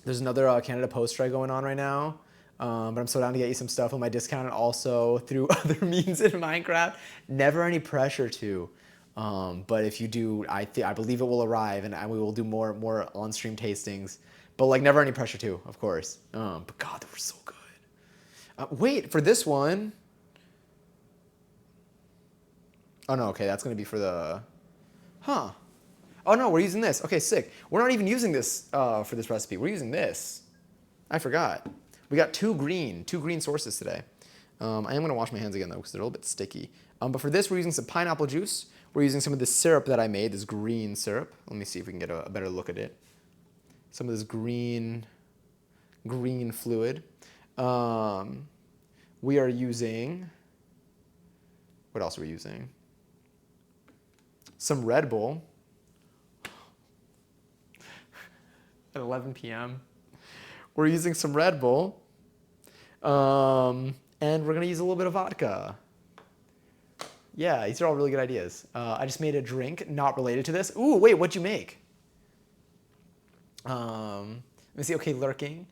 There's another Canada Post try going on right now. But I'm so down to get you some stuff on my discount and also through other means in Minecraft. Never any pressure to. But if you do, I believe it will arrive and we will do more on-stream tastings. But never any pressure to, of course. But God, they were so good. Wait, for this one. Oh no, okay, that's gonna be for the, Oh no, we're using this. Okay, sick. We're not even using this for this recipe. We're using this. I forgot. We got two green sources today. I am gonna wash my hands again though because they're a little bit sticky. But for this, we're using some pineapple juice. We're using some of this syrup that I made, this green syrup. Let me see if we can get a better look at it. Some of this green fluid. We are using, what else are we using? Some Red Bull at 11 p.m. We're using some Red Bull, and we're gonna use a little bit of vodka. Yeah, these are all really good ideas. I just made a drink not related to this. Ooh, wait, what'd you make? Let me see. Okay, lurking.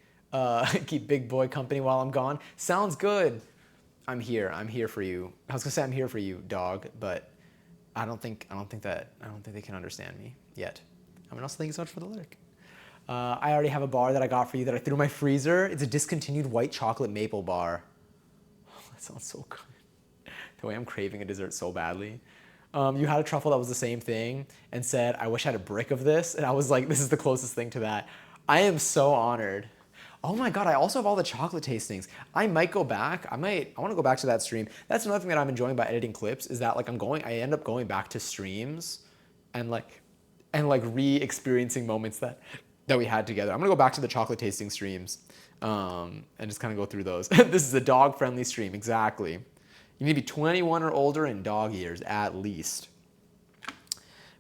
Keep big boy company while I'm gone. Sounds good. I'm here for you. I was gonna say I'm here for you, dog, but I don't think they can understand me yet. I mean, also thank you so much for the lyric. I already have a bar that I got for you that I threw in my freezer. It's a discontinued white chocolate maple bar. Oh, that sounds so good. The way I'm craving a dessert so badly. You had a truffle that was the same thing and said, I wish I had a brick of this. And I was like, this is the closest thing to that. I am so honored. Oh my God, I also have all the chocolate tastings. I might go back. I want to go back to that stream. That's another thing that I'm enjoying about editing clips is that like I end up going back to streams and re-experiencing moments that we had together. I'm gonna go back to the chocolate tasting streams and just kind of go through those. This is a dog-friendly stream, exactly. You need to be 21 or older and dog years at least.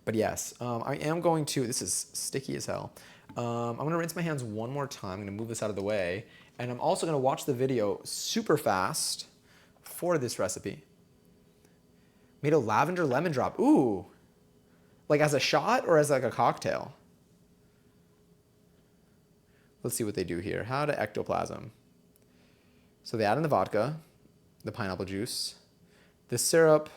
But yes, I am going to, this is sticky as hell. I'm gonna rinse my hands one more time. I'm gonna move this out of the way. And I'm also gonna watch the video super fast for this recipe. Made a lavender lemon drop. Ooh, like as a shot or as like a cocktail? Let's see what they do here. How to ectoplasm. So they add in the vodka, the pineapple juice, the syrup.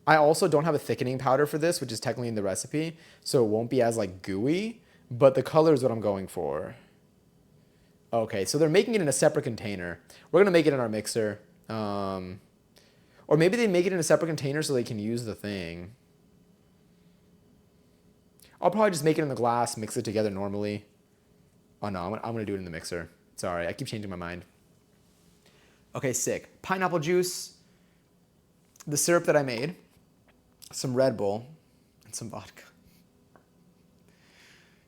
I also don't have a thickening powder for this, which is technically in the recipe, so it won't be as like gooey, but the color is what I'm going for. Okay, so they're making it in a separate container. We're gonna make it in our mixer. Or maybe they make it in a separate container so they can use the thing. I'll probably just make it in the glass, mix it together normally. Oh no, I'm gonna do it in the mixer. Sorry, I keep changing my mind. Okay, sick. Pineapple juice, the syrup that I made, some Red Bull, and some vodka.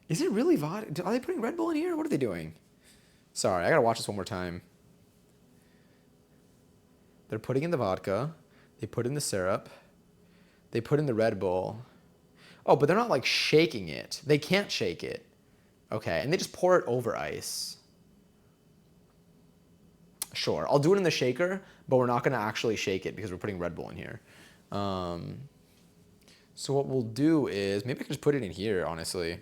Is it really vodka? Are they putting Red Bull in here? What are they doing? Sorry, I gotta watch this one more time. They're putting in the vodka, they put in the syrup, they put in the Red Bull. Oh, but they're not like shaking it. They can't shake it. Okay, and they just pour it over ice. Sure, I'll do it in the shaker, but we're not gonna actually shake it because we're putting Red Bull in here. So what we'll do is, maybe I can just put it in here, honestly.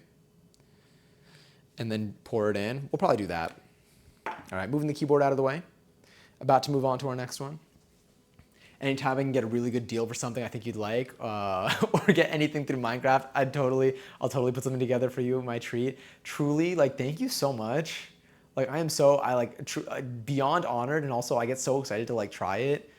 And then pour it in. We'll probably do that. All right, moving the keyboard out of the way. About to move on to our next one. Anytime I can get a really good deal for something I think you'd like, or get anything through Minecraft, I'll totally put something together for you, my treat. Truly, like, thank you so much. Like, beyond honored, and also I get so excited to like try it.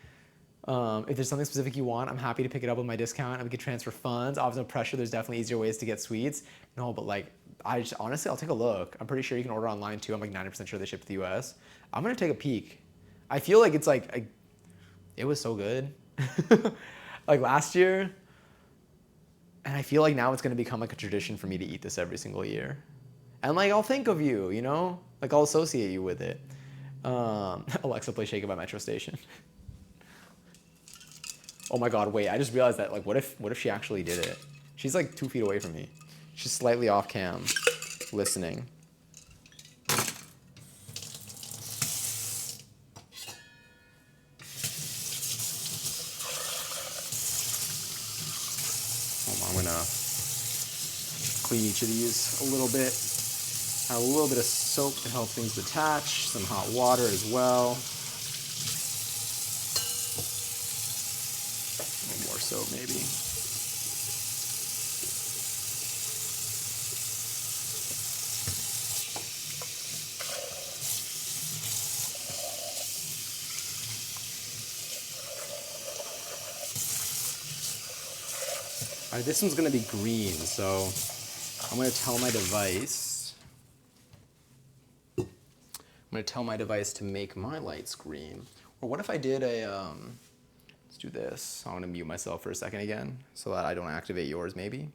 If there's something specific you want, I'm happy to pick it up with my discount and we can transfer funds. Obviously, no pressure. There's definitely easier ways to get sweets. No, but like, honestly, I'll take a look. I'm pretty sure you can order online too. I'm like 90% sure they ship to the US. I'm gonna take a peek. I feel like it's like, it was so good. Like last year. And I feel like now it's gonna become like a tradition for me to eat this every single year. And like, I'll think of you, you know? Like, I'll associate you with it. Alexa, play Shake It by Metro Station. Oh my God, wait, I just realized that, like, what if she actually did it? She's like 2 feet away from me. She's slightly off cam, listening. I'm gonna clean each of these a little bit. Add a little bit of soap to help things detach, some hot water as well. A little more soap maybe. All right, this one's gonna be green, so I'm gonna tell my device going to tell my device to make my lights green. Or what if I did a, let's do this. I'm going to mute myself for a second again so that I don't activate yours maybe.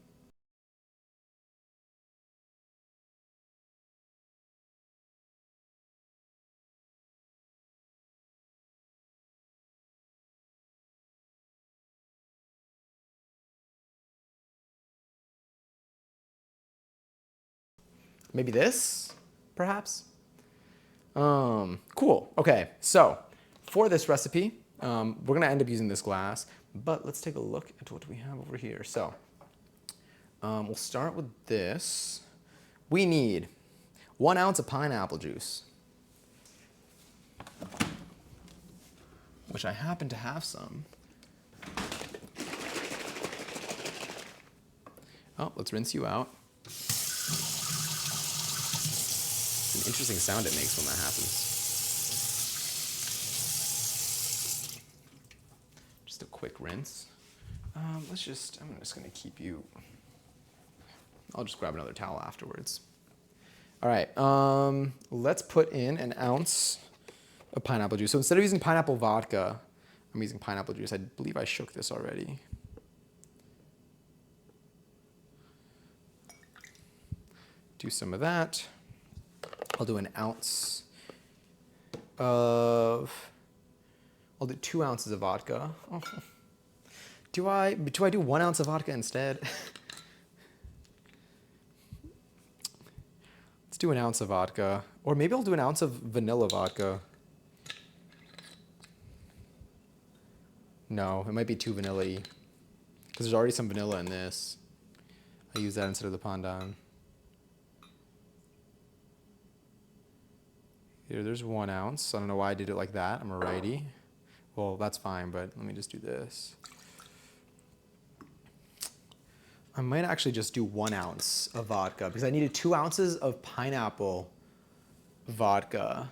Maybe this, perhaps? Cool. Okay, so for this recipe, we're gonna end up using this glass, but let's take a look at what we have over here. So we'll start with this. We need 1 ounce of pineapple juice, which I happen to have some. Oh, let's rinse you out. It's an interesting sound it makes when that happens. Just a quick rinse. I'm just gonna keep you, I'll just grab another towel afterwards. All right, let's put in 1 ounce of pineapple juice. So instead of using pineapple vodka, I'm using pineapple juice. I believe I shook this already. Do some of that. I'll do 1 ounce of, I'll do 2 ounces of vodka. Oh. Do I do 1 ounce of vodka instead? Let's do 1 ounce of vodka. Or maybe I'll do 1 ounce of vanilla vodka. No, it might be too vanilla-y. Because there's already some vanilla in this. I use that instead of the pandan. Here, there's 1 ounce. I don't know why I did it like that. I'm a righty. Well, that's fine, but let me just do this. I might actually just do 1 ounce of vodka because I needed 2 ounces of pineapple vodka.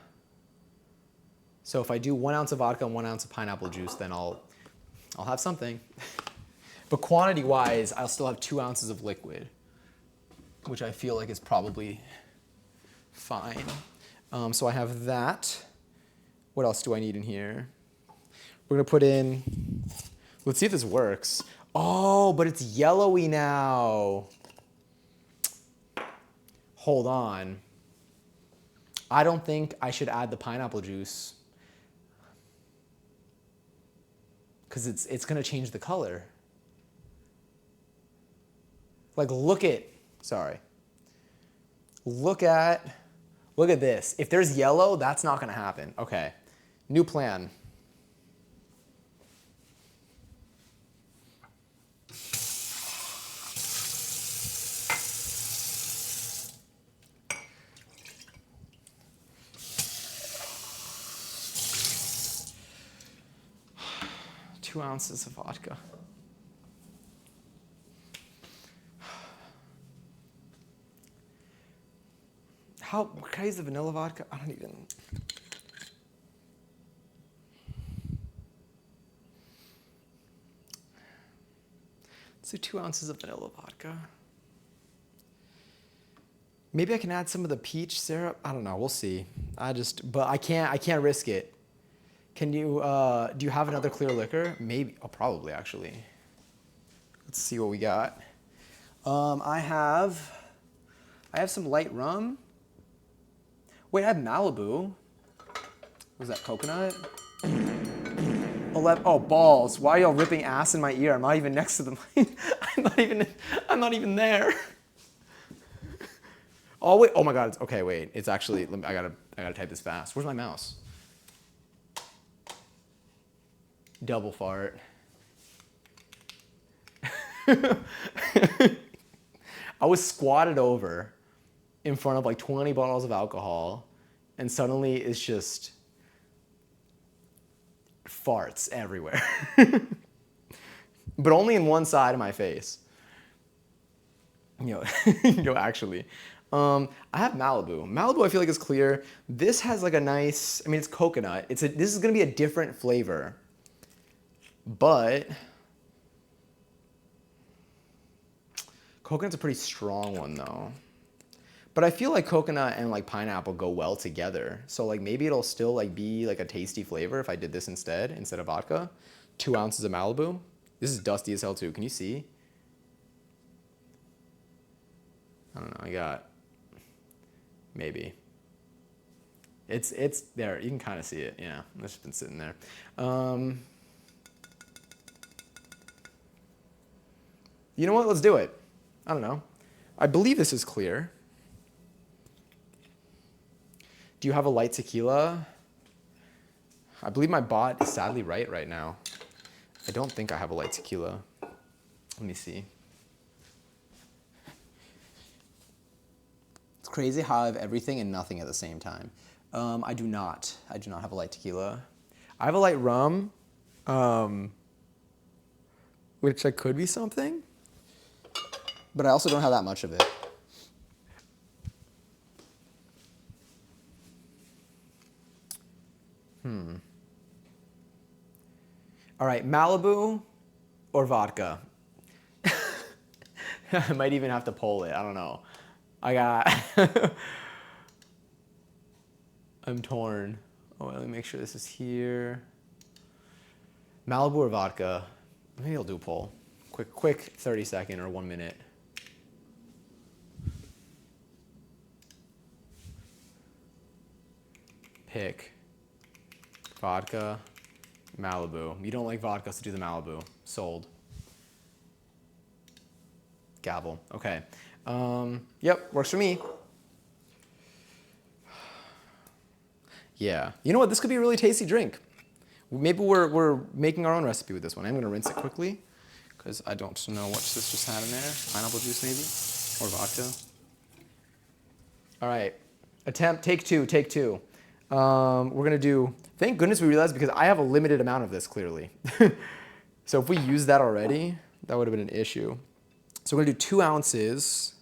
So if I do 1 ounce of vodka and 1 ounce of pineapple juice, then I'll have something. But quantity-wise, I'll still have 2 ounces of liquid, which I feel like is probably fine. So I have that. What else do I need in here? We're gonna put in, let's see if this works. Oh, but it's yellowy now. Hold on. I don't think I should add the pineapple juice because it's gonna change the color. Like look at this. If there's yellow, that's not gonna happen. Okay, new plan. Two ounces of vodka. Can I use the vanilla vodka? I don't even. Let's do 2 ounces of vanilla vodka. Maybe I can add some of the peach syrup. I don't know. We'll see. But I can't risk it. Can you? Do you have another clear liquor? Maybe. Oh, probably actually. Let's see what we got. I have some light rum. Wait, I have Malibu. Was that coconut? 11. Oh, balls. Why are y'all ripping ass in my ear? I'm not even next to the mic. I'm not even there. Oh, wait. Oh my God. Okay, wait. It's actually, I gotta type this fast. Where's my mouse? Double fart. I was squatted over in front of like 20 bottles of alcohol, and suddenly it's just farts everywhere. But only in one side of my face. Actually. I have Malibu. Malibu I feel like is clear. This has like a nice, it's coconut. This is gonna be a different flavor. But coconut's a pretty strong one though. But I feel like coconut and like pineapple go well together. So like maybe it'll still like be like a tasty flavor if I did this instead of vodka. 2 ounces of Malibu. This is dusty as hell too. Can you see? I don't know. I got maybe. It's there. You can kind of see it. Yeah, it's just been sitting there. You know what? Let's do it. I don't know. I believe this is clear. Do you have a light tequila? I believe my bot is sadly right now. I don't think I have a light tequila. Let me see. It's crazy how I have everything and nothing at the same time. I do not have a light tequila. I have a light rum, which could be something, but I also don't have that much of it. All right, Malibu or vodka? I might even have to poll it. I don't know. I'm torn. Oh, let me make sure this is here. Malibu or vodka? Maybe I'll do a poll. Quick 30-second or 1 minute. Pick vodka, Malibu. You don't like vodka, so do the Malibu. Sold. Gavel. Okay. Yep, works for me. Yeah. You know what? This could be a really tasty drink. Maybe we're making our own recipe with this one. I'm going to rinse it quickly because I don't know what this just had in there. Pineapple juice maybe? Or vodka. All right. Take two. We're going to do, thank goodness we realized because I have a limited amount of this clearly. So if we use that already, that would have been an issue. So we're going to do 2 ounces.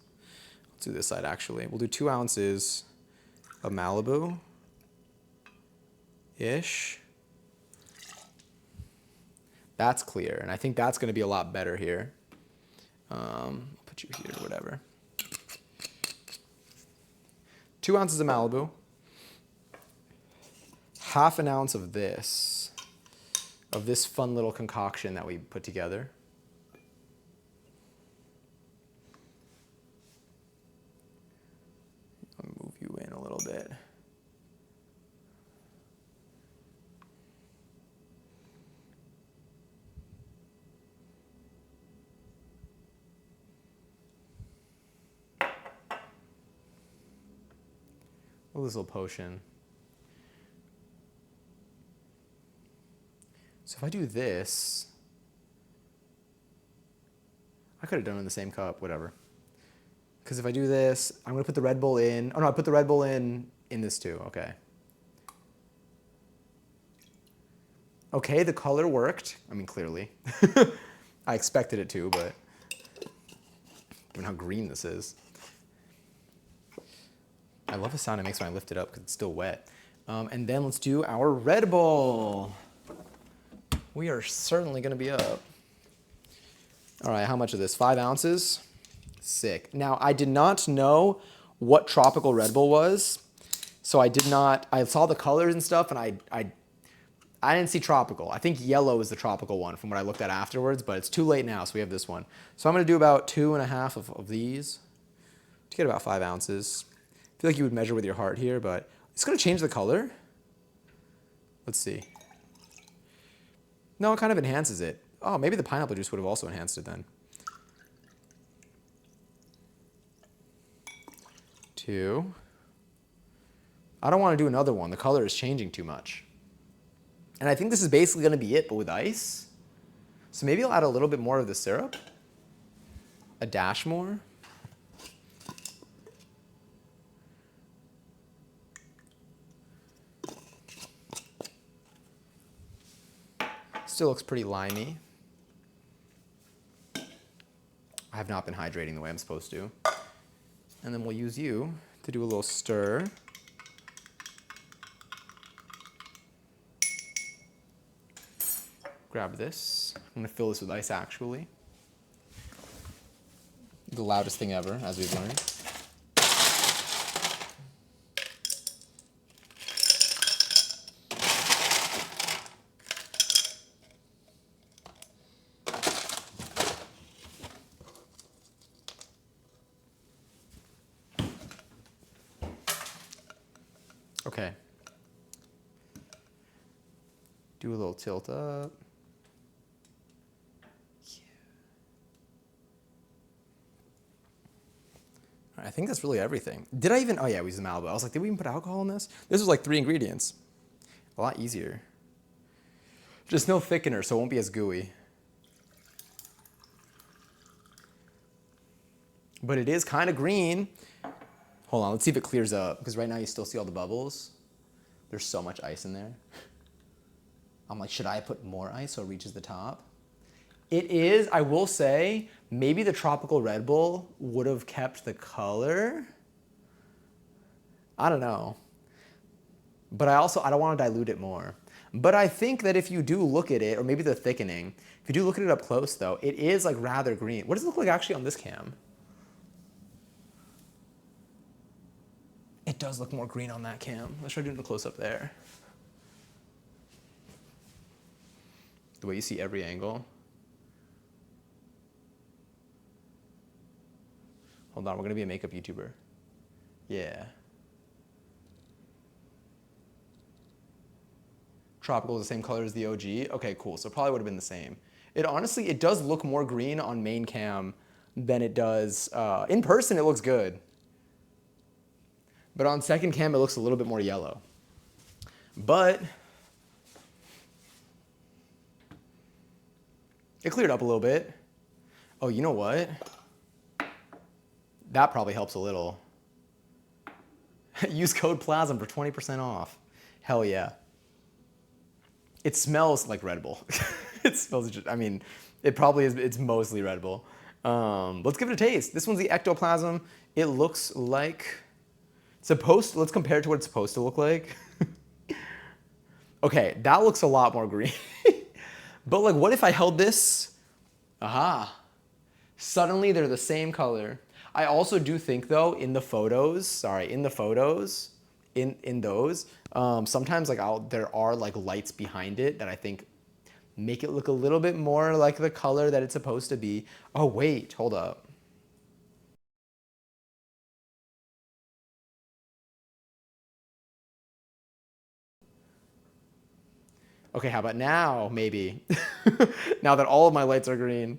Let's do this side actually. We'll do 2 ounces of Malibu-ish. That's clear, and I think that's going to be a lot better here. I'll put you here, whatever. 2 ounces of Malibu. Half an ounce of this fun little concoction that we put together. I'll move you in a little bit. A little potion. So if I do this, I could have done it in the same cup, whatever. Because if I do this, I'm going to put the Red Bull in. Oh no, I put the Red Bull in this too. Okay. Okay, the color worked. I mean, clearly. I expected it to, but given how green this is. I love the sound it makes when I lift it up because it's still wet. And then let's do our Red Bull. We are certainly going to be up. All right, how much of this? 5 ounces? Sick. Now, I did not know what tropical Red Bull was, so I saw the colors and stuff, and I didn't see tropical. I think yellow is the tropical one from what I looked at afterwards, but it's too late now, so we have this one. So I'm going to do about 2.5 of these to get about 5 ounces. I feel like you would measure with your heart here, but it's going to change the color. Let's see. No, it kind of enhances it. Oh, maybe the pineapple juice would have also enhanced it then. 2. I don't want to do another one. The color is changing too much. And I think this is basically going to be it, but with ice. So maybe I'll add a little bit more of the syrup. A dash more. Still looks pretty limey. I have not been hydrating the way I'm supposed to. And then we'll use you to do a little stir. Grab this. I'm going to fill this with ice actually. The loudest thing ever, as we've learned. Okay. Do a little tilt up. I think that's really everything. Did I even, oh yeah, we used Malibu. I was like, did we even put alcohol in this? This was like 3 ingredients. A lot easier. Just no thickener, so it won't be as gooey. But it is kind of green. Hold on, let's see if it clears up, because right now you still see all the bubbles. There's so much ice in there. I'm like, should I put more ice so it reaches the top? It is, I will say, maybe the tropical Red Bull would have kept the color. I don't know. But I don't want to dilute it more. But I think that if you do look at it, or maybe the thickening, if you do look at it up close though, it is like rather green. What does it look like actually on this cam? It does look more green on that cam. Let's try doing the close up there. The way you see every angle. Hold on, we're gonna be a makeup YouTuber. Yeah. Tropical is the same color as the OG. Okay, cool. So it probably would have been the same. It honestly, it does look more green on main cam than it does in person. It looks good, but on second cam it looks a little bit more yellow. But it cleared up a little bit. Oh, you know what? That probably helps a little. Use code PLASM for 20% off. Hell yeah. It smells like Red Bull. It smells just, I mean, it probably is, it's mostly Red Bull. Let's give it a taste. This one's the Ectoplasm. It looks like, let's compare it to what it's supposed to look like. Okay, that looks a lot more green. But like, what if I held this? Aha. Suddenly they're the same color. I also do think though, in the photos, sometimes like there are like lights behind it that I think make it look a little bit more like the color that it's supposed to be. Oh wait, hold up. Okay, how about now, maybe? Now that all of my lights are green.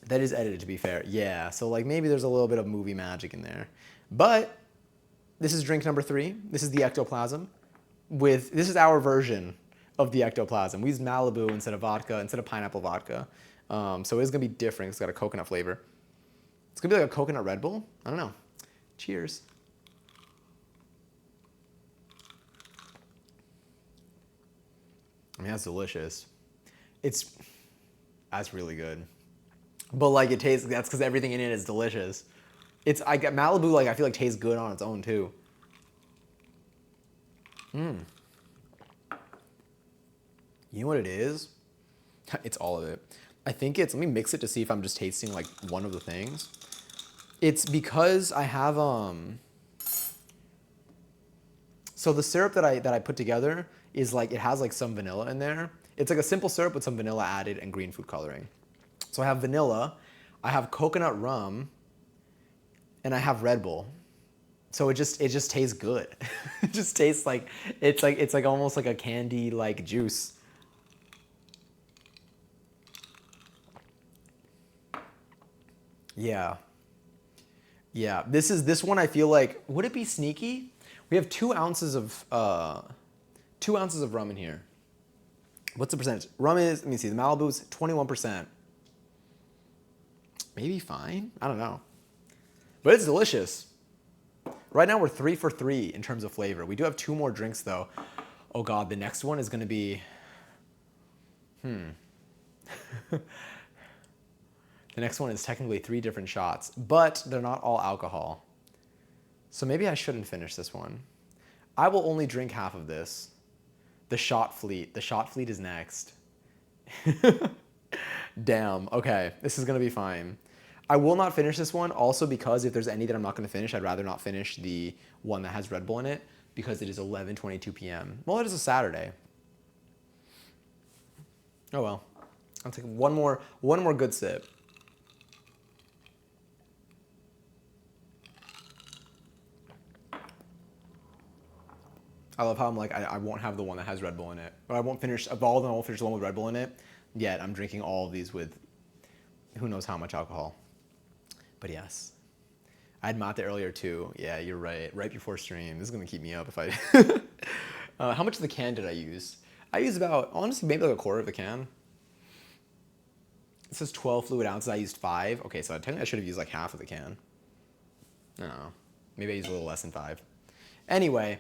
That is edited, to be fair. Yeah, so like maybe there's a little bit of movie magic in there. But this is drink number 3. This is the Ectoplasm. This is our version of the Ectoplasm. We used Malibu instead of vodka, instead of pineapple vodka. So it's gonna be different. It's got a coconut flavor. It's gonna be like a coconut Red Bull. I don't know. Cheers. I mean, that's delicious. That's really good. But like it tastes, that's because everything in it is delicious. I get Malibu, like I feel like tastes good on its own too. You know what it is? It's all of it. I think let me mix it to see if I'm just tasting like one of the things. It's because I have, so the syrup that I put together is like, it has like some vanilla in there. It's like a simple syrup with some vanilla added and green food coloring. So I have vanilla, I have coconut rum, and I have Red Bull. So it just tastes good. It just tastes like it's like almost like a candy like juice. Yeah. Yeah. This one I feel like, would it be sneaky? We have 2 ounces of rum in here. What's the percentage? Rum is, let me see, the Malibu's 21%. Maybe fine. I don't know. But it's delicious. Right now we're 3 for 3 in terms of flavor. We do have 2 more drinks though. Oh God, the next one is gonna be, The next one is technically 3 different shots, but they're not all alcohol. So maybe I shouldn't finish this one. I will only drink half of this. The Shot Fleet. The Shot Fleet is next. Damn, okay, this is gonna be fine. I will not finish this one also because if there's any that I'm not gonna finish, I'd rather not finish the one that has Red Bull in it because it is 11:22 p.m. Well, it is a Saturday. Oh well, I'll take one more good sip. I love how I'm like, I won't have the one that has Red Bull in it. Or I won't finish, of all of them, I won't finish the one with Red Bull in it. Yet I'm drinking all of these with who knows how much alcohol. But yes. I had mate earlier too. Yeah, you're right. Right before stream. This is gonna keep me up if I. How much of the can did I use? I used about, honestly, maybe like a quarter of the can. It says 12 fluid ounces. I used 5. Okay, so technically I should have used like half of the can. I don't know. Maybe I used a little less than 5. Anyway,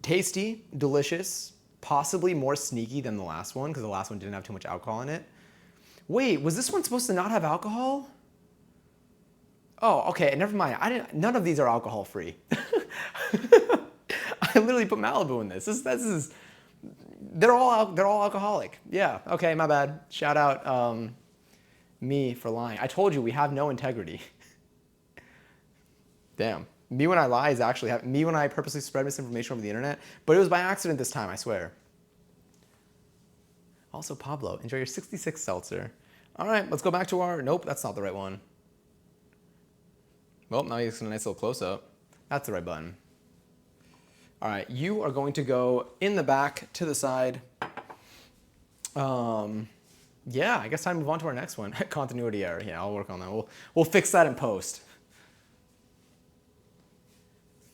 tasty, delicious, possibly more sneaky than the last one because the last one didn't have too much alcohol in it. Wait, was this one supposed to not have alcohol? Oh, okay, never mind. None of these are alcohol free. I literally put Malibu in this. They're all alcoholic. Yeah. Okay, my bad. Shout out me for lying. I told you we have no integrity. Damn. Me when I lie is actually me when I purposely spread misinformation over the internet. But it was by accident this time, I swear. Also, Pablo, enjoy your 66 seltzer. All right, let's go back to our. Nope, that's not the right one. Well, now you get a nice little close up. That's the right button. All right, you are going to go in the back to the side. Yeah, I guess time to move on to our next one. Continuity error. Yeah, I'll work on that. We'll fix that in post.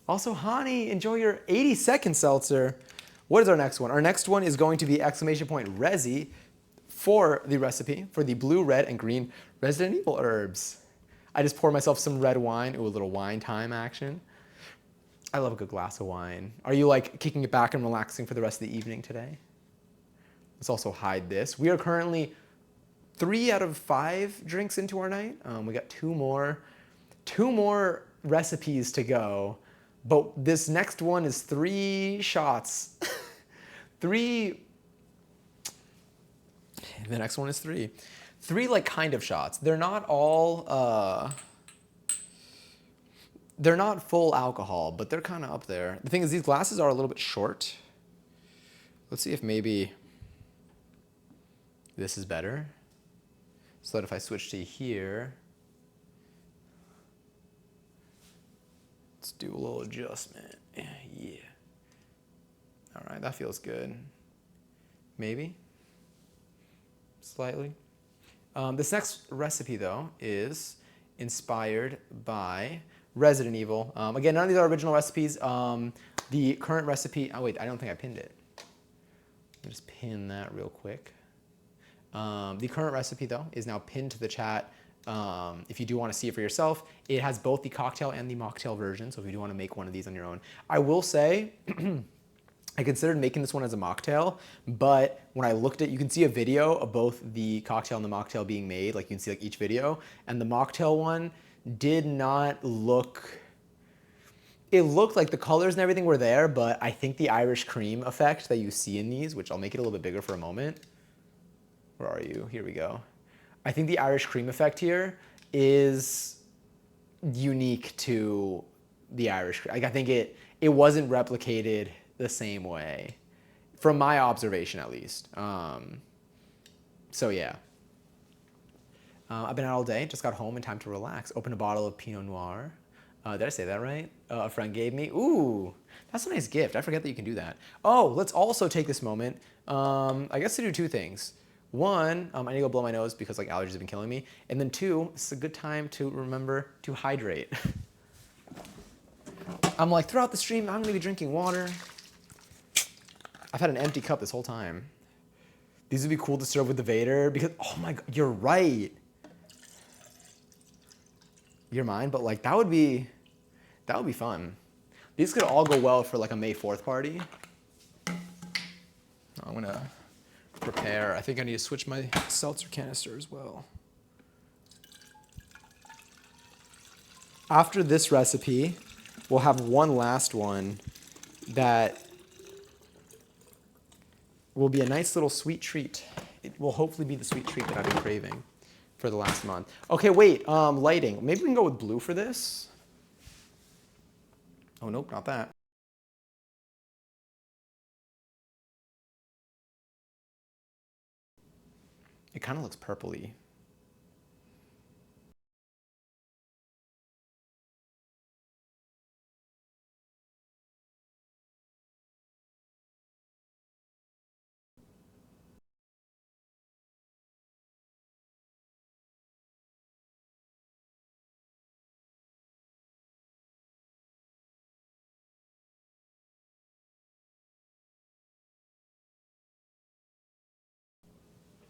Also, Hani, enjoy your 80-second seltzer. What is our next one? Our next one is going to be exclamation point Resi for the recipe for the blue, red, and green Resident Evil herbs. I just pour myself some red wine. Ooh, a little wine time action. I love a good glass of wine. Are you like kicking it back and relaxing for the rest of the evening today? Let's also hide this. We are currently 3 out of 5 drinks into our night. We got two more recipes to go. But this next one is 3 shots. 3. The next one is 3. 3 like kind of shots. They're not all. They're not full alcohol, but they're kind of up there. The thing is, these glasses are a little bit short. Let's see if maybe this is better. So that if I switch to here, let's do a little adjustment. Yeah. All right, that feels good. Maybe. Slightly. This next recipe, though, is inspired by Resident Evil. Again, none of these are original recipes. The current recipe, oh wait, I don't think I pinned it. Let me just pin that real quick. The current recipe, though, is now pinned to the chat. If you do want to see it for yourself, it has both the cocktail and the mocktail version, so if you do want to make one of these on your own. I will say, I considered making this one as a mocktail, but when I looked at, you can see a video of both the cocktail and the mocktail being made, like you can see like each video, and the mocktail one did not look, it looked like the colors and everything were there, but I think the Irish cream effect that you see in these, which I'll make it a little bit bigger for a moment. Where are you? Here we go. I think the Irish cream effect here is unique to the Irish. Like I think it wasn't replicated the same way, from my observation at least. So yeah. I've been out all day, just got home in time to relax. Opened a bottle of Pinot Noir. Did I say that right? A friend gave me. Ooh, that's a nice gift. I forget that you can do that. Oh, let's also take this moment, I guess, to do 2 things. 1, I need to go blow my nose because like allergies have been killing me. And then 2, it's a good time to remember to hydrate. I'm like, throughout the stream, I'm gonna be drinking water. I've had an empty cup this whole time. These would be cool to serve with the Vader because, oh my God, you're right. You're mine, but like that would be fun. These could all go well for like a May 4th party. I'm gonna prepare. I think I need to switch my seltzer canister as well. After this recipe, we'll have one last one that will be a nice little sweet treat. It will hopefully be the sweet treat that I've been craving for the last month. Okay, wait, lighting. Maybe we can go with blue for this. Oh, nope, not that. It kind of looks purpley.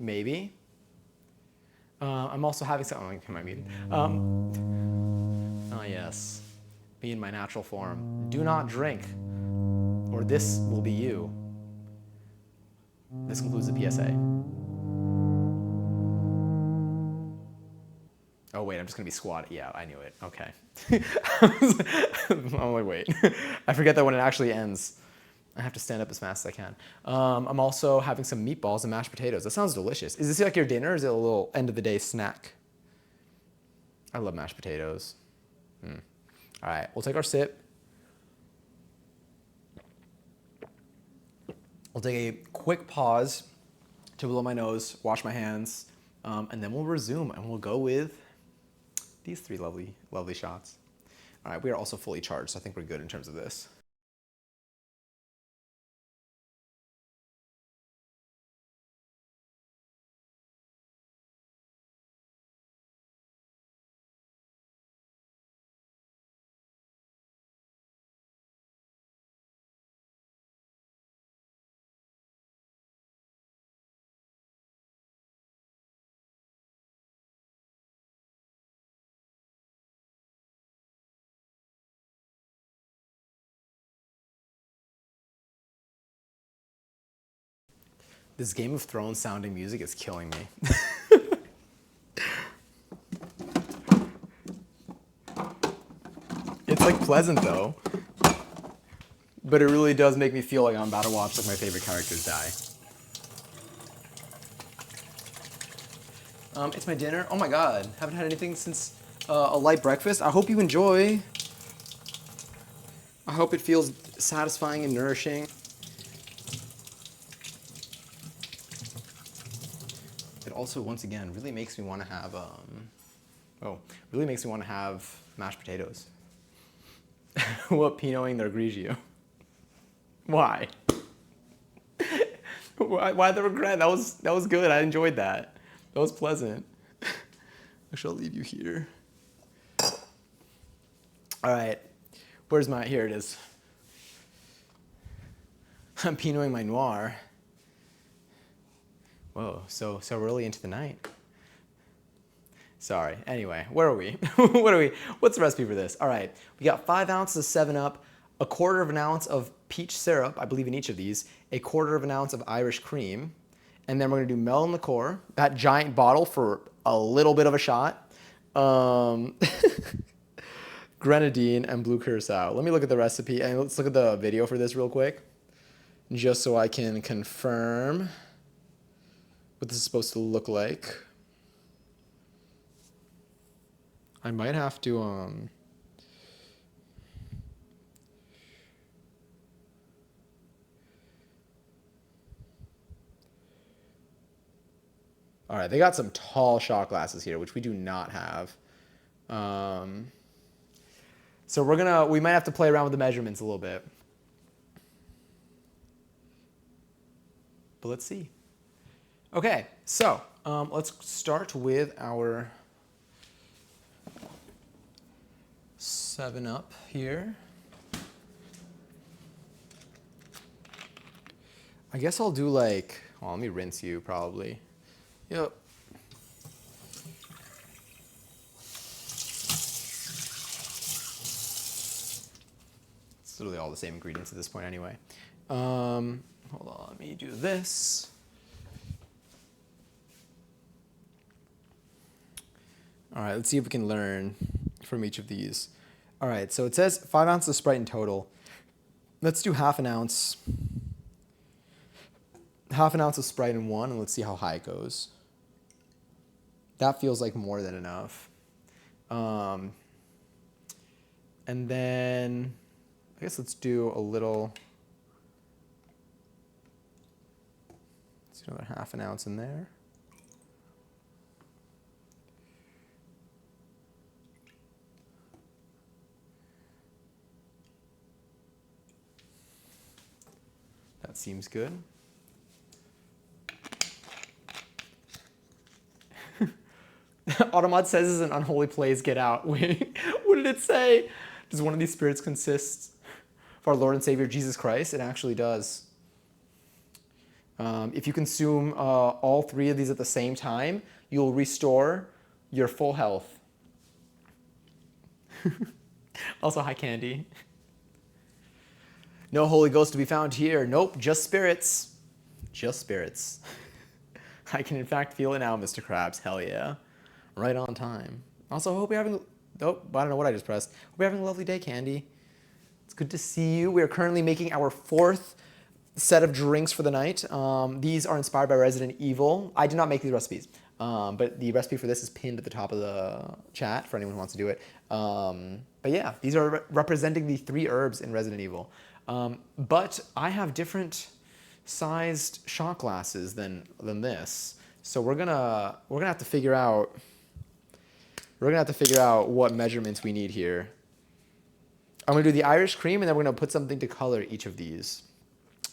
Maybe. I'm also having some. Oh, my muted. Oh yes, be in my natural form. Do not drink, or this will be you. This concludes the PSA. Oh wait, I'm just gonna be squatting. Yeah, I knew it. Okay. I'm like, wait. I forget that when it actually ends. I have to stand up as fast as I can. I'm also having some meatballs and mashed potatoes. That sounds delicious. Is this like your dinner or is it a little end of the day snack? I love mashed potatoes. All right, we'll take our sip. We'll take a quick pause to blow my nose, wash my hands, and then we'll resume and we'll go with these three lovely, lovely shots. All right, we are also fully charged, so I think we're good in terms of this. This Game of Thrones sounding music is killing me. It's like pleasant though, but it really does make me feel like I'm about to watch like my favorite characters die. It's my dinner. Oh my god, haven't had anything since a light breakfast. I hope you enjoy. I hope it feels satisfying and nourishing. It also, once again, really makes me want to have, really makes me want to have mashed potatoes. What Pinoing their Grigio? Why? Why the regret? That was good. I enjoyed that. That was pleasant. I shall leave you here. All right. Where's my, here it is. I'm Pinoing my Noir. Whoa, so early into the night. Sorry. Anyway, where are we? What's the recipe for this? All right, we got 5 ounces of 7-Up, 1/4 of an ounce of peach syrup, I believe in each of these, 1/4 of an ounce of Irish cream, and then we're gonna do melon liqueur, that giant bottle for a little bit of a shot, grenadine, and blue curacao. Let me look at the recipe, and let's look at the video for this real quick, just so I can confirm what this is supposed to look like. I might have to, all right, they got some tall shot glasses here, which we do not have. So we might have to play around with the measurements a little bit. But let's see. Okay, so let's start with our 7-Up here. I guess I'll do like, well, let me rinse you probably. Yep. It's literally all the same ingredients at this point anyway. Hold on, let me do this. All right, let's see if we can learn from each of these. All right, so it says 5 ounces of Sprite in total. Let's do half an ounce of Sprite in one, and let's see how high it goes. That feels like more than enough. And then I guess let's do another half an ounce in there. That seems good. Automod says is an unholy place, get out. Wait, what did it say? Does one of these spirits consist of our Lord and Savior Jesus Christ? It actually does. If you consume all 3 of these at the same time, you'll restore your full health. Also, hi, Candy. No Holy Ghost to be found here. Nope, just spirits. Just spirits. I can in fact feel it now, Mr. Krabs. Hell yeah. Right on time. Also, hope you're having... Oh, I don't know what I just pressed. Hope you're having a lovely day, Candy. It's good to see you. We are currently making our 4th set of drinks for the night. These are inspired by Resident Evil. I did not make these recipes, but the recipe for this is pinned at the top of the chat for anyone who wants to do it. But yeah, these are representing the 3 herbs in Resident Evil. But I have different sized shot glasses than this, so we're gonna have to figure out what measurements we need here. I'm gonna do the Irish cream, and then we're gonna put something to color each of these.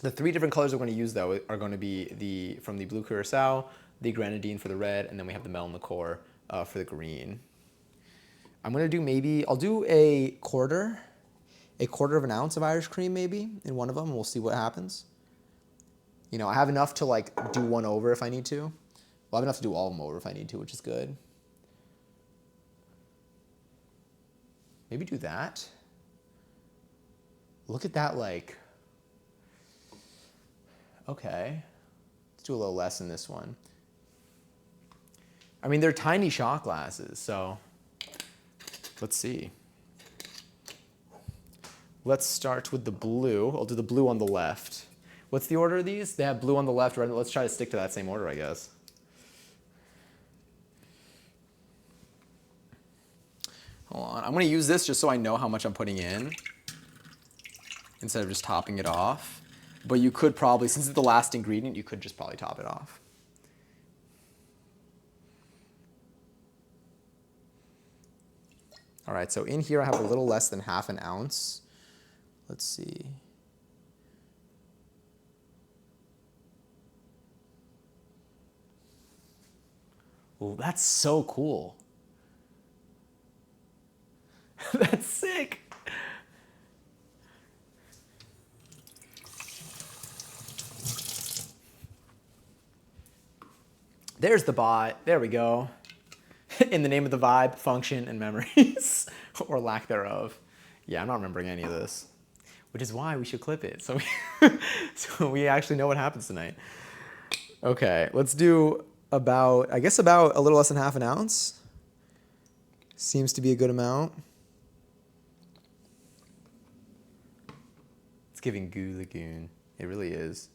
The 3 different colors we're going to use, though, are going to be from the blue curacao, the grenadine for the red, and then we have the melon liqueur for the green. I'm going to do I'll do a quarter of an ounce of Irish cream maybe in one of them, and we'll see what happens. You know, I have enough to like do one over if I need to. Well, I have enough to do all of them over if I need to, which is good. Maybe do that. Look at that, like... Okay, let's do a little less in this one. I mean, they're tiny shot glasses, so let's see. Let's start with the blue. I'll do the blue on the left. What's the order of these? They have blue on the left, right? Let's try to stick to that same order, I guess. Hold on, I'm gonna use this just so I know how much I'm putting in instead of just topping it off. But you could probably, since it's the last ingredient, you could just probably top it off. All right, so in here I have a little less than half an ounce. Let's see. Oh, that's so cool. That's sick. There's the bot. There we go. In the name of the vibe, function, and memories. Or lack thereof. Yeah, I'm not remembering any of this. Which is why we should clip it. So we actually know what happens tonight. Okay, let's do about a little less than half an ounce. Seems to be a good amount. It's giving Goo Lagoon. It really is.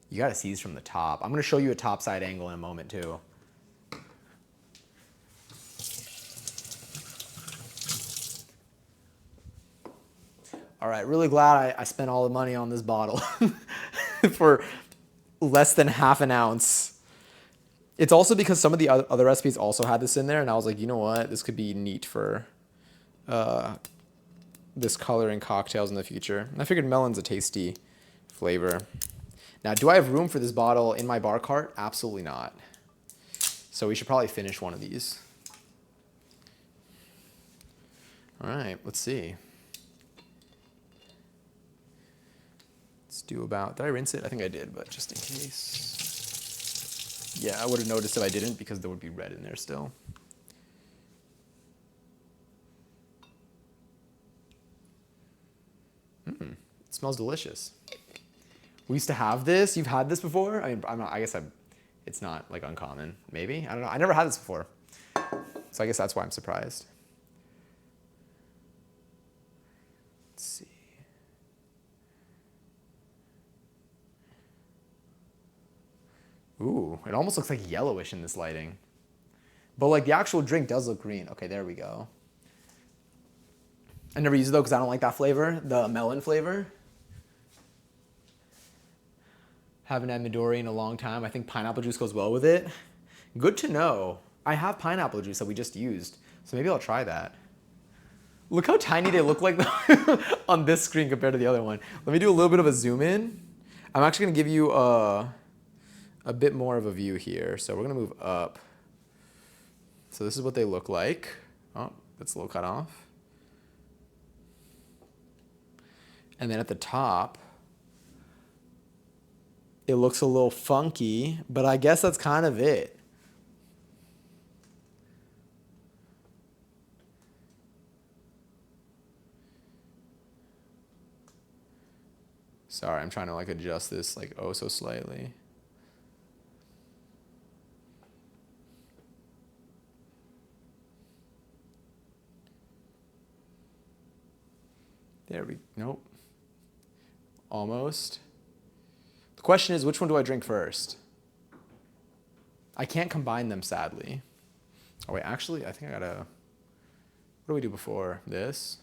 You gotta see these from the top. I'm gonna show you a top side angle in a moment too. All right, really glad I spent all the money on this bottle for less than half an ounce. It's also because some of the other recipes also had this in there, and I was like, you know what, this could be neat for this color in cocktails in the future. And I figured melon's a tasty flavor. Now, do I have room for this bottle in my bar cart? Absolutely not. So we should probably finish one of these. All right, let's see. Let's do about, did I rinse it? I think I did, but just in case. Yeah, I would have noticed if I didn't because there would be red in there still. It smells delicious. We used to have this. You've had this before? I mean, it's not like uncommon. Maybe? I don't know. I never had this before. So I guess that's why I'm surprised. Let's see. Ooh, it almost looks like yellowish in this lighting. But like the actual drink does look green. Okay, there we go. I never use it though because I don't like that flavor, the melon flavor. Haven't had Midori in a long time. I think pineapple juice goes well with it. Good to know. I have pineapple juice that we just used, so maybe I'll try that. Look how tiny they look like on this screen compared to the other one. Let me do a little bit of a zoom in. I'm actually gonna give you a bit more of a view here. So we're gonna move up. So this is what they look like. Oh, that's a little cut off. And then at the top, it looks a little funky, but I guess that's kind of it. Sorry, I'm trying to like adjust this like oh so slightly. There we, nope. Almost. The question is, which one do I drink first? I can't combine them, sadly. Oh wait, actually, I think I gotta, what do we do before this?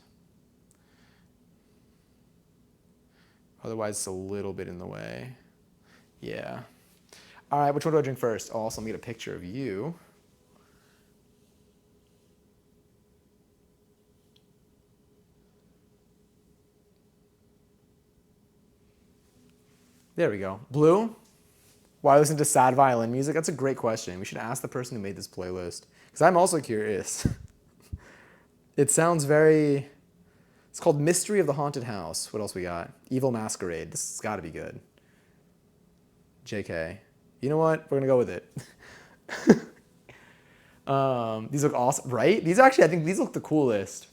Otherwise, it's a little bit in the way. Yeah. All right, which one do I drink first? Oh, also, let me get a picture of you. There we go. Blue? Why listen to sad violin music? That's a great question. We should ask the person who made this playlist. Because I'm also curious. It sounds very... It's called Mystery of the Haunted House. What else we got? Evil Masquerade. This has got to be good. JK. You know what? We're going to go with it. These look awesome, right? These actually, I think these look the coolest.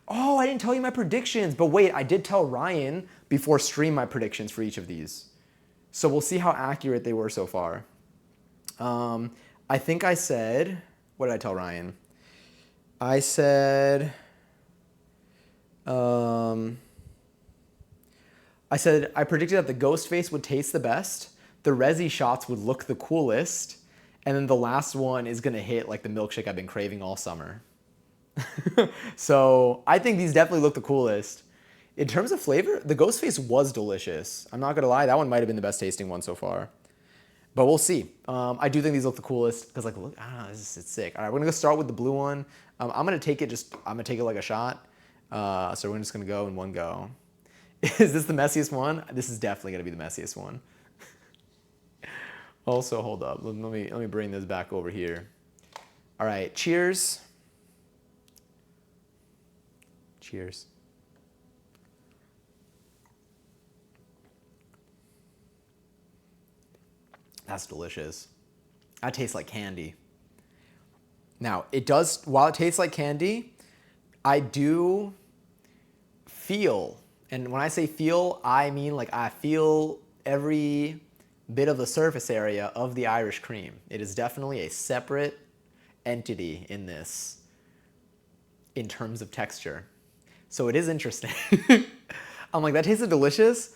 Oh, I didn't tell you my predictions. But wait, I did tell Ryan before stream my predictions for each of these. So we'll see how accurate they were so far. I think I said, what did I tell Ryan? I said, I predicted that the ghost face would taste the best, the resi shots would look the coolest, and then the last one is gonna hit like the milkshake I've been craving all summer. So I think these definitely look the coolest. In terms of flavor, the ghost face was delicious. I'm not gonna lie, that one might have been the best tasting one so far. But we'll see. I do think these look the coolest because like, look, I don't know, it's sick. All right, we're gonna start with the blue one. I'm gonna take it like a shot. So we're just gonna go in one go. Is this the messiest one? This is definitely gonna be the messiest one. Also, hold up. Let me bring this back over here. All right, cheers. Cheers. That's delicious. That tastes like candy. Now, it does, while it tastes like candy, I do feel, and when I say feel, I mean like I feel every bit of the surface area of the Irish cream. It is definitely a separate entity in this in terms of texture. So it is interesting. I'm like, that tasted delicious,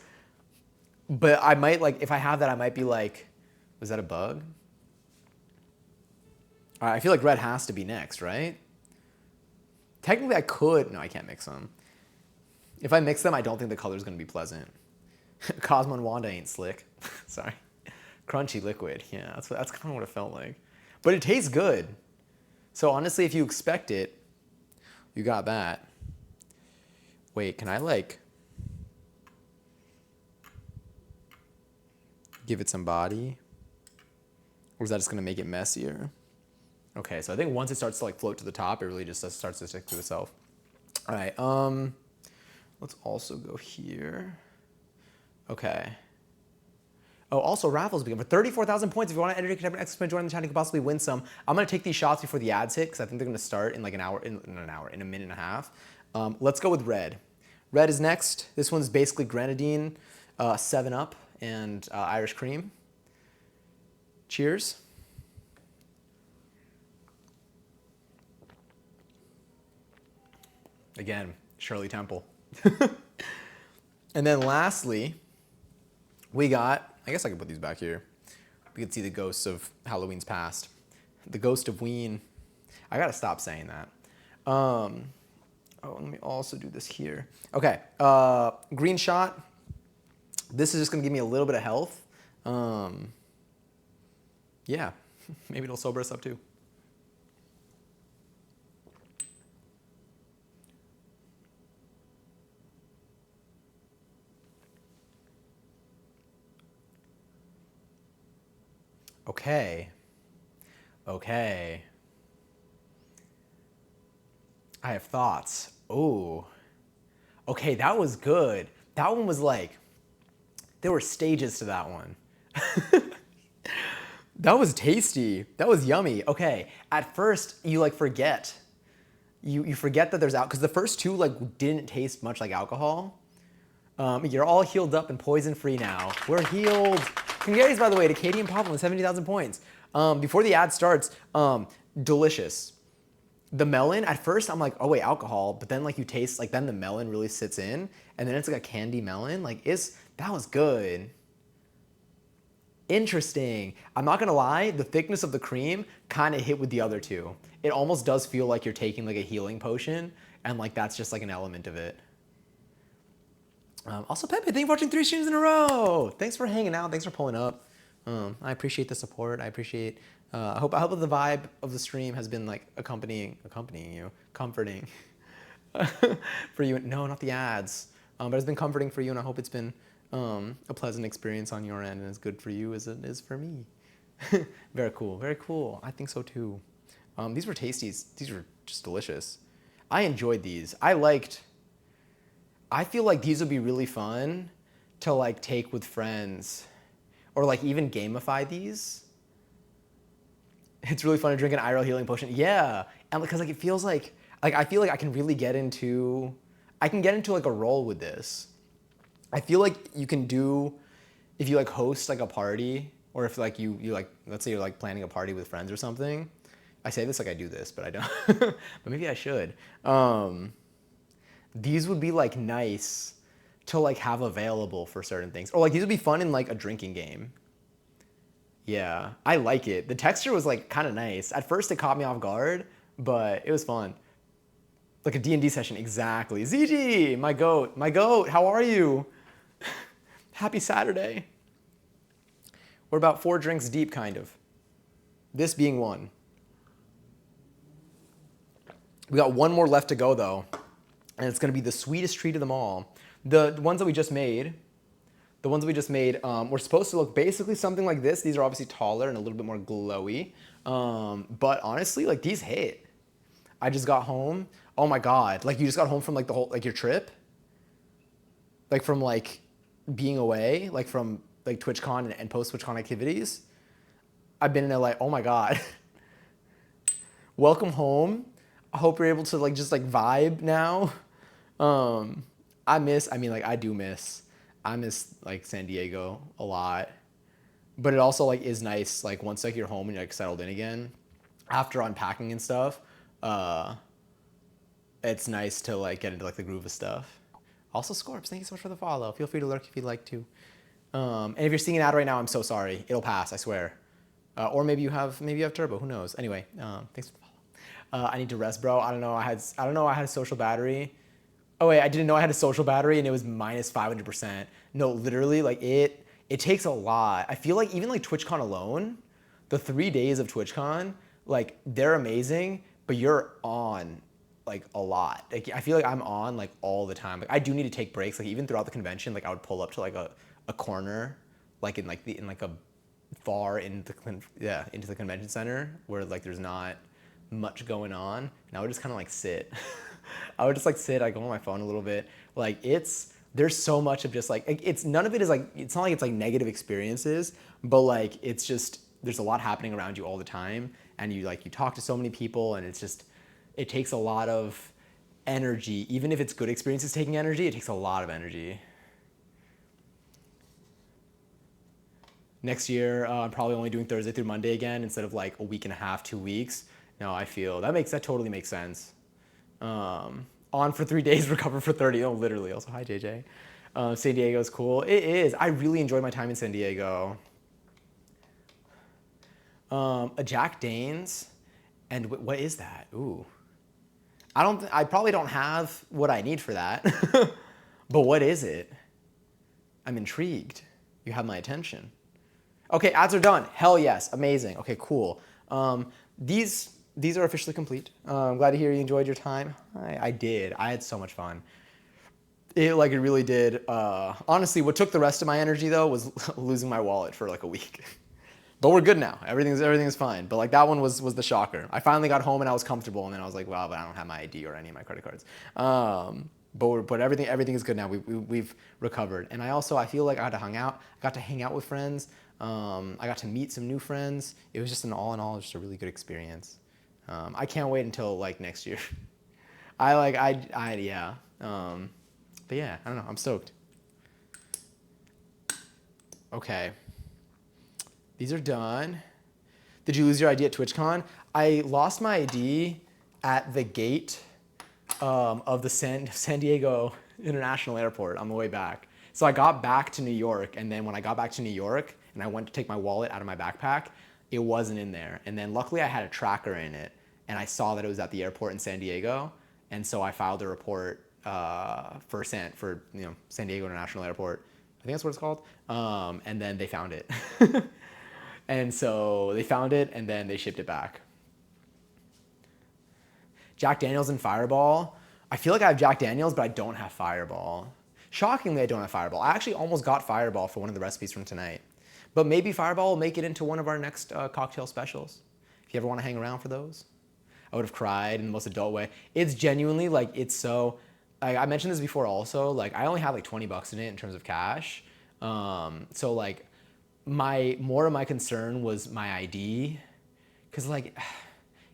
but I might like, if I have that, I might be like, was that a bug? All right, I feel like red has to be next, right? Technically I could, no, I can't mix them. If I mix them, I don't think the color's gonna be pleasant. Cosmo and Wanda ain't slick. Sorry. Crunchy liquid, yeah, that's kind of what it felt like. But it tastes good. So honestly, if you expect it, you got that. Wait, can I like give it some body? Or is that just gonna make it messier? Okay, so I think once it starts to like float to the top, it really just starts to stick to itself. All right, let's also go here. Okay. Oh, also raffles begin for 34,000 points. If you want to enter your experiment, join the chat, you can possibly win some. I'm gonna take these shots before the ads hit because I think they're gonna start in like an hour, in a minute and a half. Let's go with red. Red is next. This one's basically grenadine, 7-Up, and Irish cream. Cheers. Again, Shirley Temple. And then lastly, we got, I guess I can put these back here. We can see the ghosts of Halloween's past. The ghost of Ween. I gotta stop saying that. Oh, let me also do this here. Okay, green shot. This is just gonna give me a little bit of health. Yeah, maybe it'll sober us up too. Okay. I have thoughts. Oh, okay, that was good. That one was like, there were stages to that one. That was tasty. That was yummy. Okay, at first you like forget. You forget that there's because the first two like didn't taste much like alcohol. You're all healed up and poison free now. We're healed. Congrats, by the way, to Katie and Pablo with 70,000 points. Before the ad starts, delicious. The melon, at first I'm like, oh wait, alcohol, but then like you taste, like then the melon really sits in, and then it's like a candy melon. Like that was good. Interesting. I'm not gonna lie, the thickness of the cream kind of hit with the other two. It almost does feel like you're taking like a healing potion, and like that's just like an element of it. Also, Pepe, thank you for watching 3 streams in a row. Thanks for hanging out. Thanks for pulling up. I appreciate the support. I appreciate. I hope that the vibe of the stream has been like accompanying you, comforting for you. No, not the ads. But it's been comforting for you, and I hope it's been a pleasant experience on your end and as good for you as it is for me. Very cool. Very cool. I think so too. These were tasties. These were just delicious. I enjoyed these. I feel like these would be really fun to like take with friends or like even gamify these. It's really fun to drink an IRL healing potion. Yeah. And because like it feels like I feel like I can really get into like a role with this. I feel like you can do if you like host like a party or if like you like let's say you're like planning a party with friends or something. I say this like I do this, but I don't. But maybe I should. These would be like nice to like have available for certain things. Or like these would be fun in like a drinking game. Yeah, I like it. The texture was like kind of nice. At first it caught me off guard, but it was fun. Like a D&D session, exactly. ZG, my goat, how are you? Happy Saturday. We're about 4 drinks deep, kind of. This being one. We got one more left to go though. And it's gonna be the sweetest treat of them all. The ones that we just made, were supposed to look basically something like this. These are obviously taller and a little bit more glowy. But honestly, like these hit. I just got home. Oh my God, like you just got home from like the whole, like your trip? Like from like being away, like from like TwitchCon and post-TwitchCon activities? I've been in LA, oh my God. Welcome home. I hope you're able to like just like vibe now. I miss like San Diego a lot, but it also like is nice like once like you're home and you're like settled in again after unpacking and stuff. It's nice to like get into like the groove of stuff. Also, Scorps, thank you so much for the follow. Feel free to lurk if you'd like to. And if you're seeing an ad right now, I'm so sorry. It'll pass, I swear. Or maybe you have Turbo. Who knows? Anyway, thanks for the follow. I need to rest, bro. I don't know. I had a social battery. Oh wait, I didn't know I had a social battery and it was minus 500%. No, literally, like it takes a lot. I feel like even like TwitchCon alone, the 3 days of TwitchCon, like they're amazing, but you're on like a lot. Like I feel like I'm on like all the time. Like I do need to take breaks. Like even throughout the convention, like I would pull up to like a corner, like in like a far into the convention center where like there's not much going on, and I would just kind of like sit. I would just like sit, I go on my phone a little bit. Like there's so much of just like, it's none of it is like, it's not like it's like negative experiences, but like it's just, there's a lot happening around you all the time, and you talk to so many people, and it's just, it takes a lot of energy. Even if it's good experiences taking energy, it takes a lot of energy. Next year, I'm probably only doing Thursday through Monday again instead of like a week and a half, 2 weeks. No, I feel that totally makes sense. On for 3 days, recover for 30. Oh, literally. Also, hi, JJ. San Diego is cool. It is. I really enjoyed my time in San Diego. A Jack Danes, and what is that? Ooh, I probably don't have what I need for that. But what is it? I'm intrigued. You have my attention. Okay, ads are done. Hell yes, amazing. Okay, cool. These are officially complete. I'm glad to hear you enjoyed your time. I did. I had so much fun. It really did. Honestly, what took the rest of my energy though was losing my wallet for like a week. But we're good now. Everything's fine. But like that one was the shocker. I finally got home and I was comfortable, and then I was like, well, but I don't have my ID or any of my credit cards. But everything is good now. We've recovered, and I feel like I got to hang out with friends. I got to meet some new friends. It was just all in all just a really good experience. I can't wait until like next year. Yeah. But yeah, I don't know. I'm stoked. Okay. These are done. Did you lose your ID at TwitchCon? I lost my ID at the gate of the San Diego International Airport on the way back. So I got back to New York, and then when I got back to New York and I went to take my wallet out of my backpack, it wasn't in there. And then luckily I had a tracker in it, and I saw that it was at the airport in San Diego, and so I filed a report for San Diego International Airport. I think that's what it's called. And then they found it. And so they found it, and then they shipped it back. Jack Daniels and Fireball. I feel like I have Jack Daniels, but I don't have Fireball. Shockingly, I don't have Fireball. I actually almost got Fireball for one of the recipes from tonight. But maybe Fireball will make it into one of our next cocktail specials. If you ever want to hang around for those. I would have cried in the most adult way. It's genuinely, like, it's so... I mentioned this before also. Like, I only have like $20 in it in terms of cash. So, like, more of my concern was my ID. Because, like...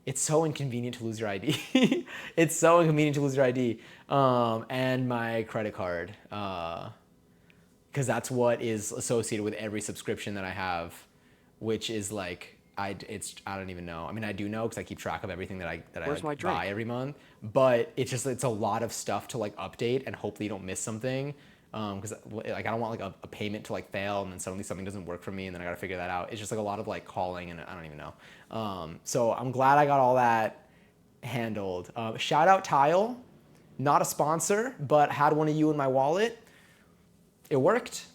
It's so inconvenient to lose your ID. It's so inconvenient to lose your ID. And my credit card. Because that's what is associated with every subscription that I have, which is like, I don't even know. I mean, I do know because I keep track of everything that I buy every month. But it's a lot of stuff to like update, and hopefully you don't miss something. Because like I don't want like a payment to like fail and then suddenly something doesn't work for me and then I gotta figure that out. It's just like a lot of like calling and I don't even know. So I'm glad I got all that handled. Shout out Tile, not a sponsor, but had one of you in my wallet. It worked.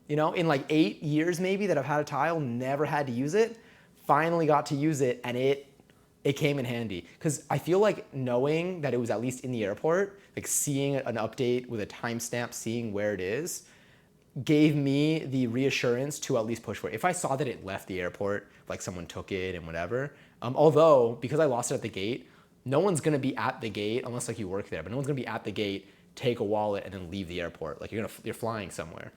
You know, in like 8 years maybe that I've had a Tile, never had to use it. Finally got to use it, and it came in handy. Because I feel like knowing that it was at least in the airport, like seeing an update with a timestamp, seeing where it is, gave me the reassurance to at least push for it. If I saw that it left the airport, like someone took it and whatever, although because I lost it at the gate, no one's gonna be at the gate unless like you work there, but no one's gonna be at the gate, take a wallet and then leave the airport. Like you're flying somewhere.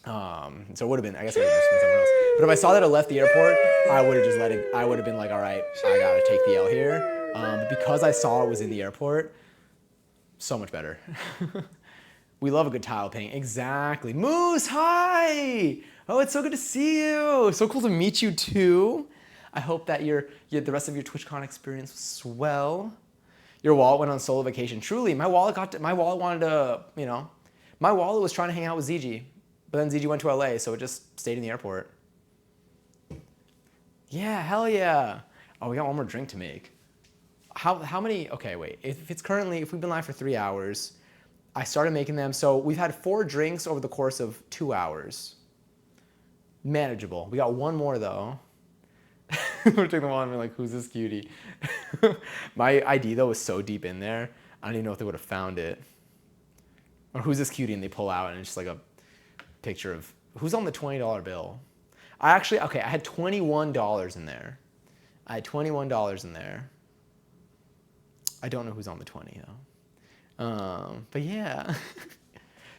So it would have been, I guess it would have just been someone else. But if I saw that it left the airport, I would have just let it, I would have been like, all right, I gotta take the L here. But because I saw it was in the airport, so much better. We love a good tile painting. Exactly. Moose, hi! Oh, it's so good to see you. So cool to meet you too. I hope that the rest of your TwitchCon experience was swell. Your wallet went on solo vacation. Truly, my wallet wanted to, my wallet was trying to hang out with ZG. But then ZG went to LA, so it just stayed in the airport. Yeah, hell yeah. Oh, we got one more drink to make. How many, okay, wait. If we've been live for 3 hours, I started making them, so we've had 4 drinks over the course of 2 hours. Manageable. We got one more though. We're taking them on and we're like, who's this cutie? My ID though was so deep in there, I don't even know if they would have found it. Or who's this cutie, and they pull out and it's just like a picture of who's on the $20 bill. I had $21 in there. I had $21 in there. I don't know who's on the 20 though. But yeah.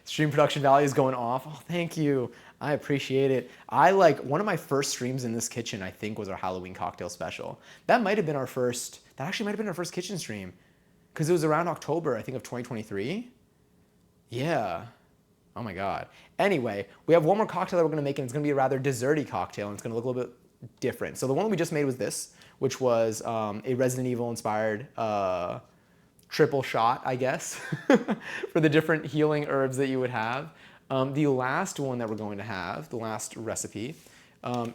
Stream production value is going off. Oh, thank you. I appreciate it. One of my first streams in this kitchen, I think, was our Halloween cocktail special. That actually might have been our first kitchen stream. Because it was around October, I think, of 2023. Yeah. Oh my God. Anyway, we have one more cocktail that we're gonna make, and it's gonna be a rather desserty cocktail, and it's gonna look a little bit different. So the one we just made was this, which was a Resident Evil inspired triple shot, I guess, for the different healing herbs that you would have. The last one that we're going to have, the last recipe,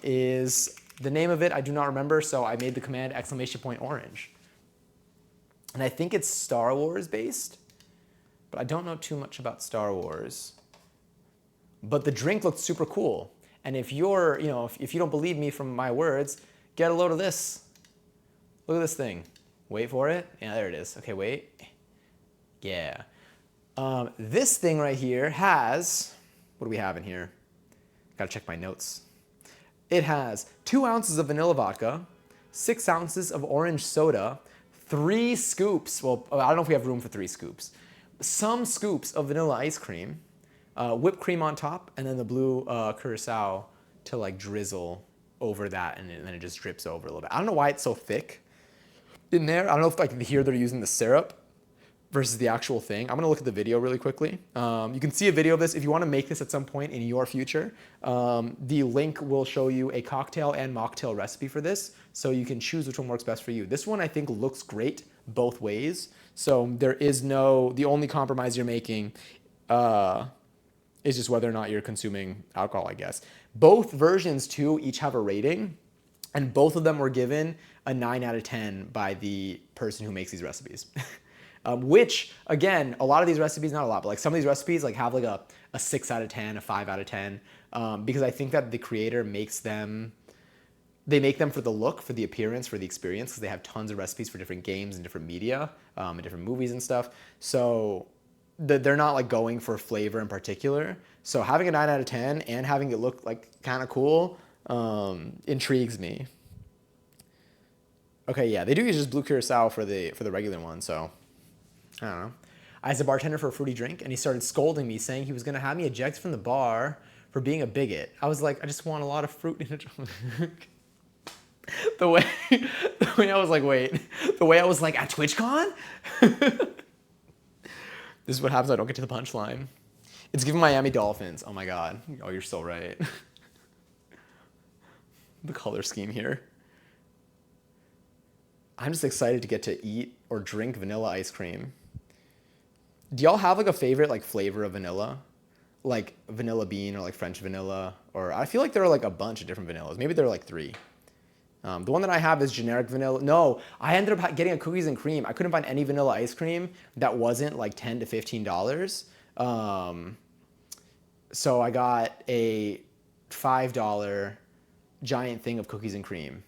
is, the name of it I do not remember, so I made the command !orange. And I think it's Star Wars based, but I don't know too much about Star Wars. But the drink looked super cool. And if you're, if you don't believe me from my words, get a load of this. Look at this thing. Wait for it. Yeah, there it is. Okay, wait. Yeah. This thing right here has, what do we have in here? Gotta check my notes. It has 2 ounces of vanilla vodka, 6 ounces of orange soda, 3 scoops, well, I don't know if we have room for 3 scoops, some scoops of vanilla ice cream, whipped cream on top, and then the blue curacao to like drizzle over that, and then it just drips over a little bit. I don't know why it's so thick in there. I don't know if like here they're using the syrup versus the actual thing. I'm gonna look at the video really quickly. You can see a video of this if you wanna make this at some point in your future. The link will show you a cocktail and mocktail recipe for this, so you can choose which one works best for you. This one I think looks great both ways. So there is the only compromise you're making is just whether or not you're consuming alcohol, I guess. Both versions too each have a rating, and both of them were given a 9 out of 10 by the person who makes these recipes. Which, again, a lot of these recipes, not a lot, but like some of these recipes like have like a 6 out of 10, a 5 out of 10, because I think that the creator makes them, they make them for the look, for the appearance, for the experience, because they have tons of recipes for different games and different media, and different movies and stuff. So they're not like going for flavor in particular. So having a 9 out of 10 and having it look like kind of cool intrigues me. Okay, yeah, they do use just blue curacao for the regular one, so I don't know. I asked a bartender for a fruity drink, and he started scolding me, saying he was going to have me ejected from the bar for being a bigot. I was like, I just want a lot of fruit in a drink. the way I was like, wait. The way I was like, at TwitchCon? This is what happens when I don't get to the punchline. It's giving Miami Dolphins. Oh my God. Oh, you're so right. The color scheme here. I'm just excited to get to eat or drink vanilla ice cream. Do y'all have like a favorite like flavor of vanilla? Like vanilla bean or like French vanilla? Or I feel like there are like a bunch of different vanillas. Maybe there are like 3. The one that I have is generic vanilla. No, I ended up getting a cookies and cream. I couldn't find any vanilla ice cream that wasn't like $10 to $15. So I got a $5 giant thing of cookies and cream.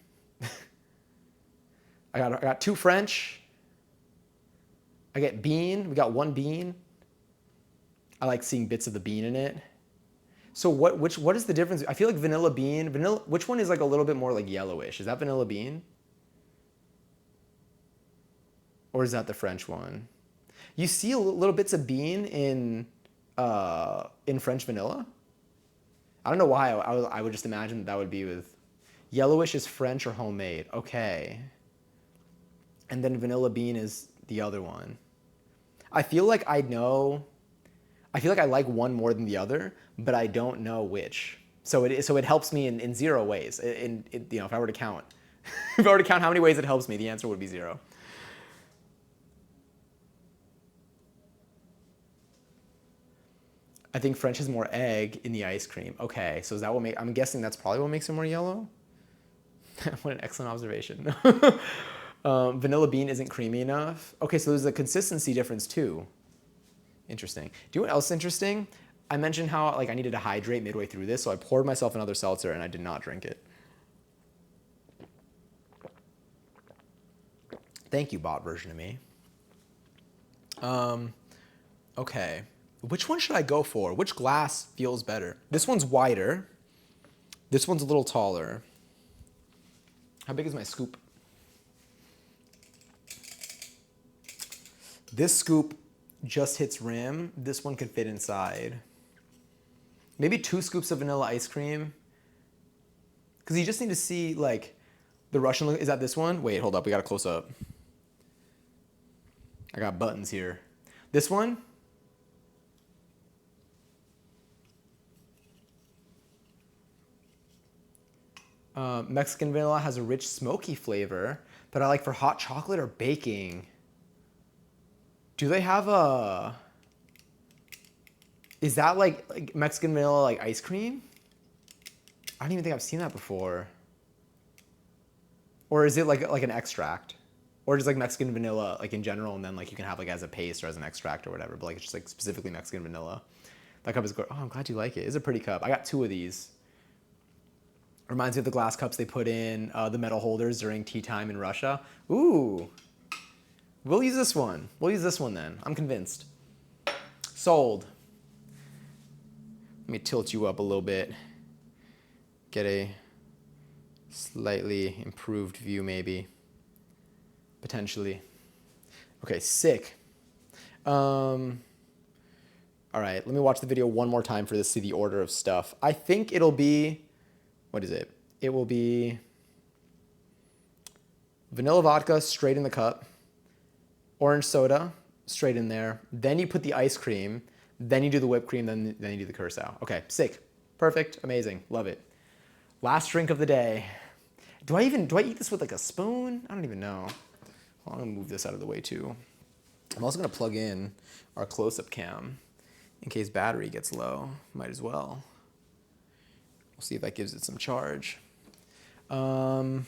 I got 2 French. I get bean. We got 1 bean. I like seeing bits of the bean in it. So what is the difference? I feel like vanilla bean, which one is like a little bit more like yellowish? Is that vanilla bean? Or is that the French one? You see little bits of bean in French vanilla? I don't know why I would just imagine that would be with yellowish is French or homemade. Okay. And then vanilla bean is the other one. I feel like I like one more than the other, but I don't know which. So it helps me in 0 ways. If I were to count, if I were to count how many ways it helps me, the answer would be 0. I think French has more egg in the ice cream. Okay, so is that what I'm guessing that's probably what makes it more yellow? What an excellent observation. Vanilla bean isn't creamy enough. Okay, so there's a consistency difference too. Interesting. Do you know what else is interesting? I mentioned how like I needed to hydrate midway through this, so I poured myself another seltzer and I did not drink it. Thank you, bot version of me. Okay. Which one should I go for? Which glass feels better? This one's wider. This one's a little taller. How big is my scoop? This scoop just hits rim. This one can fit inside. Maybe 2 scoops of vanilla ice cream. Because you just need to see like the Russian look. Is that this one? Wait, hold up. We got a close up. I got buttons here. This one? Mexican vanilla has a rich smoky flavor that I like for hot chocolate or baking. Do they have a... Is that like Mexican vanilla like ice cream? I don't even think I've seen that before. Or is it like an extract? Or just like Mexican vanilla like in general, and then like you can have like as a paste or as an extract or whatever, but like it's just like specifically Mexican vanilla. That cup is good. Oh, I'm glad you like it. It's a pretty cup. I got 2 of these. Reminds me of the glass cups they put in the metal holders during tea time in Russia. Ooh. We'll use this one. We'll use this one then. I'm convinced. Sold. Let me tilt you up a little bit. Get a Slightly improved view maybe. Potentially. Okay, sick. All right, let me watch the video one more time for this to see the order of stuff. I think it'll be, what is it? It will be vanilla vodka straight in the cup, orange soda straight in there, then you put the ice cream, then you do the whipped cream, then you do the curacao. Okay, sick. Perfect, amazing, love it. Last drink of the day. Do I eat this with like a spoon? I don't even know. Well, I'm gonna move this out of the way too. I'm also gonna plug in our close-up cam in case battery gets low. Might as well. We'll see if that gives it some charge. All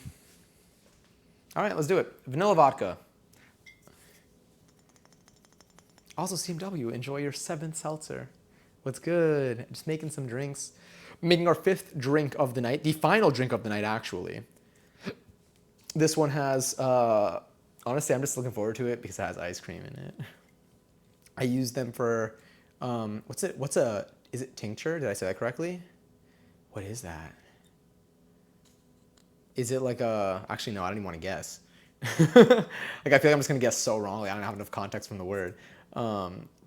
right, let's do it. Vanilla vodka. Also, CMW, enjoy your 7th seltzer. What's good? Just making some drinks. Making our 5th drink of the night. The final drink of the night, actually. This one has, honestly, I'm just looking forward to it because it has ice cream in it. I use them for, is it tincture? Did I say that correctly? What is that? Is it like actually no, I don't even want to guess. Like I feel like I'm just gonna guess so wrong. Like, I don't have enough context from the word.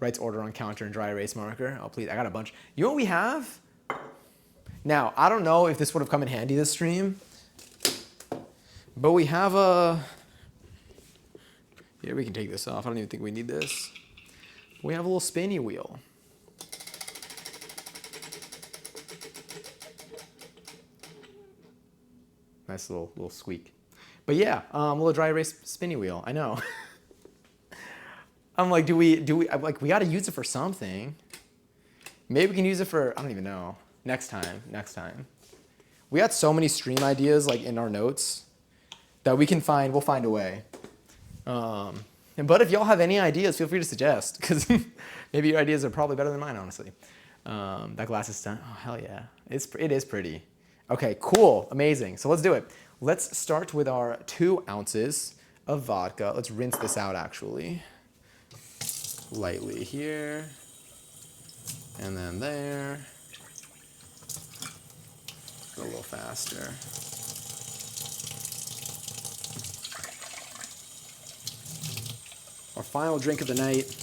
Writes order on counter and dry erase marker. Oh please, I got a bunch. You know what we have? Now, I don't know if this would have come in handy this stream, but we have yeah, we can take this off. I don't even think we need this. We have a little spinny wheel. Nice little squeak. But yeah, a little dry erase spinny wheel. I know. I'm like, I'm like, we got to use it for something. Maybe we can use it for, I don't even know. Next time. We got so many stream ideas like in our notes that we'll find a way. But if y'all have any ideas, feel free to suggest, because maybe your ideas are probably better than mine, honestly. That glass is done. Oh, hell yeah. It is pretty. Okay, cool, amazing. So let's do it. Let's start with our 2 ounces of vodka. Let's rinse this out, actually. Lightly here, and then there. Go a little faster. Our final drink of the night,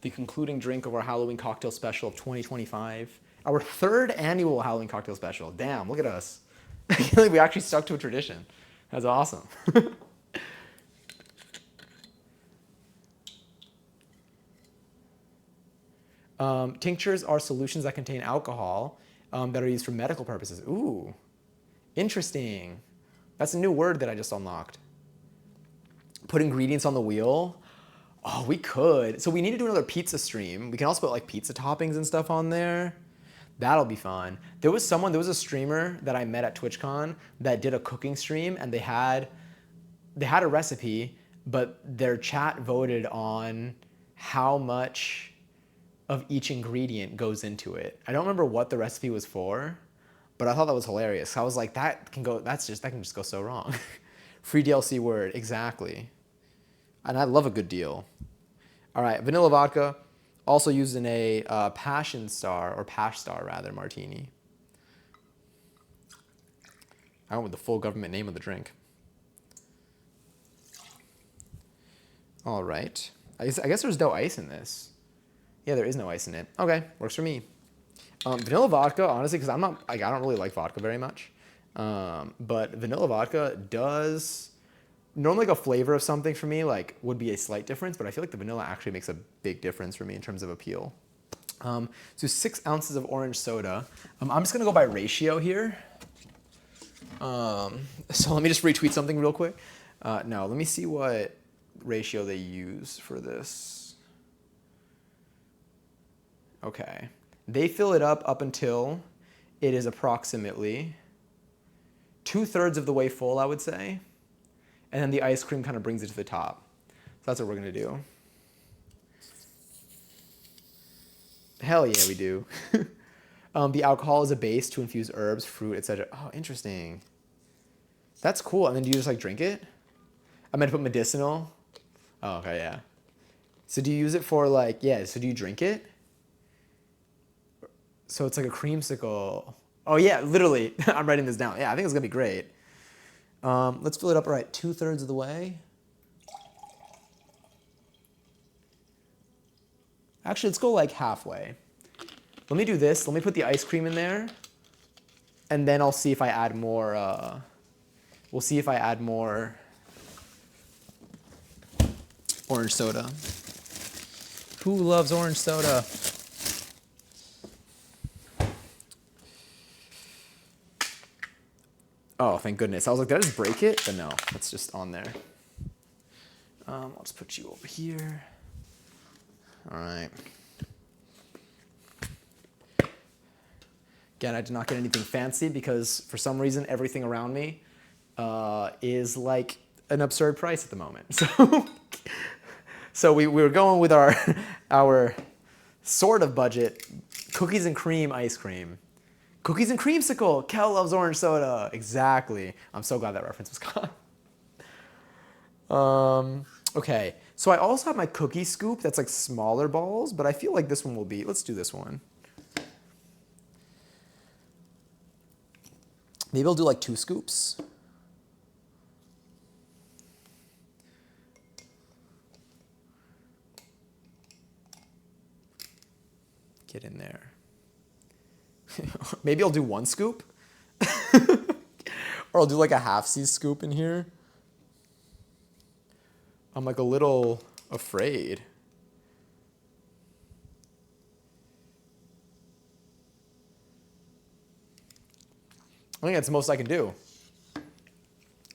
the concluding drink of our Halloween cocktail special of 2025. Our 3rd annual Halloween cocktail special. Damn, look at us. I feel like we actually stuck to a tradition. That's awesome. Tinctures are solutions that contain alcohol that are used for medical purposes. Ooh, interesting. That's a new word that I just unlocked. Put ingredients on the wheel. Oh, we could. So we need to do another pizza stream. We can also put like pizza toppings and stuff on there. That'll be fun. There was a streamer that I met at TwitchCon that did a cooking stream, and they had a recipe, but their chat voted on how much of each ingredient goes into it. I don't remember what the recipe was for, but I thought that was hilarious. I was like, that can just go so wrong. Free DLC word, exactly. And I love a good deal. All right, vanilla vodka, also used in a Passion Star, or Pash Star rather, martini. I went with the full government name of the drink. All right. I guess there's no ice in this. Yeah, there is no ice in it. Okay, works for me. Vanilla vodka, honestly, because I don't really like vodka very much. But vanilla vodka does, normally like a flavor of something for me like would be a slight difference, but I feel like the vanilla actually makes a big difference for me in terms of appeal. So 6 ounces of orange soda. I'm just gonna go by ratio here. So let me just retweet something real quick. No, let me see what ratio they use for this. Okay, they fill it up until it is approximately 2/3 of the way full, I would say. And then the ice cream kind of brings it to the top. So that's what we're gonna do. Hell yeah, we do. The alcohol is a base to infuse herbs, fruit, etc. Oh, interesting. That's cool. And then do you just like drink it? I meant to put medicinal. Oh, okay, yeah. So do you use it for like, yeah, so do you drink it? So it's like a creamsicle. Oh yeah, literally, I'm writing this down. Yeah, I think it's gonna be great. Let's fill it up right 2/3 of the way. Actually, let's go like halfway. Let me do this. Let me put the ice cream in there, and then I'll see if I add more. We'll see if I add more orange soda. Who loves orange soda? Oh, thank goodness. I was like, did I just break it? But no, it's just on there. I'll just put you over here. All right. Again, I did not get anything fancy because for some reason, everything around me is like an absurd price at the moment. So we were going with our sort of budget, cookies and cream ice cream. Cookies and creamsicle. Kel loves orange soda. Exactly. I'm so glad that reference was gone. Okay. So I also have my cookie scoop that's like smaller balls, but I feel like this one will be. Let's do this one. Maybe I'll do like 2 scoops. Get in there. Maybe I'll do 1 scoop. Or I'll do like a half-C scoop in here. I'm like a little afraid. I think that's the most I can do.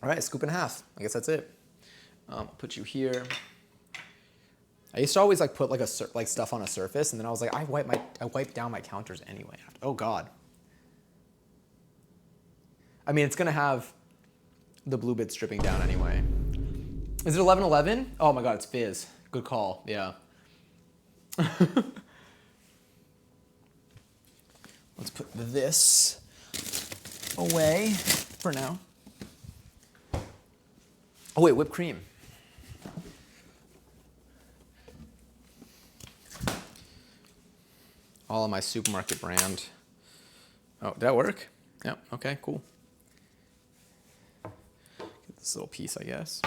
All right, scoop and a half. I guess that's it. I'll put you here. I used to always like put like stuff on a surface, and then I was like, I wipe down my counters anyway. Oh God. I mean, it's gonna have the blue bits dripping down anyway. Is it 11:11? Oh my God, it's Fizz. Good call. Yeah. Let's put this away for now. Oh wait, whipped cream. All of my supermarket brand. Oh, did that work? Yeah, okay, cool. Get this little piece, I guess.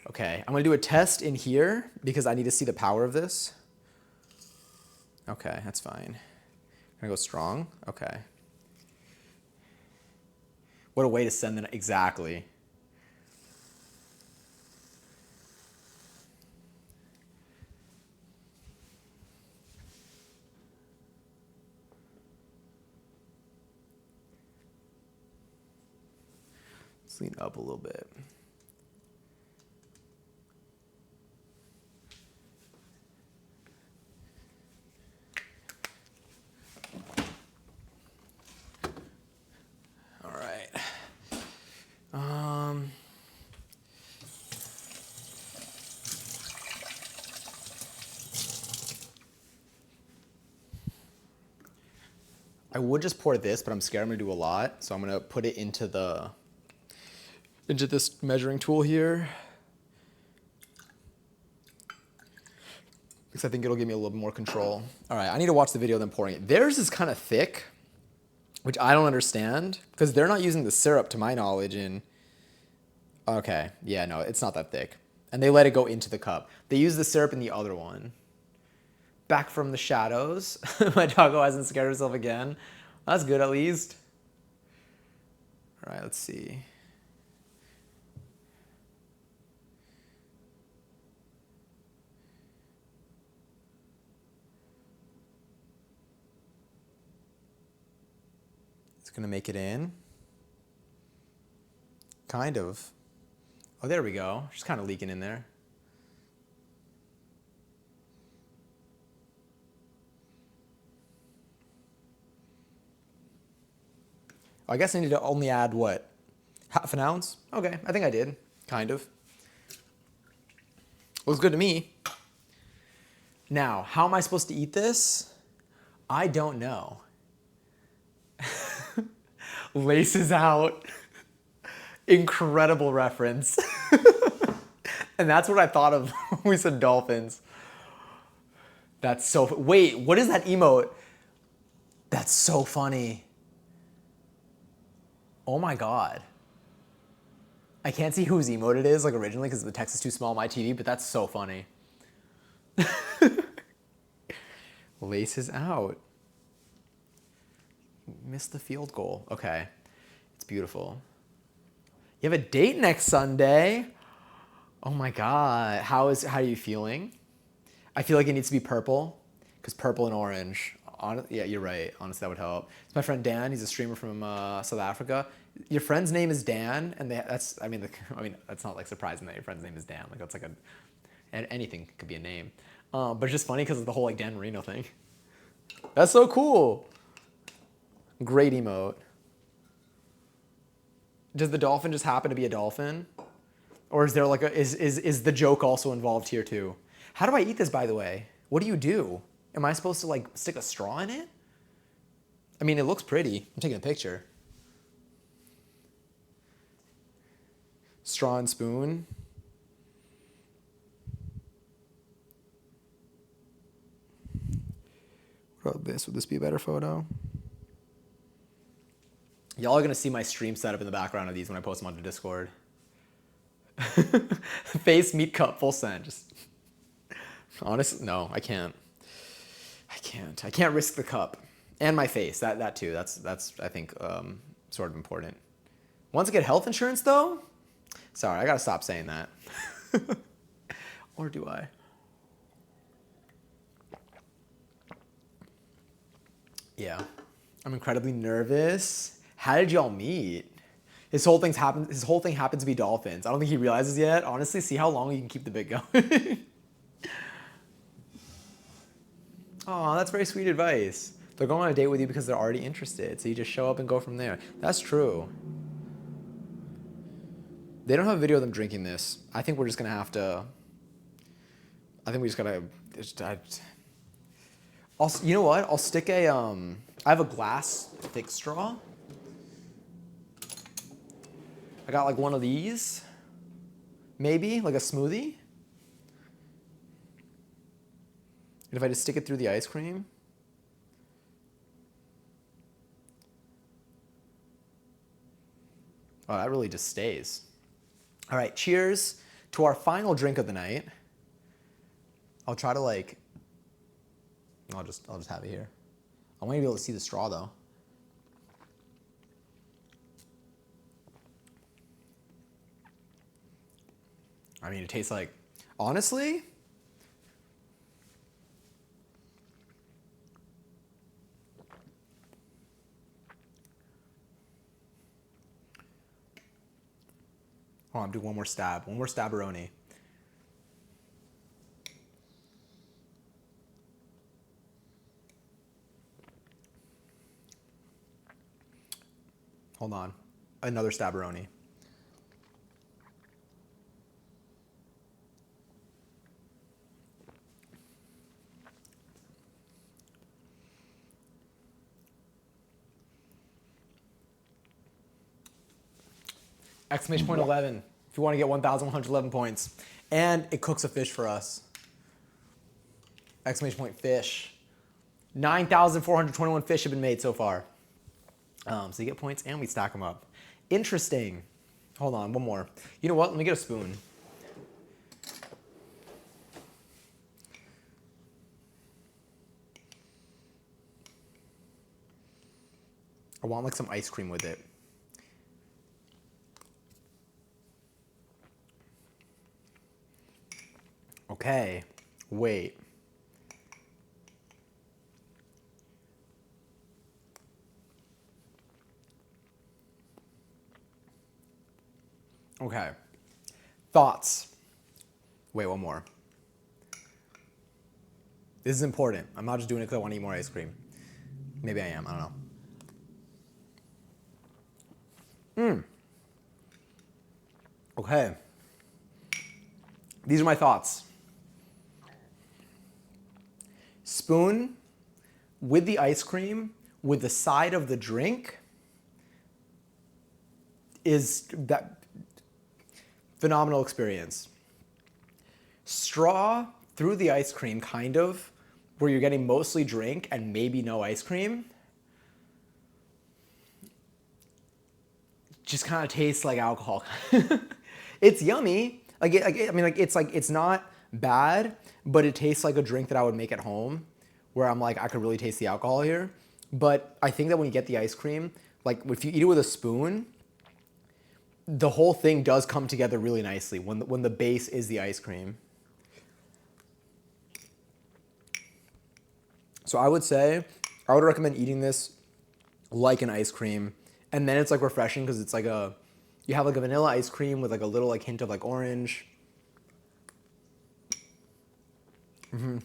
Okay, I'm gonna do a test in here because I need to see the power of this. Okay, that's fine. I'm gonna go strong, okay. What a way to send it, exactly. Let's lean up a little bit. All right. I would just pour this, but I'm scared I'm gonna do a lot, so I'm gonna put it into this measuring tool here. Because I think it'll give me a little bit more control. All right, I need to watch the video then pouring it. Theirs is kind of thick, which I don't understand, because they're not using the syrup to my knowledge in. Okay, yeah, no, it's not that thick. And they let it go into the cup. They use the syrup in the other one. Back from the shadows. My doggo hasn't scared herself again. That's good at least. All right, let's see. It's gonna make it in. Kind of. Oh, there we go. She's kind of leaking in there. I guess I need to only add what? Half an ounce? Okay, I think I did. Kind of. Looks good to me. Now, how am I supposed to eat this? I don't know. Laces out. Incredible reference. And that's what I thought of when we said dolphins. That's so... Wait, what is that emote? That's so funny. Oh my God. I can't see whose emote it is, like originally, because the text is too small on my TV, but that's so funny. Laces out. Missed the field goal. Okay. It's beautiful. You have a date next Sunday. Oh my God. How are you feeling? I feel like it needs to be purple, because purple and orange. Yeah, you're right. Honestly, that would help. It's my friend Dan. He's a streamer from South Africa. Your friend's name is Dan, and that's that's not like surprising that your friend's name is Dan. Like that's like anything could be a name. But it's just funny because of the whole like Dan Marino thing. That's so cool. Great emote. Does the dolphin just happen to be a dolphin? Or is there like is the joke also involved here too? How do I eat this, by the way? What do you do? Am I supposed to like stick a straw in it? I mean, it looks pretty. I'm taking a picture. Straw and spoon. What about this? Would this be a better photo? Y'all are gonna see my stream setup in the background of these when I post them onto Discord. Face, meat, cup, full send. Just honestly, no, I can't. I can't risk the cup and my face. That too. That's I think sort of important. Want to get health insurance though? Sorry, I gotta stop saying that. Or do I? Yeah, I'm incredibly nervous. How did y'all meet? His whole thing happens to be dolphins. I don't think he realizes yet. Honestly, see how long you can keep the bit going. Oh, that's very sweet advice. They're going on a date with you because they're already interested, so you just show up and go from there. That's true. They don't have a video of them drinking this. I think we're just gonna have to. I think we just gotta. You know what? I'll stick a. I have a glass thick straw. I got like one of these. Maybe like a smoothie. And if I just stick it through the ice cream. Oh, that really just stays. All right, cheers to our final drink of the night. I'll try to like, I'll just have it here. I want you to be able to see the straw though. I mean, it tastes like, honestly, oh, I'm doing one more stab. One more stabberoni. Hold on. Another stabberoni. Exclamation point 11 if you want to get 1,111 points. And it cooks a fish for us. Exclamation point fish. 9,421 fish have been made so far. So you get points and we stack them up. Interesting. Hold on, one more. You know what? Let me get a spoon. I want like some ice cream with it. Okay, wait. Okay. Thoughts. Wait, one more. This is important. I'm not just doing it because I want to eat more ice cream. Maybe I am, I don't know. Okay. These are my thoughts. Spoon with the ice cream, with the side of the drink, is that phenomenal experience. Straw through the ice cream, kind of, where you're getting mostly drink and maybe no ice cream. just kind of tastes like alcohol. It's yummy. I mean, like it's not bad, but it tastes like a drink that I would make at home, where I'm like I could really taste the alcohol here. But I think that when you get the ice cream, like if you eat it with a spoon, the whole thing does come together really nicely when the base is the ice cream. So I would say I would recommend eating this like an ice cream, and then it's like refreshing because it's like you have like a vanilla ice cream with like a little like hint of like orange. And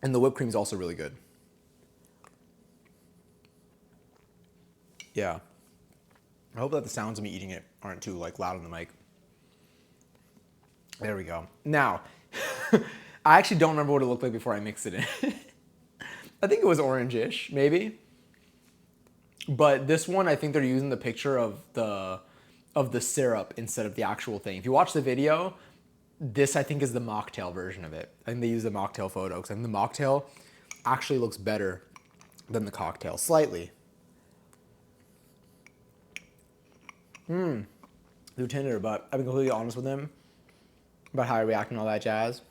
the whipped cream is also really good. Yeah. I hope that the sounds of me eating it aren't too like loud on the mic. There we go. Now, I actually don't remember what it looked like before I mixed it in. I think it was orange-ish, maybe. But this one, I think they're using the picture of the syrup instead of the actual thing. If you watch the video, this I think is the mocktail version of it. I think they use the mocktail photo because I think the mocktail actually looks better than the cocktail, slightly. Lieutenant, but I've been completely honest with him about how I react and all that jazz.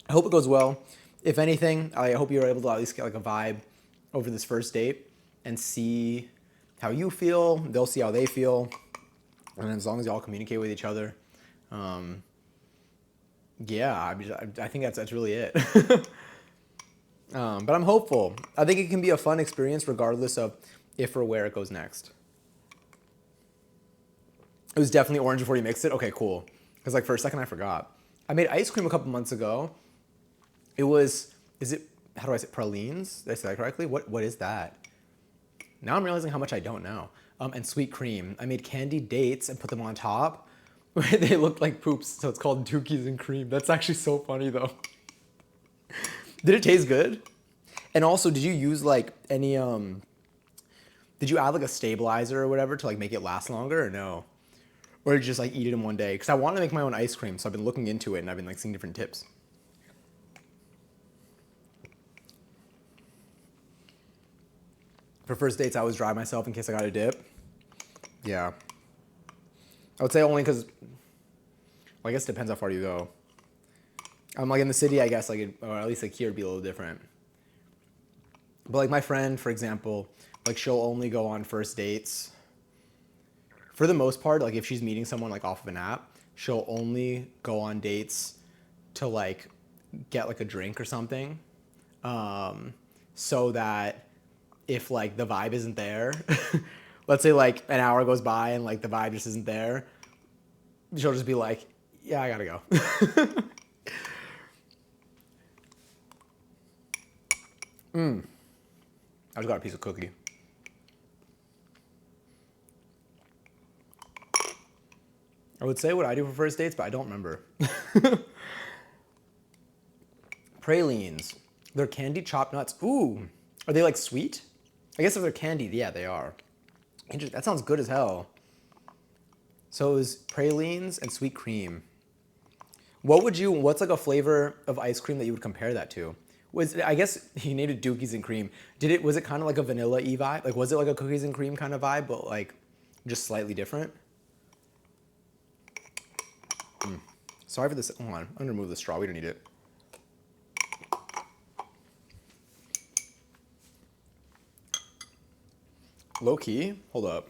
I hope it goes well. If anything, I hope you're able to at least get like a vibe over this first date and see how you feel. They'll see how they feel. And as long as y'all communicate with each other, yeah, I think that's really it. But I'm hopeful. I think it can be a fun experience regardless of if or where it goes next. It was definitely orange before you mixed it? Okay, cool. Because like for a second I forgot. I made ice cream a couple months ago. It was, how do I say, pralines? Did I say that correctly? What is that? Now I'm realizing how much I don't know. And sweet cream. I made candied dates and put them on top. They looked like poops, so it's called Dookies and Cream. That's actually so funny though. Did it taste good? And also, did you use like any, did you add like a stabilizer or whatever to like make it last longer or no? Or did you just like eat it in one day? Because I want to make my own ice cream, so I've been looking into it and I've been like seeing different tips. For first dates, I always dry myself in case I got a dip. Yeah. I would say only because, well, I guess it depends how far you go. I'm like in the city, I guess, like, or at least like here, it'd be a little different. But like my friend, for example, like she'll only go on first dates. For the most part, like if she's meeting someone like off of an app, she'll only go on dates to like get like a drink or something. So that if like the vibe isn't there, let's say like an hour goes by and like the vibe just isn't there, she'll just be like, yeah, I gotta go. I just got a piece of cookie. I would say what I do for first dates, but I don't remember. Pralines. They're candied chopped nuts. Ooh. Are they like sweet? I guess if they're candied, yeah, they are. That sounds good as hell. So it was pralines and sweet cream. What's like a flavor of ice cream that you would compare that to? I guess you named it Dookies and Cream. Was it kind of like a vanilla-y vibe? Like, was it like a cookies and cream kind of vibe, but like just slightly different? Sorry for this. Hold on. I'm gonna remove the straw. We don't need it. Low key. Hold up.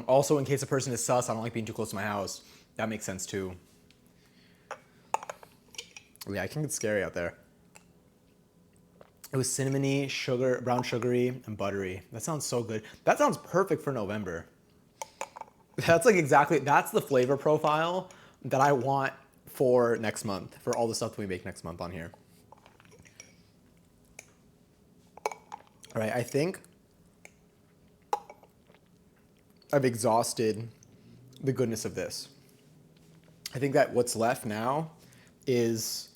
Also, in case a person is sus, I don't like being too close to my house. That makes sense too. Yeah, it can get scary out there. It was cinnamony, brown sugary, and buttery. That sounds so good. That sounds perfect for November. That's the flavor profile that I want for next month, for all the stuff that we make next month on here. All right, I think I've exhausted the goodness of this. I think that what's left now is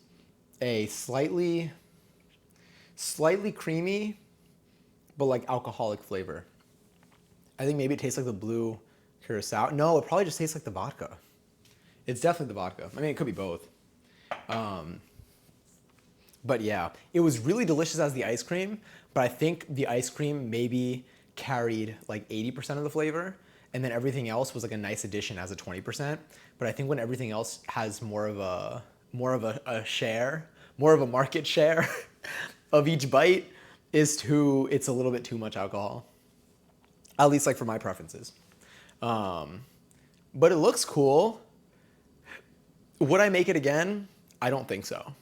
a slightly creamy, but like alcoholic flavor. I think maybe it tastes like the blue curacao. No, it probably just tastes like the vodka. It's definitely the vodka. I mean, it could be both. But yeah, it was really delicious as the ice cream, but I think the ice cream maybe carried like 80% of the flavor, and then everything else was like a nice addition as a 20%. But I think when everything else has more of a share, more of a market share of each bite, it's a little bit too much alcohol. At least like for my preferences. Um, but it looks cool. Would I make it again? I don't think so.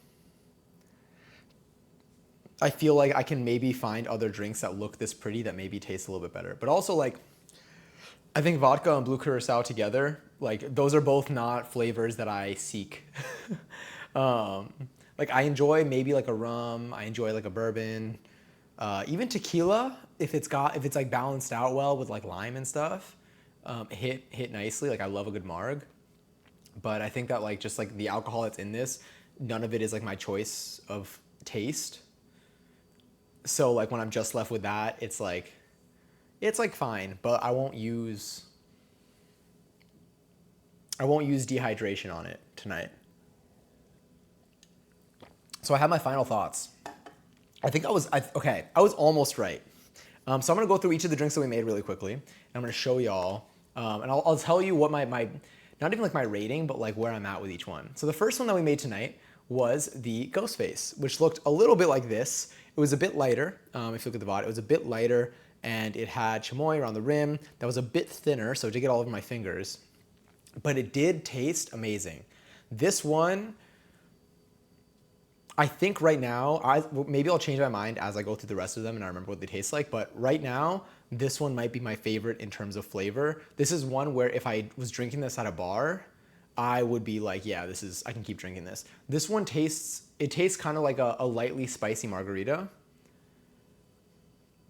I feel like I can maybe find other drinks that look this pretty that maybe taste a little bit better. But also like I think vodka and blue curacao together, like those are both not flavors that I seek. um, like I enjoy maybe like a rum, I enjoy like a bourbon, even tequila if it's like balanced out well with like lime and stuff, hit nicely. Like I love a good marg, but I think that like just like the alcohol that's in this, none of it is like my choice of taste. So like when I'm just left with that, it's like fine, but I won't use dehydration on it tonight. So I have my final thoughts. I think I was almost right. So I'm gonna go through each of the drinks that we made really quickly, and I'm gonna show y'all, and I'll tell you what my not even like my rating, but like where I'm at with each one. So the first one that we made tonight was the Ghost Face, which looked a little bit like this. It was a bit lighter. If you look at the bottom, it was a bit lighter, and it had chamoy around the rim. That was a bit thinner, so it did get all over my fingers, but it did taste amazing. This one, I think right now, maybe I'll change my mind as I go through the rest of them and I remember what they taste like. But right now, this one might be my favorite in terms of flavor. This is one where if I was drinking this at a bar, I would be like, yeah, I can keep drinking this. This one tastes kind of like a lightly spicy margarita,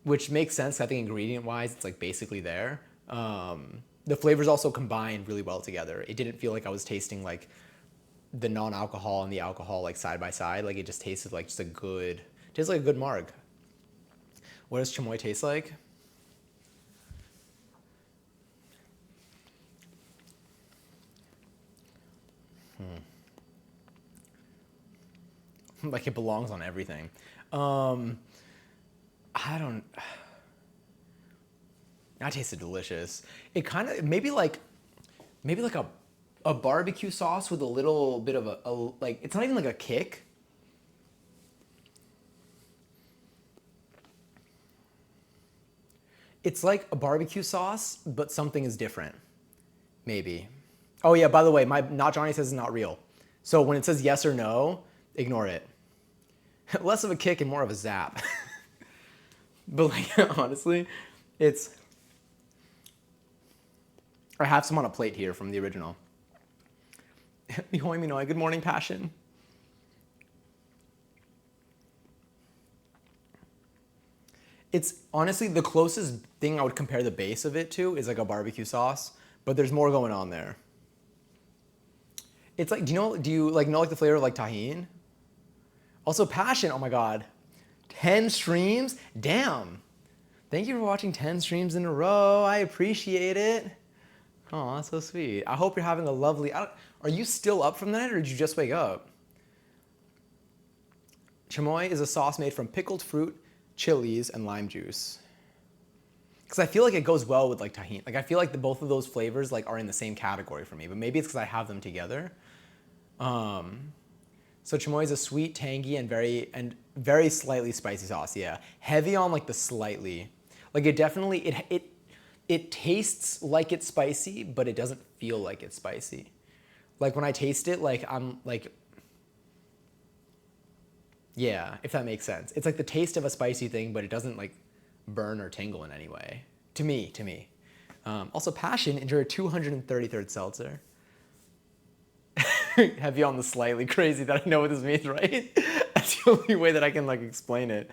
which makes sense. I think ingredient wise, it's like basically there. The flavors also combined really well together. It didn't feel like I was tasting like the non-alcohol and the alcohol like side by side. Like it just tasted like tastes like a good marg. What does chamoy taste like? Like it belongs on everything. Um, I don't. That tasted delicious. It kind of maybe like a barbecue sauce with a little bit of a like it's not even like a kick. It's like a barbecue sauce, but something is different. Maybe. Oh yeah, by the way, my not Johnny says is not real. So when it says yes or no, ignore it. Less of a kick and more of a zap. But like honestly, it's I have some on a plate here from the original. Mihoi Minoi, good morning, passion. It's honestly the closest thing I would compare the base of it to is like a barbecue sauce, but there's more going on there. It's like, do you like know like the flavor of like tahini? Also passion, oh my God. 10 streams? Damn. Thank you for watching 10 streams in a row. I appreciate it. Oh, that's so sweet. I hope you're having a lovely, are you still up from the night or did you just wake up? Chamoy is a sauce made from pickled fruit, chilies, and lime juice. Because I feel like it goes well with like tahini. Like I feel like both of those flavors like are in the same category for me, but maybe it's because I have them together. So chamoy is a sweet, tangy, and very slightly spicy sauce. Yeah, heavy on like the slightly. Like it definitely it tastes like it's spicy, but it doesn't feel like it's spicy. Like when I taste it, like I'm like, yeah, if that makes sense. It's like the taste of a spicy thing, but it doesn't like burn or tingle in any way. To me. Also, passion, enjoy a 233rd seltzer. Heavy on the slightly, crazy that I know what this means, right? That's the only way that I can like explain it.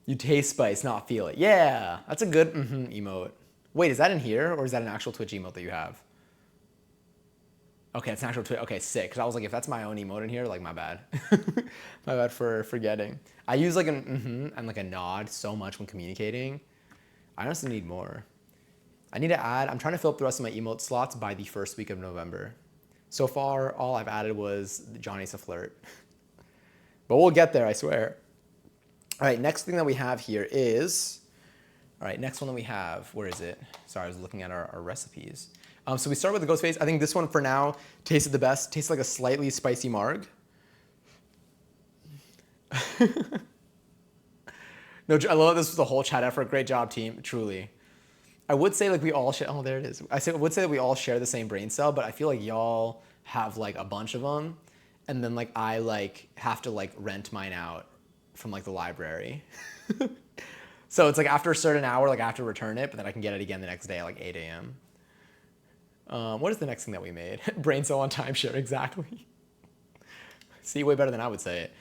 You taste spice, not feel it. Yeah, that's a good emote. Wait, is that in here or is that an actual Twitch emote that you have? Okay, it's an actual Twitch. Okay, sick. Because I was like, if that's my own emote in here, like my bad. My bad for forgetting. I use like an and like a nod so much when communicating. I honestly need more. I need to add, I'm trying to fill up the rest of my emote slots by the first week of November. So far, all I've added was Johnny's a flirt. But we'll get there, I swear. All right, next thing that we have here is, all right, next one that we have, where is it? Sorry, I was looking at our recipes. So we start with the ghost face. I think this one for now tasted the best. Tastes like a slightly spicy marg. No, I love this was a whole chat effort. Great job, team. Truly. I would say like we all share. Oh, there it is. Would say that we all share the same brain cell, but I feel like y'all have like a bunch of them, and then like I like have to like rent mine out from like the library. So it's like after a certain hour, like I have to return it, but then I can get it again the next day at like 8 a.m. What is the next thing that we made? Brain cell on timeshare, exactly. See, way better than I would say it.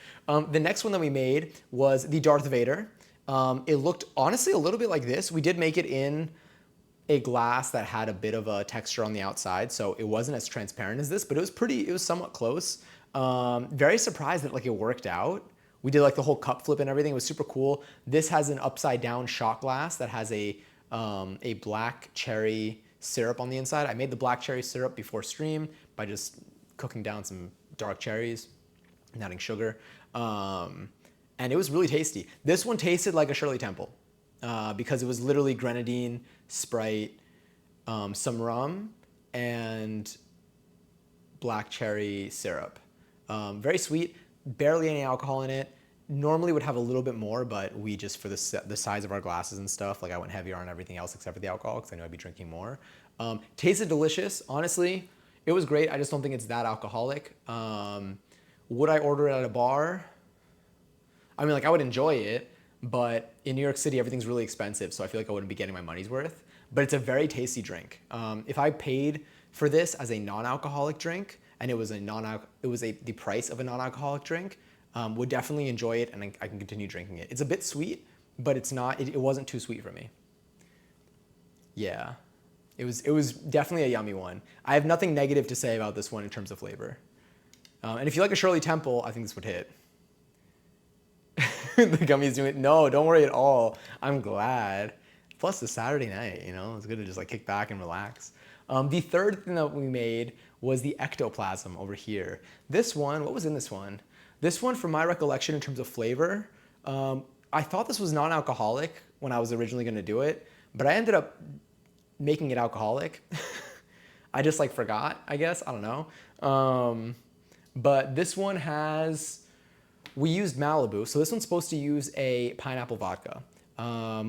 The next one that we made was the Darth Vader. It looked honestly a little bit like this. We did make it in a glass that had a bit of a texture on the outside, so it wasn't as transparent as this, but it was somewhat close. Very surprised that like it worked out. We did like the whole cup flip and everything. It was super cool. This has an upside down shot glass that has a black cherry syrup on the inside. I made the black cherry syrup before stream by just cooking down some dark cherries and adding sugar. And it was really tasty. This one tasted like a Shirley Temple because it was literally grenadine, Sprite, some rum, and black cherry syrup. Very sweet, barely any alcohol in it. Normally would have a little bit more, but we just, for the size of our glasses and stuff, like I went heavier on everything else except for the alcohol because I knew I'd be drinking more. Tasted delicious, honestly. It was great. I just don't think it's that alcoholic. Would I order it at a bar? I mean, like I would enjoy it, but in New York City, everything's really expensive, so I feel like I wouldn't be getting my money's worth. But it's a very tasty drink. If I paid for this as a non-alcoholic drink, and it was the price of a non-alcoholic drink, would definitely enjoy it, and I can continue drinking it. It's a bit sweet, but it wasn't too sweet for me. Yeah, it was definitely a yummy one. I have nothing negative to say about this one in terms of flavor. And if you like a Shirley Temple, I think this would hit. The gummy's doing it. No, don't worry at all. I'm glad. Plus, the Saturday night, it's good to just like kick back and relax. The third thing that we made was the ectoplasm over here. This one, what was in this one? This one, from my recollection in terms of flavor, I thought this was non-alcoholic when I was originally going to do it, but I ended up making it alcoholic. I just like forgot, I guess. I don't know. But this one we used Malibu. So this one's supposed to use a pineapple vodka.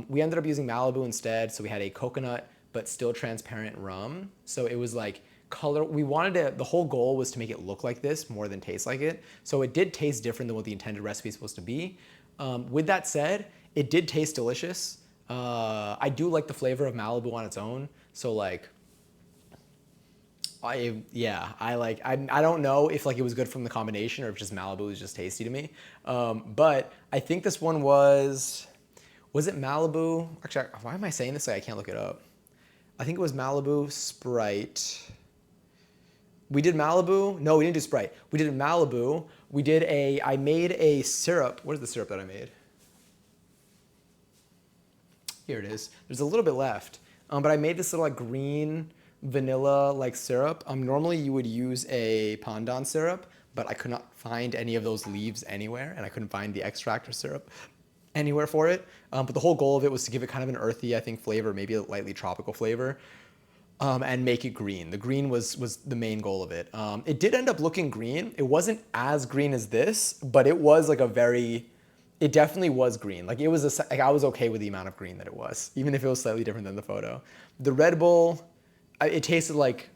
We ended up using Malibu instead. So we had a coconut, but still transparent rum. So it was like color. The whole goal was to make it look like this more than taste like it. So it did taste different than what the intended recipe is supposed to be. With that said, it did taste delicious. I do like the flavor of Malibu on its own. So like, I don't know if like it was good from the combination or if just Malibu was just tasty to me. But I think this one was it Malibu? Actually, why am I saying this? I can't look it up. I think it was Malibu, Sprite. We did Malibu. No, we didn't do Sprite. We did Malibu. I made a syrup. What is the syrup that I made? Here it is. There's a little bit left. But I made this little like green vanilla like syrup. Normally you would use a pandan syrup, but I could not find any of those leaves anywhere, and I couldn't find the extract or syrup anywhere for it. But the whole goal of it was to give it kind of an earthy, I think, flavor, maybe a lightly tropical flavor, and make it green. The green was the main goal of it. It did end up looking green. It wasn't as green as this, but it was like it definitely was green. Like I was okay with the amount of green that it was, even if it was slightly different than the photo. The Red Bull, it tasted like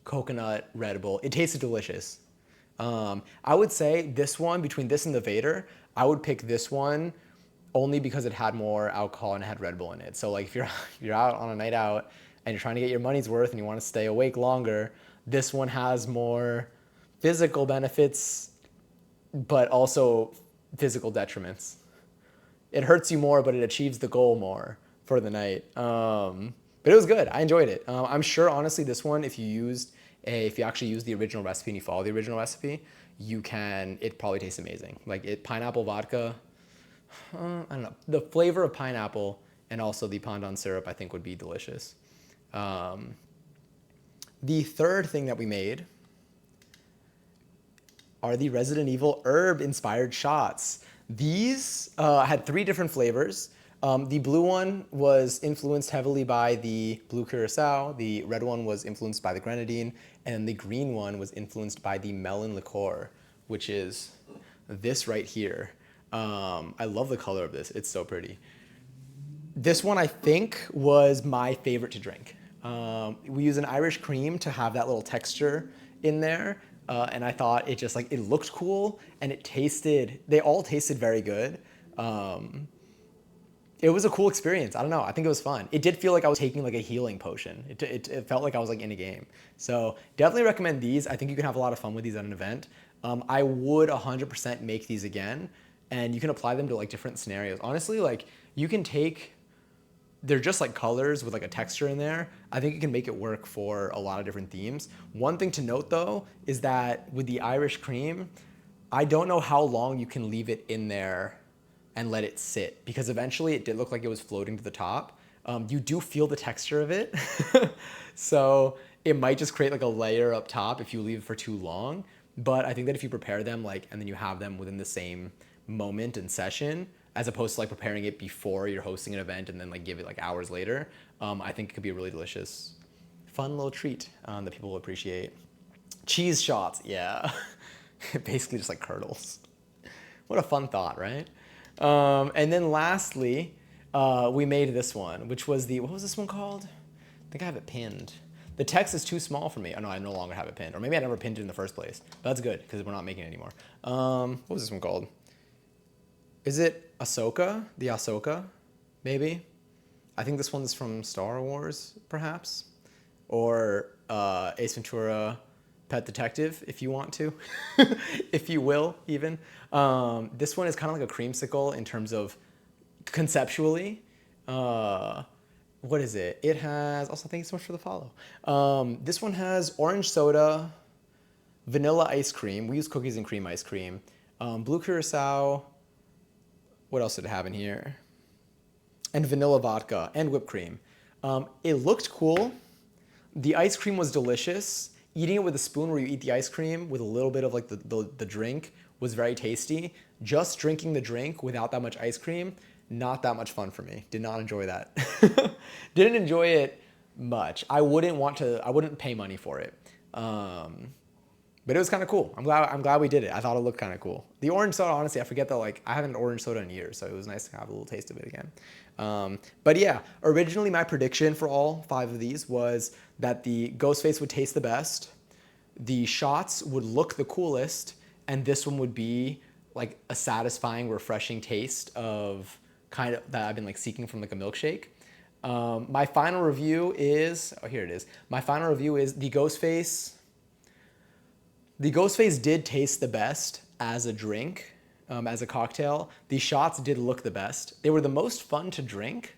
coconut Red Bull. It tasted delicious. I would say this one, between this and the Vader, I would pick this one only because it had more alcohol and it had Red Bull in it. So like if you're out on a night out and you're trying to get your money's worth and you want to stay awake longer, this one has more physical benefits, but also physical detriments. It hurts you more, but it achieves the goal more for the night. But it was good. I enjoyed it. I'm sure, honestly, this one, if you actually use the original recipe and you follow the original recipe, it probably tastes amazing. Like pineapple vodka, I don't know. The flavor of pineapple and also the pandan syrup, I think, would be delicious. The third thing that we made are the Resident Evil herb inspired shots. These had 3 different flavors. The blue one was influenced heavily by the blue curacao, the red one was influenced by the grenadine, and the green one was influenced by the melon liqueur, which is this right here. I love the color of this, it's so pretty. This one I think was my favorite to drink. We use an Irish cream to have that little texture in there, and I thought it just like, it looked cool, and they all tasted very good. It was a cool experience. I don't know. I think it was fun. It did feel like I was taking like a healing potion. It felt like I was like in a game. So definitely recommend these. I think you can have a lot of fun with these at an event. I would 100% make these again, and you can apply them to like different scenarios. Honestly, like you can they're just like colors with like a texture in there. I think you can make it work for a lot of different themes. One thing to note though is that with the Irish cream, I don't know how long you can leave it in there and let it sit, because eventually it did look like it was floating to the top. You do feel the texture of it. So it might just create like a layer up top if you leave it for too long. But I think that if you prepare them like, and then you have them within the same moment and session, as opposed to like preparing it before you're hosting an event and then like give it like hours later, I think it could be a really delicious, fun little treat that people will appreciate. Cheese shots, yeah. Basically just like curdles. What a fun thought, right? And then lastly, we made this one, which was what was this one called? I think I have it pinned. The text is too small for me. Oh no, I no longer have it pinned. Or maybe I never pinned it in the first place. But that's good, because we're not making it anymore. What was this one called? Is it Ahsoka? The Ahsoka, maybe? I think this one's from Star Wars, perhaps? Or Ace Ventura, Pet Detective, if you want to, if you will, even. This one is kind of like a creamsicle in terms of conceptually. What is it? It has, also thank you so much for the follow. This one has orange soda, vanilla ice cream. We use cookies and cream ice cream. Blue curacao. What else did it have in here? And vanilla vodka and whipped cream. It looked cool. The ice cream was delicious. Eating it with a spoon where you eat the ice cream with a little bit of like the drink was very tasty. Just drinking the drink without that much ice cream, not that much fun for me. Did not enjoy that. Didn't enjoy it much. I wouldn't pay money for it. But it was kind of cool. I'm glad we did it. I thought it looked kind of cool. The orange soda, honestly, I forget that like I haven't had orange soda in years, so it was nice to have a little taste of it again. But yeah, originally my prediction for all 5 of these was that the Ghostface would taste the best, the shots would look the coolest, and this one would be like a satisfying, refreshing taste of kind of that I've been like seeking from like a milkshake. My final review is, oh here it is. My final review is the Ghostface. The Ghostface did taste the best as a drink, as a cocktail. The shots did look the best. They were the most fun to drink.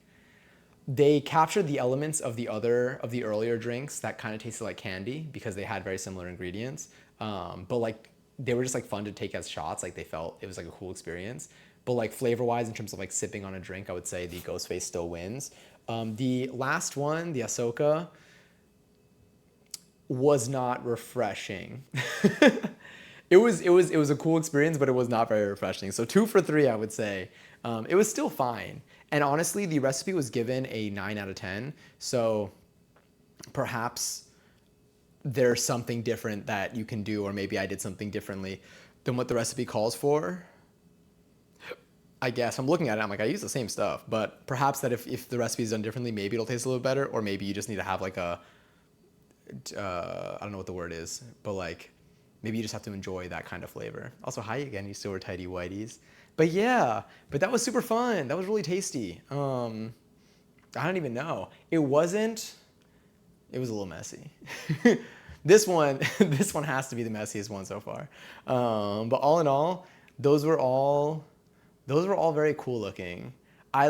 They captured the elements of the earlier drinks that kind of tasted like candy because they had very similar ingredients. But like they were just like fun to take as shots. Like they felt it was like a cool experience. But like flavor-wise, in terms of like sipping on a drink, I would say the Ghostface still wins. The last one, the Ahsoka, was not refreshing. It was a cool experience, but it was not very refreshing. So 2 for 3, I would say. It was still fine. And honestly, the recipe was given a 9 out of 10. So perhaps there's something different that you can do, or maybe I did something differently than what the recipe calls for. I guess I'm looking at it, I'm like, I use the same stuff, but perhaps that if the recipe is done differently, maybe it'll taste a little better, or maybe you just need to have like I don't know what the word is, but like maybe you just have to enjoy that kind of flavor. Also, hi again, you still were tidy whiteys. But yeah, but that was super fun. That was really tasty. I don't even know. It was a little messy. This one has to be the messiest one so far. But all in all, those were all very cool looking. I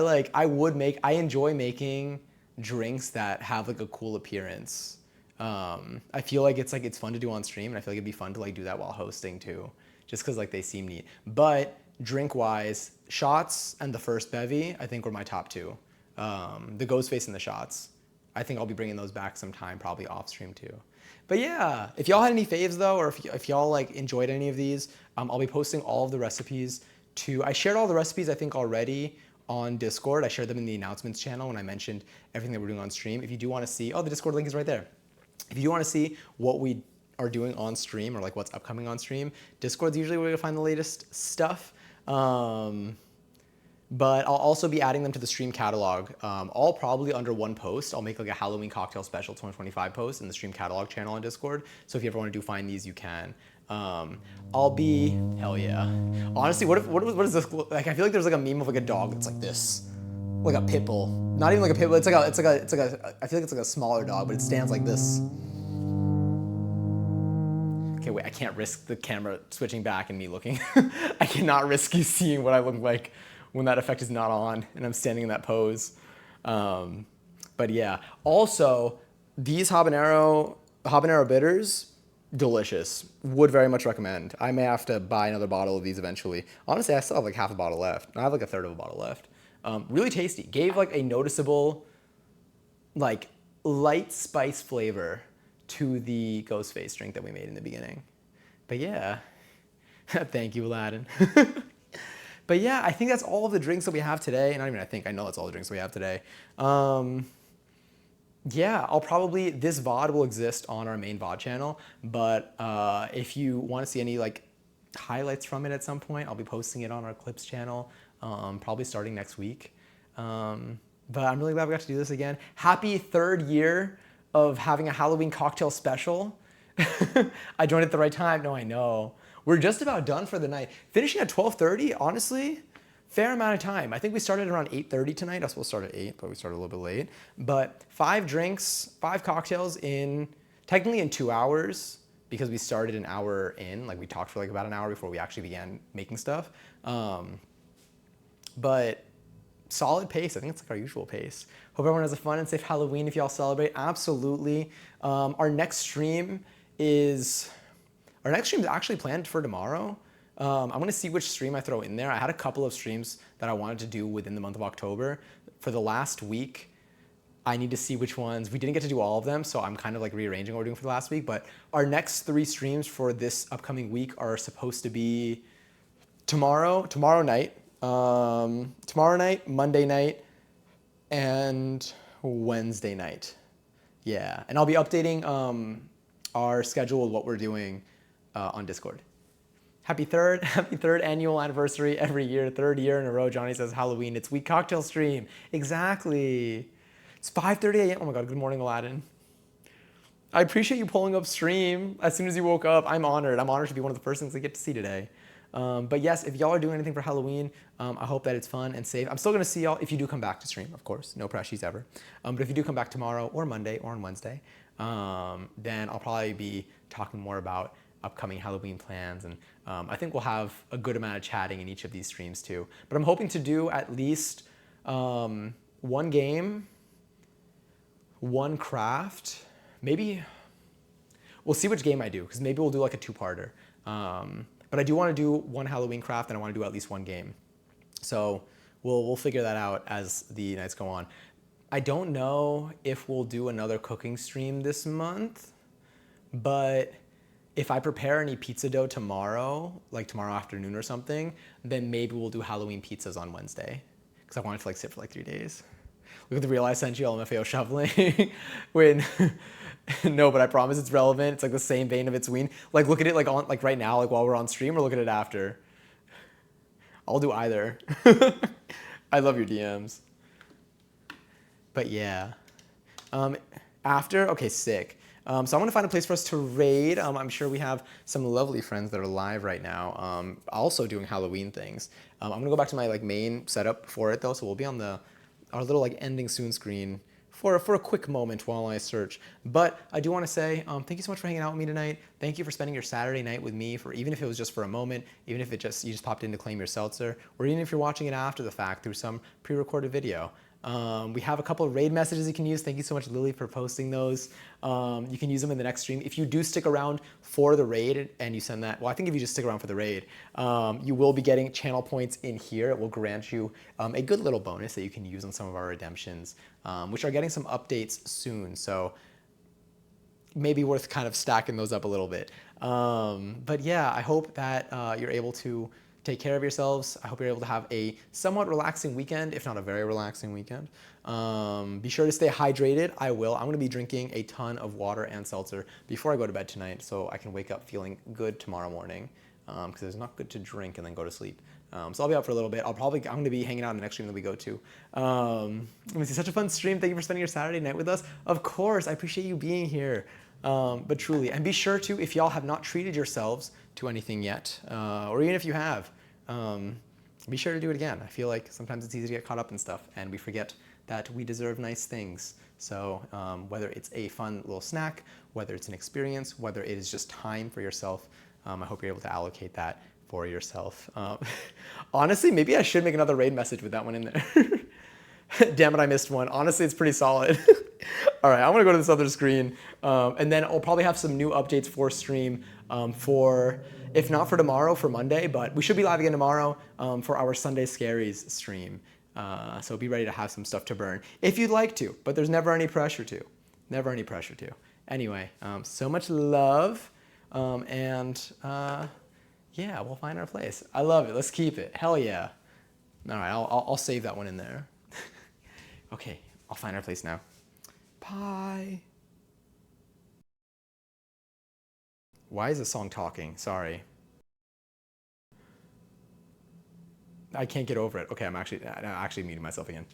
enjoy making drinks that have like a cool appearance. I feel like it's fun to do on stream, and I feel like it'd be fun to like do that while hosting too, just because like they seem neat. But drink wise, shots and the first bevy I think were my top 2. The Ghostface and the shots. I think I'll be bringing those back sometime, probably off stream too. But yeah, if y'all had any faves though, or if y'all like enjoyed any of these, I'll be posting all of the recipes I shared all the recipes I think already on Discord. I shared them in the announcements channel when I mentioned everything that we're doing on stream. If you do want to see, the Discord link is right there. If you do want to see what we are doing on stream or like what's upcoming on stream, Discord's usually where you'll find the latest stuff. But I'll also be adding them to the stream catalog, all probably under one post. I'll make like a Halloween cocktail special 2025 post in the stream catalog channel on Discord. So if you ever want to find these, you can. I'll be, hell yeah. Honestly, what is this? Like, I feel like there's like a meme of like a dog that's like this, like a pit bull. Not even like a pit bull. It's like a, I feel like it's like a smaller dog, but it stands like this. Okay, wait, I can't risk the camera switching back and me looking. I cannot risk you seeing what I look like when that effect is not on and I'm standing in that pose. But yeah, also these habanero bitters, delicious. Would very much recommend. I may have to buy another bottle of these eventually. Honestly, I still have like half a bottle left. I have like a third of a bottle left. Really tasty. Gave like a noticeable, like light spice flavor to the Ghostface drink that we made in the beginning. But yeah, thank you, Aladdin. But yeah, I think that's all of the drinks that we have today. Not even I know that's all the drinks we have today. Yeah, this VOD will exist on our main VOD channel, but if you want to see any like highlights from it at some point, I'll be posting it on our Clips channel, probably starting next week. But I'm really glad we got to do this again. Happy 3rd year of having a Halloween cocktail special. I joined at the right time. No, I know. We're just about done for the night. Finishing at 12:30, honestly, fair amount of time. I think we started around 8:30 tonight. I was supposed to start at 8, but we started a little bit late. But 5 drinks, 5 cocktails technically in 2 hours, because we started an hour in. Like we talked for like about an hour before we actually began making stuff. But solid pace. I think it's like our usual pace. Hope everyone has a fun and safe Halloween if y'all celebrate. Absolutely. Our next stream is actually planned for tomorrow. I'm gonna see which stream I throw in there. I had a couple of streams that I wanted to do within the month of October. For the last week, I need to see which ones. We didn't get to do all of them, so I'm kind of like rearranging what we're doing for the last week. But our next 3 streams for this upcoming week are supposed to be tomorrow night, Monday night, and Wednesday night. Yeah, and I'll be updating our schedule of what we're doing on Discord. Happy third annual anniversary every year, 3rd year in a row. Johnny says Halloween, it's week cocktail stream. Exactly. It's 5:30 a.m. Oh my God, good morning, Aladdin. I appreciate you pulling up stream as soon as you woke up. I'm honored. I'm honored to be one of the first things I get to see today. But yes, if y'all are doing anything for Halloween, I hope that it's fun and safe. I'm still gonna see y'all if you do come back to stream, of course, no pressures ever. But if you do come back tomorrow or Monday or on Wednesday, then I'll probably be talking more about upcoming Halloween plans, and I think we'll have a good amount of chatting in each of these streams too. But I'm hoping to do at least 1 game, 1 craft, maybe. We'll see which game I do, because maybe we'll do like a 2-parter. But I do want to do 1 Halloween craft, and I want to do at least 1 game. So we'll figure that out as the nights go on. I don't know if we'll do another cooking stream this month, but if I prepare any pizza dough tomorrow, like tomorrow afternoon or something, then maybe we'll do Halloween pizzas on Wednesday, because I want it to like sit for like 3 days. Look at the real I sent you, LMFAO shoveling. When no, but I promise it's relevant. It's like the same vein of It's Ween. Like look at it like on like right now, like while we're on stream, or look at it after. I'll do either. I love your DMs. But yeah. Okay, sick. So I'm gonna find a place for us to raid. I'm sure we have some lovely friends that are live right now, also doing Halloween things. I'm gonna go back to my like main setup for it though, so we'll be on our little like ending soon screen for a quick moment while I search. But I do want to say thank you so much for hanging out with me tonight. Thank you for spending your Saturday night with me, for even if it was just for a moment, even if you just popped in to claim your seltzer, or even if you're watching it after the fact through some pre-recorded video. We have a couple of raid messages you can use. Thank you so much, Lily, for posting those. You can use them in the next stream. If you do stick around for the raid and you send that, well, I think if you just stick around for the raid, you will be getting channel points in here. It will grant you a good little bonus that you can use on some of our redemptions, which are getting some updates soon. So maybe worth kind of stacking those up a little bit. But yeah, I hope that you're able to take care of yourselves. I hope you're able to have a somewhat relaxing weekend, if not a very relaxing weekend. Be sure to stay hydrated. I will. I'm going to be drinking a ton of water and seltzer before I go to bed tonight so I can wake up feeling good tomorrow morning because it's not good to drink and then go to sleep. So I'll be out for a little bit. I'm going to be hanging out in the next stream that we go to. Let me see, such a fun stream. Thank you for spending your Saturday night with us. Of course, I appreciate you being here. But truly, and be sure to, if y'all have not treated yourselves to anything yet, or even if you have, be sure to do it again. I feel like sometimes it's easy to get caught up in stuff and we forget that we deserve nice things. So whether it's a fun little snack, whether it's an experience, whether it is just time for yourself, I hope you're able to allocate that for yourself. Honestly, maybe I should make another raid message with that one in there. Damn it, I missed one. Honestly, it's pretty solid. All right, I'm gonna go to this other screen, and then I'll probably have some new updates for stream for, if not for tomorrow, for Monday, but we should be live again tomorrow for our Sunday Scaries stream. So be ready to have some stuff to burn if you'd like to, but there's never any pressure to. Never any pressure to. Anyway, so much love, and yeah, we'll find our place. I love it. Let's keep it. Hell yeah. All right, I'll save that one in there. Okay, I'll find our place now. Bye. Why is this song talking? Sorry. I can't get over it. Okay, I'm actually muting myself again.